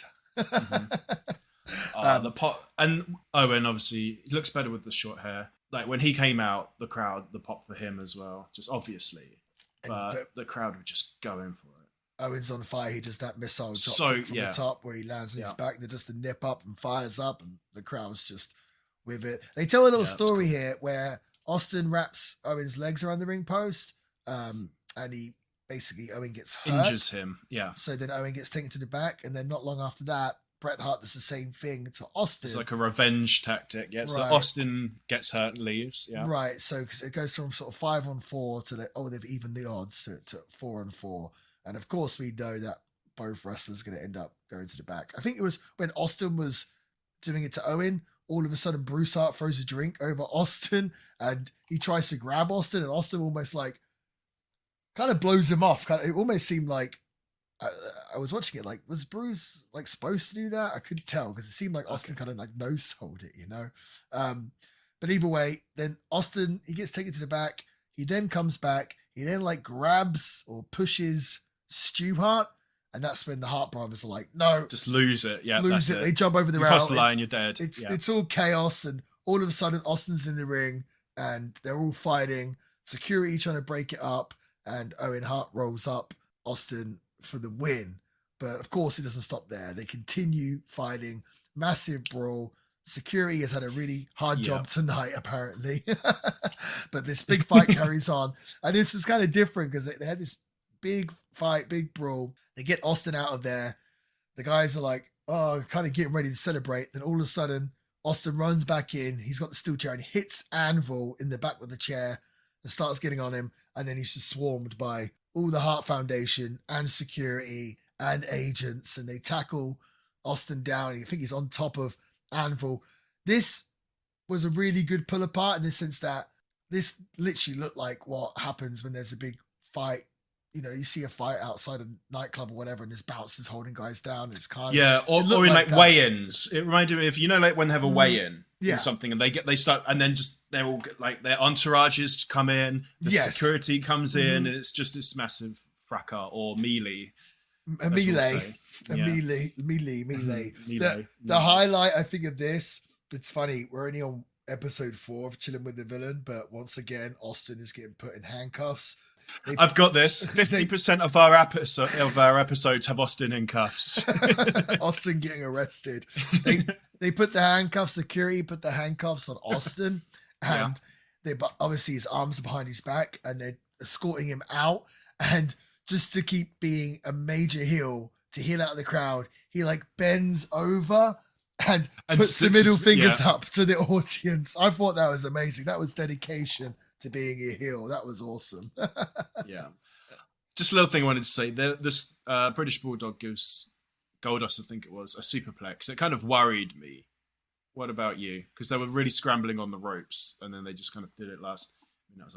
B: The pop and Owen obviously he looks better with the short hair. Like when he came out, the pop for him as well, just obviously, but the crowd were just going for it.
A: Owen's on fire. He does that missile drop from the top where he lands on his back. They just the nip up and fires up, and the crowd's just with it. They tell a little story here where Austin wraps Owen's legs around the ring post, and Owen gets hurt.
B: Injures him. Yeah.
A: So then Owen gets taken to the back, and then not long after that, Bret Hart does the same thing to Austin.
B: It's like a revenge tactic. Yeah. So Austin gets hurt and leaves. Yeah.
A: Right. So cause it goes from sort of 5-on-4 to they've evened the odds to 4-on-4. And of course, we know that both wrestlers are going to end up going to the back. I think it was when Austin was doing it to Owen, all of a sudden Bruce Hart throws a drink over Austin and he tries to grab Austin, and Austin almost like kind of blows him off. It almost seemed like I was watching it like, was Bruce like supposed to do that? I couldn't tell because it seemed like Austin kind of like no-sold it, but either way, then Austin, he gets taken to the back. He then comes back. He then like grabs or pushes Stu Hart, and that's when the Hart brothers are like, no,
B: just lose it. Yeah,
A: lose it. They jump over the rail.
B: Cross the line, you're dead.
A: It's all chaos, and all of a sudden Austin's in the ring, and they're all fighting. Security trying to break it up, and Owen Hart rolls up Austin for the win. But of course, it doesn't stop there. They continue fighting. Massive brawl. Security has had a really hard job tonight, apparently. But this big fight carries on. And this was kind of different because they had this big fight, big brawl. They get Austin out of there. The guys are like, kind of getting ready to celebrate. Then all of a sudden, Austin runs back in. He's got the steel chair and hits Anvil in the back with the chair and starts getting on him. And then he's just swarmed by all the Hart Foundation and security and agents. And they tackle Austin down. I think he's on top of Anvil. This was a really good pull apart in the sense that this literally looked like what happens when there's a big fight. You see a fight outside a nightclub or whatever, and there's bouncers holding guys down. It's kind of
B: or in like weigh-ins. It reminded me of when they have a weigh-in in something, and they start, and then just they're all like their entourages come in, the security comes in, and it's just this massive fracas or melee.
A: Melee. The highlight, I think, of this, it's funny, we're only on episode 4 of Chilling with the Villain, but once again, Austin is getting put in handcuffs.
B: I've got this. 50% of our episodes have Austin in cuffs.
A: Austin getting arrested. They put the handcuffs, security put the handcuffs on Austin, and obviously his arms are behind his back, and they're escorting him out. And just to keep being a major heel, to heel out of the crowd, he like bends over and puts the middle fingers up to the audience. I thought that was amazing. That was dedication to being a heel. That was awesome.
B: Just a little thing I wanted to say. This British Bulldog gives Goldust, I think it was, a superplex. It kind of worried me. What about you? Because they were really scrambling on the ropes, and then they just kind of did it last.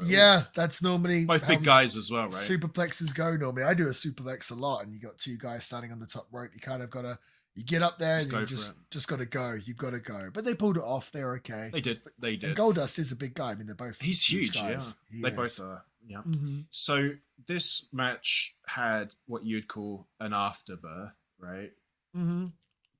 B: Like,
A: that's normally
B: both big guys as well, right?
A: Superplexes go normally. I do a superplex a lot, and you got 2 guys standing on the top rope. You kind of gotta, you get up there and you just gotta go. You've got to go. But they pulled it off. They're okay.
B: They did. And
A: Goldust is a big guy. I mean, they're both.
B: He's huge.
A: Guys.
B: They both are. Yeah. Mm-hmm. So this match had what you'd call an afterbirth, right?
A: Mm-hmm.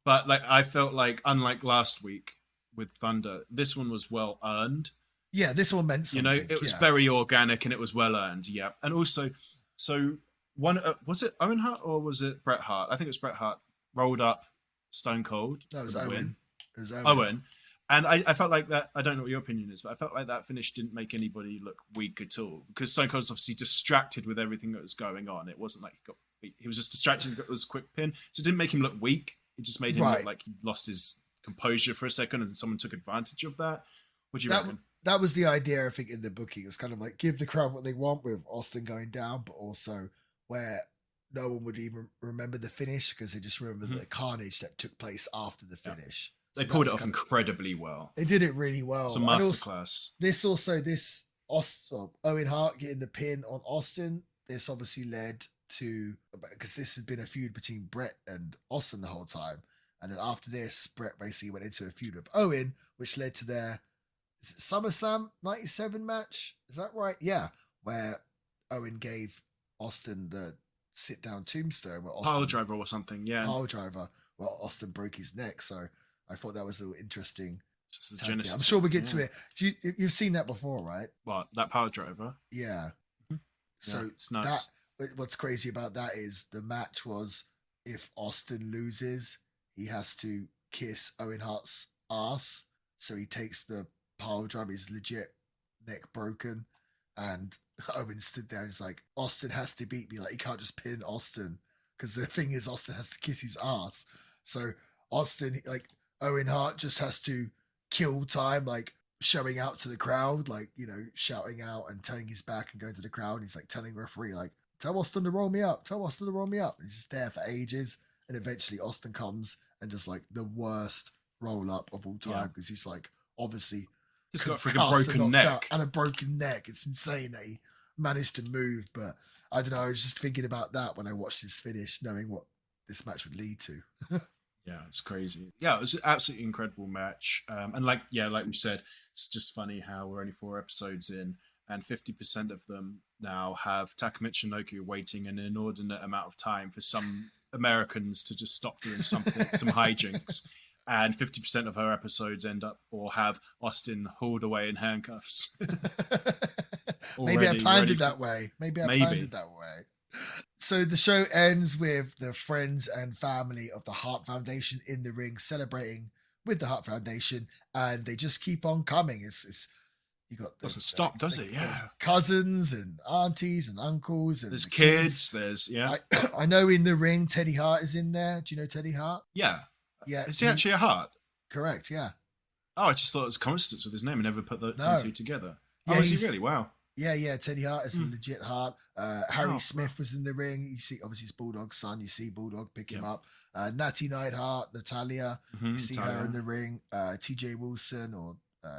B: But like I felt like, unlike last week with Thunder, this one was well earned.
A: Yeah, this one meant something.
B: It was very organic and it was well earned. Yeah, and also, so one was it Owen Hart or was it Bret Hart? I think it was Bret Hart rolled up Stone Cold.
A: That was Owen.
B: It was Owen. And I felt like that. I don't know what your opinion is, but I felt like that finish didn't make anybody look weak at all because Stone Cold's obviously distracted with everything that was going on. It wasn't like he got he was just distracted. It was a quick pin, so it didn't make him look weak. It just made him look like he lost his composure for a second, and someone took advantage of that. What do you reckon?
A: That was the idea, I think, in the booking. It was kind of like give the crowd what they want with Austin going down, but also where no one would even remember the finish because they just remember the carnage that took place after the finish.
B: They pulled it off incredibly well.
A: They did it really well.
B: It's a masterclass.
A: This Owen Hart getting the pin on Austin, this obviously led to, because this had been a feud between Bret and Austin the whole time. And then after this, Bret basically went into a feud with Owen, which led to their SummerSlam 97 match. Is that right? Yeah. Where Owen gave Austin the sit down tombstone.
B: Pile driver or something, yeah.
A: Pile driver. Well, Austin broke his neck. So I thought that was an interesting.
B: Genesis.
A: I'm sure we'll get to it. You've seen that before, right?
B: What, that power driver?
A: Yeah.
B: Mm-hmm.
A: So
B: it's nice.
A: What's crazy about that is the match was if Austin loses, he has to kiss Owen Hart's ass. So he takes the pile driver, his legit neck broken, and Owen stood there and he's like, Austin has to beat me. Like, he can't just pin Austin because the thing is, Austin has to kiss his ass. So Austin, like, Owen Hart just has to kill time, like showing out to the crowd, like, you know, shouting out and turning his back and going to the crowd. And he's like telling the referee, like, tell Austin to roll me up. Tell Austin to roll me up. And he's just there for ages. And eventually Austin comes and just like the worst roll up of all time because he's like, obviously,
B: he's got a freaking broken neck
A: and a broken neck. It's insane that he managed to move. But I don't know. I was just thinking about that when I watched this finish, knowing what this match would lead to.
B: Yeah, it's crazy. Yeah, it was an absolutely incredible match. And like we said, it's just funny how we're only 4 episodes in and 50% of them now have Taka Michinoku waiting an inordinate amount of time for some Americans to just stop doing something, some hijinks. And 50% of her episodes end up or have Austin hauled away in handcuffs.
A: Maybe I planned it that way. So the show ends with the friends and family of the Hart Foundation in the ring celebrating with the Hart Foundation, and they just keep on coming. It's you got
B: doesn't stop, does it? Yeah,
A: cousins and aunties and uncles and
B: there's kids. There's
A: I know in the ring Teddy Hart is in there. Do you know Teddy Hart?
B: Yeah.
A: Yeah.
B: Is he actually a Hart?
A: Correct. Yeah.
B: Oh, I just thought it was a coincidence with his name. I never put the two together.
A: Yeah,
B: oh, is he really? Wow.
A: Yeah, Teddy Hart is a legit Hart. Harry Smith was in the ring. You see, obviously, it's Bulldog's son. You see Bulldog pick him up. Natty Neidhart, Natalia, you see her in the ring. TJ Wilson or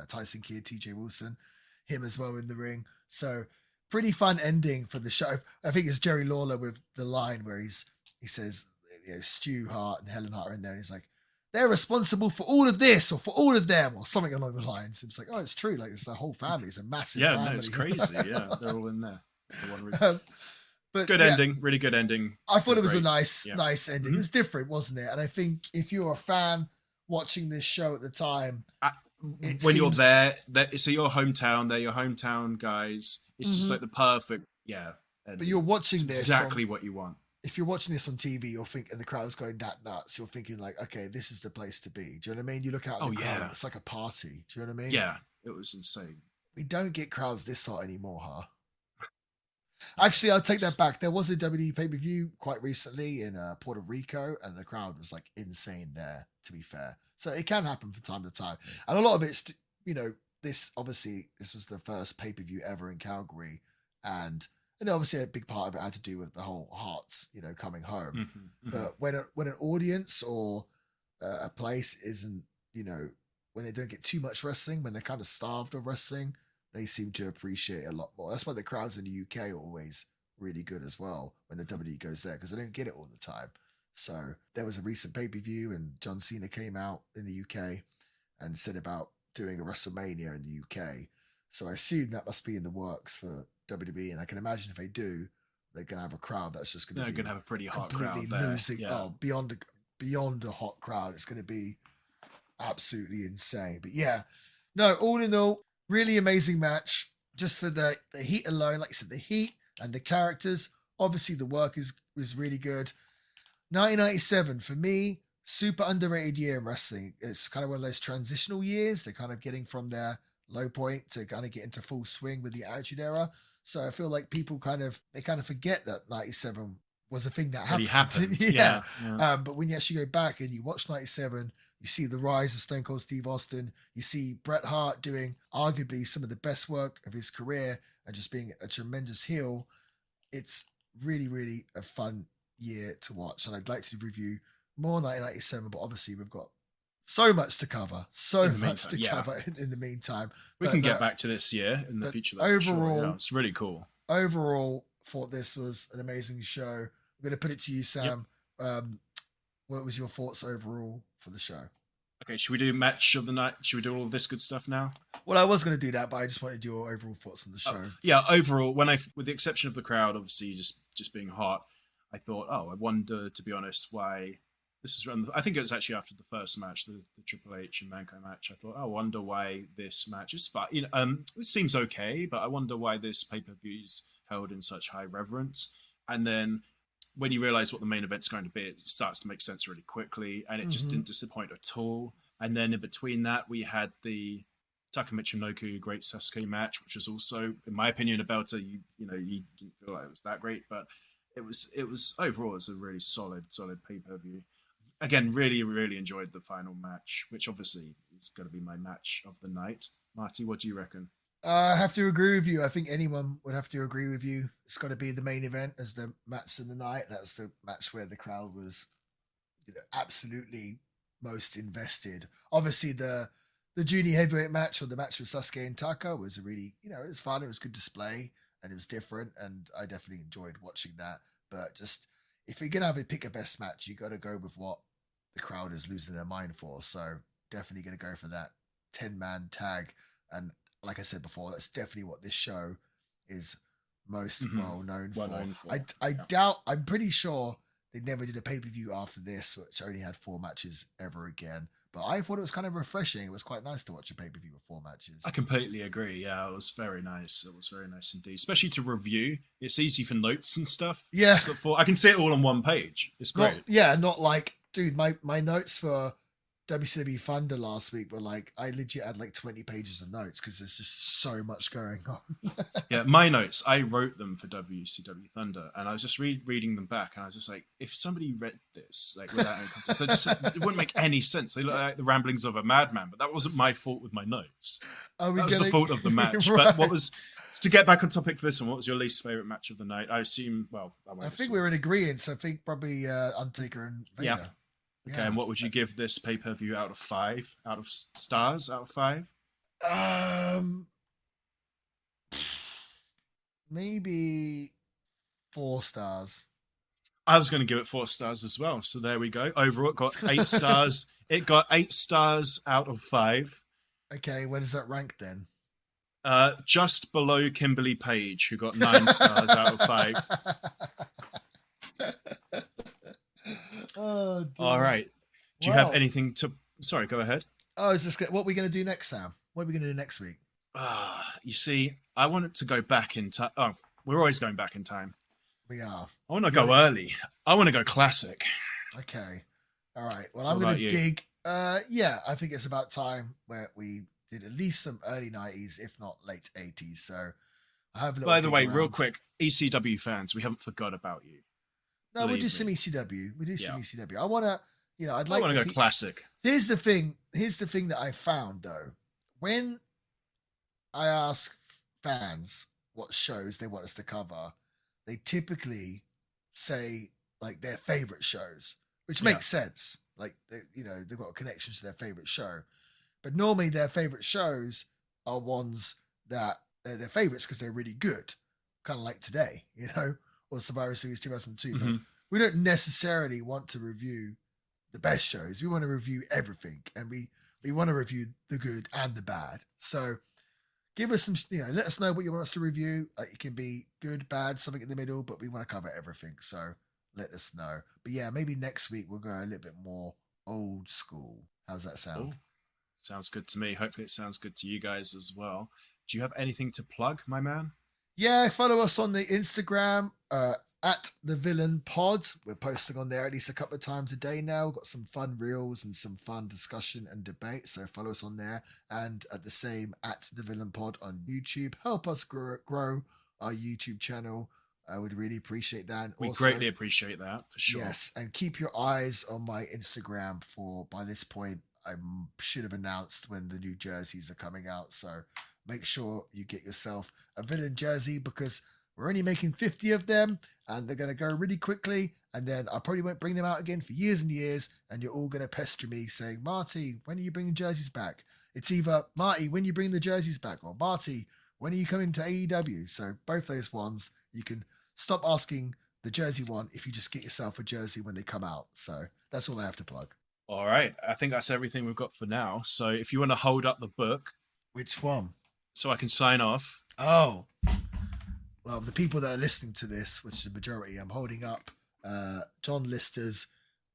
A: Tyson Kidd, TJ Wilson, him as well in the ring. So, pretty fun ending for the show. I think it's Jerry Lawler with the line where he says, you know, Stu Hart and Helen Hart are in there, and he's like, they're responsible for all of this or for all of them or something along the lines. It's like, oh, it's true. Like, it's the whole family. It's a massive family.
B: No, it's crazy. Yeah, they're all in there. But it's good ending. Really good ending.
A: I thought it was a nice ending. It was different, wasn't it? And I think if you're a fan watching this show at the time,
B: when you're there, so your hometown, they're your hometown guys. It's just like the perfect, ending.
A: But you're watching this
B: exactly what you want.
A: If you're watching this on TV, you'll think, and the crowd's going that nuts, you're thinking like, okay, this is the place to be. Do you know what I mean? You look out at the crowd, it's like a party. Do you know what I mean?
B: Yeah, it was insane.
A: We don't get crowds this hot anymore, huh? Actually, I'll take that back. There was a WWE pay-per-view quite recently in Puerto Rico, and the crowd was like insane there, to be fair. So it can happen from time to time. And a lot of it's, you know, this was the first pay-per-view ever in Calgary, and obviously a big part of it had to do with the whole Hearts, you know, coming home. But when an audience or a place isn't, you know, when they don't get too much wrestling, when they're kind of starved of wrestling, they seem to appreciate it a lot more. That's why the crowds in the UK are always really good as well when the WWE goes there, because they don't get it all the time. So there was a recent pay-per-view and John Cena came out in the UK and said about doing a WrestleMania in the UK. So I assume that must be in the works for WWE, and I can imagine if they do, they're going to have a crowd that's just going to
B: have a pretty hot crowd there.
A: Losing, beyond a hot crowd. It's going to be absolutely insane. But yeah, no, all in all, really amazing match. Just for the heat alone, like I said, the heat and the characters. Obviously, the work was really good. 1997 for me, super underrated year in wrestling. It's kind of one of those transitional years. They're kind of getting from their low point to kind of get into full swing with the Attitude Era. So I feel like people kind of forget that 97 was a thing that
B: really
A: happened.
B: happened.
A: Yeah.
B: Yeah.
A: But when you actually go back and you watch 97, you see the rise of Stone Cold Steve Austin. You see Bret Hart doing arguably some of the best work of his career and just being a tremendous heel. It's really, really a fun year to watch. And I'd like to review more 1997, but obviously we've got so much to cover. Cover in the meantime.
B: We can get back to this year in the future. Overall, it's really cool.
A: Overall, thought this was an amazing show. I'm going to put it to you, Sam. Yep. What was your thoughts overall for the show?
B: Okay, should we do match of the night? Should we do all of this good stuff now?
A: Well, I was going to do that, but I just wanted your overall thoughts on the show.
B: Yeah, overall, with the exception of the crowd, obviously just being hot, I thought, I wonder, to be honest, why this is. I think it was actually after the first match, the Triple H and Mankind match. I thought, I wonder why this match is fun. This seems okay, but I wonder why this pay-per-view is held in such high reverence. And then when you realize what the main event's going to be, it starts to make sense really quickly, and it just didn't disappoint at all. And then in between that, we had the Taka Michinoku Great Sasuke match, which was also, in my opinion, a belter. You didn't feel like it was that great, but it was overall, it's a really solid pay-per-view. Again, really, really enjoyed the final match, which obviously is going to be my match of the night. Marty, what do you reckon?
A: I have to agree with you. I think anyone would have to agree with you. It's got to be the main event as the match of the night. That's the match where the crowd was absolutely most invested. Obviously, the junior heavyweight match or the match with Sasuke and Taka was a really, it was fun. It was good display and it was different. And I definitely enjoyed watching that. But just, if you're going to have a pick a best match, you got to go with what the crowd is losing their mind for. So definitely going to go for that 10-man tag. And like I said before, that's definitely what this show is most well known for. I doubt, I'm pretty sure they never did a pay-per-view after this, which only had 4 matches ever again. But I thought it was kind of refreshing. It was quite nice to watch a pay-per-view with 4 matches.
B: I completely agree. Yeah, it was very nice. It was very nice indeed. Especially to review. It's easy for notes and stuff.
A: Yeah.
B: It's got 4. I can see it all on one page. It's great.
A: Not like, dude, my notes for WCW Thunder last week were like, I legit had like 20 pages of notes because there's just so much going on.
B: Yeah, my notes, I wrote them for WCW Thunder, and I was just reading them back, and I was just like, if somebody read this like without any context, it wouldn't make any sense. They look like the ramblings of a madman, but that wasn't my fault with my notes. That was the fault of the match. Right. But to get back on topic for this one, what was your least favorite match of the night? I assume, I
A: think we're in agreement. I think probably Undertaker and Vader.
B: Yeah. Okay, and what would you give this pay-per-view out of 5? Out of stars? Out of 5?
A: Maybe 4 stars.
B: I was going to give it 4 stars as well. So there we go. Overall, it got 8 stars. It got 8 stars out of 5.
A: Okay, where does that rank then?
B: Just below Kimberly Page, who got 9 stars out of 5.
A: Oh, dear.
B: All right. Do you have anything to... Sorry, go ahead.
A: I was just... What are we going to do next, Sam? What are we going to do next week?
B: You see, I wanted to go back in time. Oh, we're always going back in time.
A: We are.
B: I want to go early. I want to go classic.
A: Okay. All right. Well, I'm going to dig... I think it's about time where we did at least some early 90s, if not late 80s. So I have a little...
B: By the way, real quick, ECW fans, we haven't forgot about you.
A: No, we'll do some ECW. We do some ECW. I want to, I'd like.
B: I want to go classic.
A: Here's the thing that I found though. When I ask fans what shows they want us to cover, they typically say like their favorite shows, which makes sense. Like they've got a connection to their favorite show, but normally their favorite shows are ones that they're their favorites because they're really good, kind of like today, or Survivor Series 2002. But we don't necessarily want to review the best shows. We want to review everything, and we want to review the good and the bad. So give us some, let us know what you want us to review. It can be good, bad, something in the middle, but we want to cover everything. So let us know. But yeah, maybe next week we'll go a little bit more old school. How's that sound?
B: Cool. Sounds good to me. Hopefully it sounds good to you guys as well. Do you have anything to plug, my man?
A: Yeah, follow us on the Instagram at the Villain Pod. We're posting on there at least a couple of times a day now. We've got some fun reels and some fun discussion and debate. So follow us on there, and at the same at the Villain Pod on YouTube. Help us grow our YouTube channel. I would really appreciate that. And
B: we
A: also,
B: greatly appreciate that, for sure.
A: Yes, and keep your eyes on my Instagram for, by this point, I should have announced when the new jerseys are coming out. So make sure you get yourself a Villain jersey, because we're only making 50 of them and they're going to go really quickly. And then I probably won't bring them out again for years and years. And you're all going to pester me saying, Marty, when are you bringing jerseys back? It's either, Marty, when you bring the jerseys back, or Marty, when are you coming to AEW? So both those ones, you can stop asking the jersey one if you just get yourself a jersey when they come out. So that's all I have to plug.
B: All right. I think that's everything we've got for now. So if you want to hold up the book.
A: Which one?
B: So I can sign off.
A: Oh. Well, the people that are listening to this, which is the majority, I'm holding up John Lister's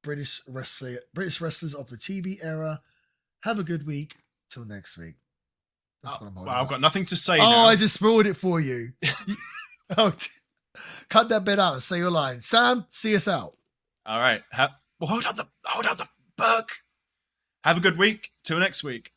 A: British Wrestlers of the TV Era. Have a good week. Till next week. That's what I'm holding up.
B: I've got nothing to say now.
A: Oh, I just spoiled it for you. Cut that bit out and say your line. Sam, see us out.
B: All right. Hold up the book. Have a good week. Till next week.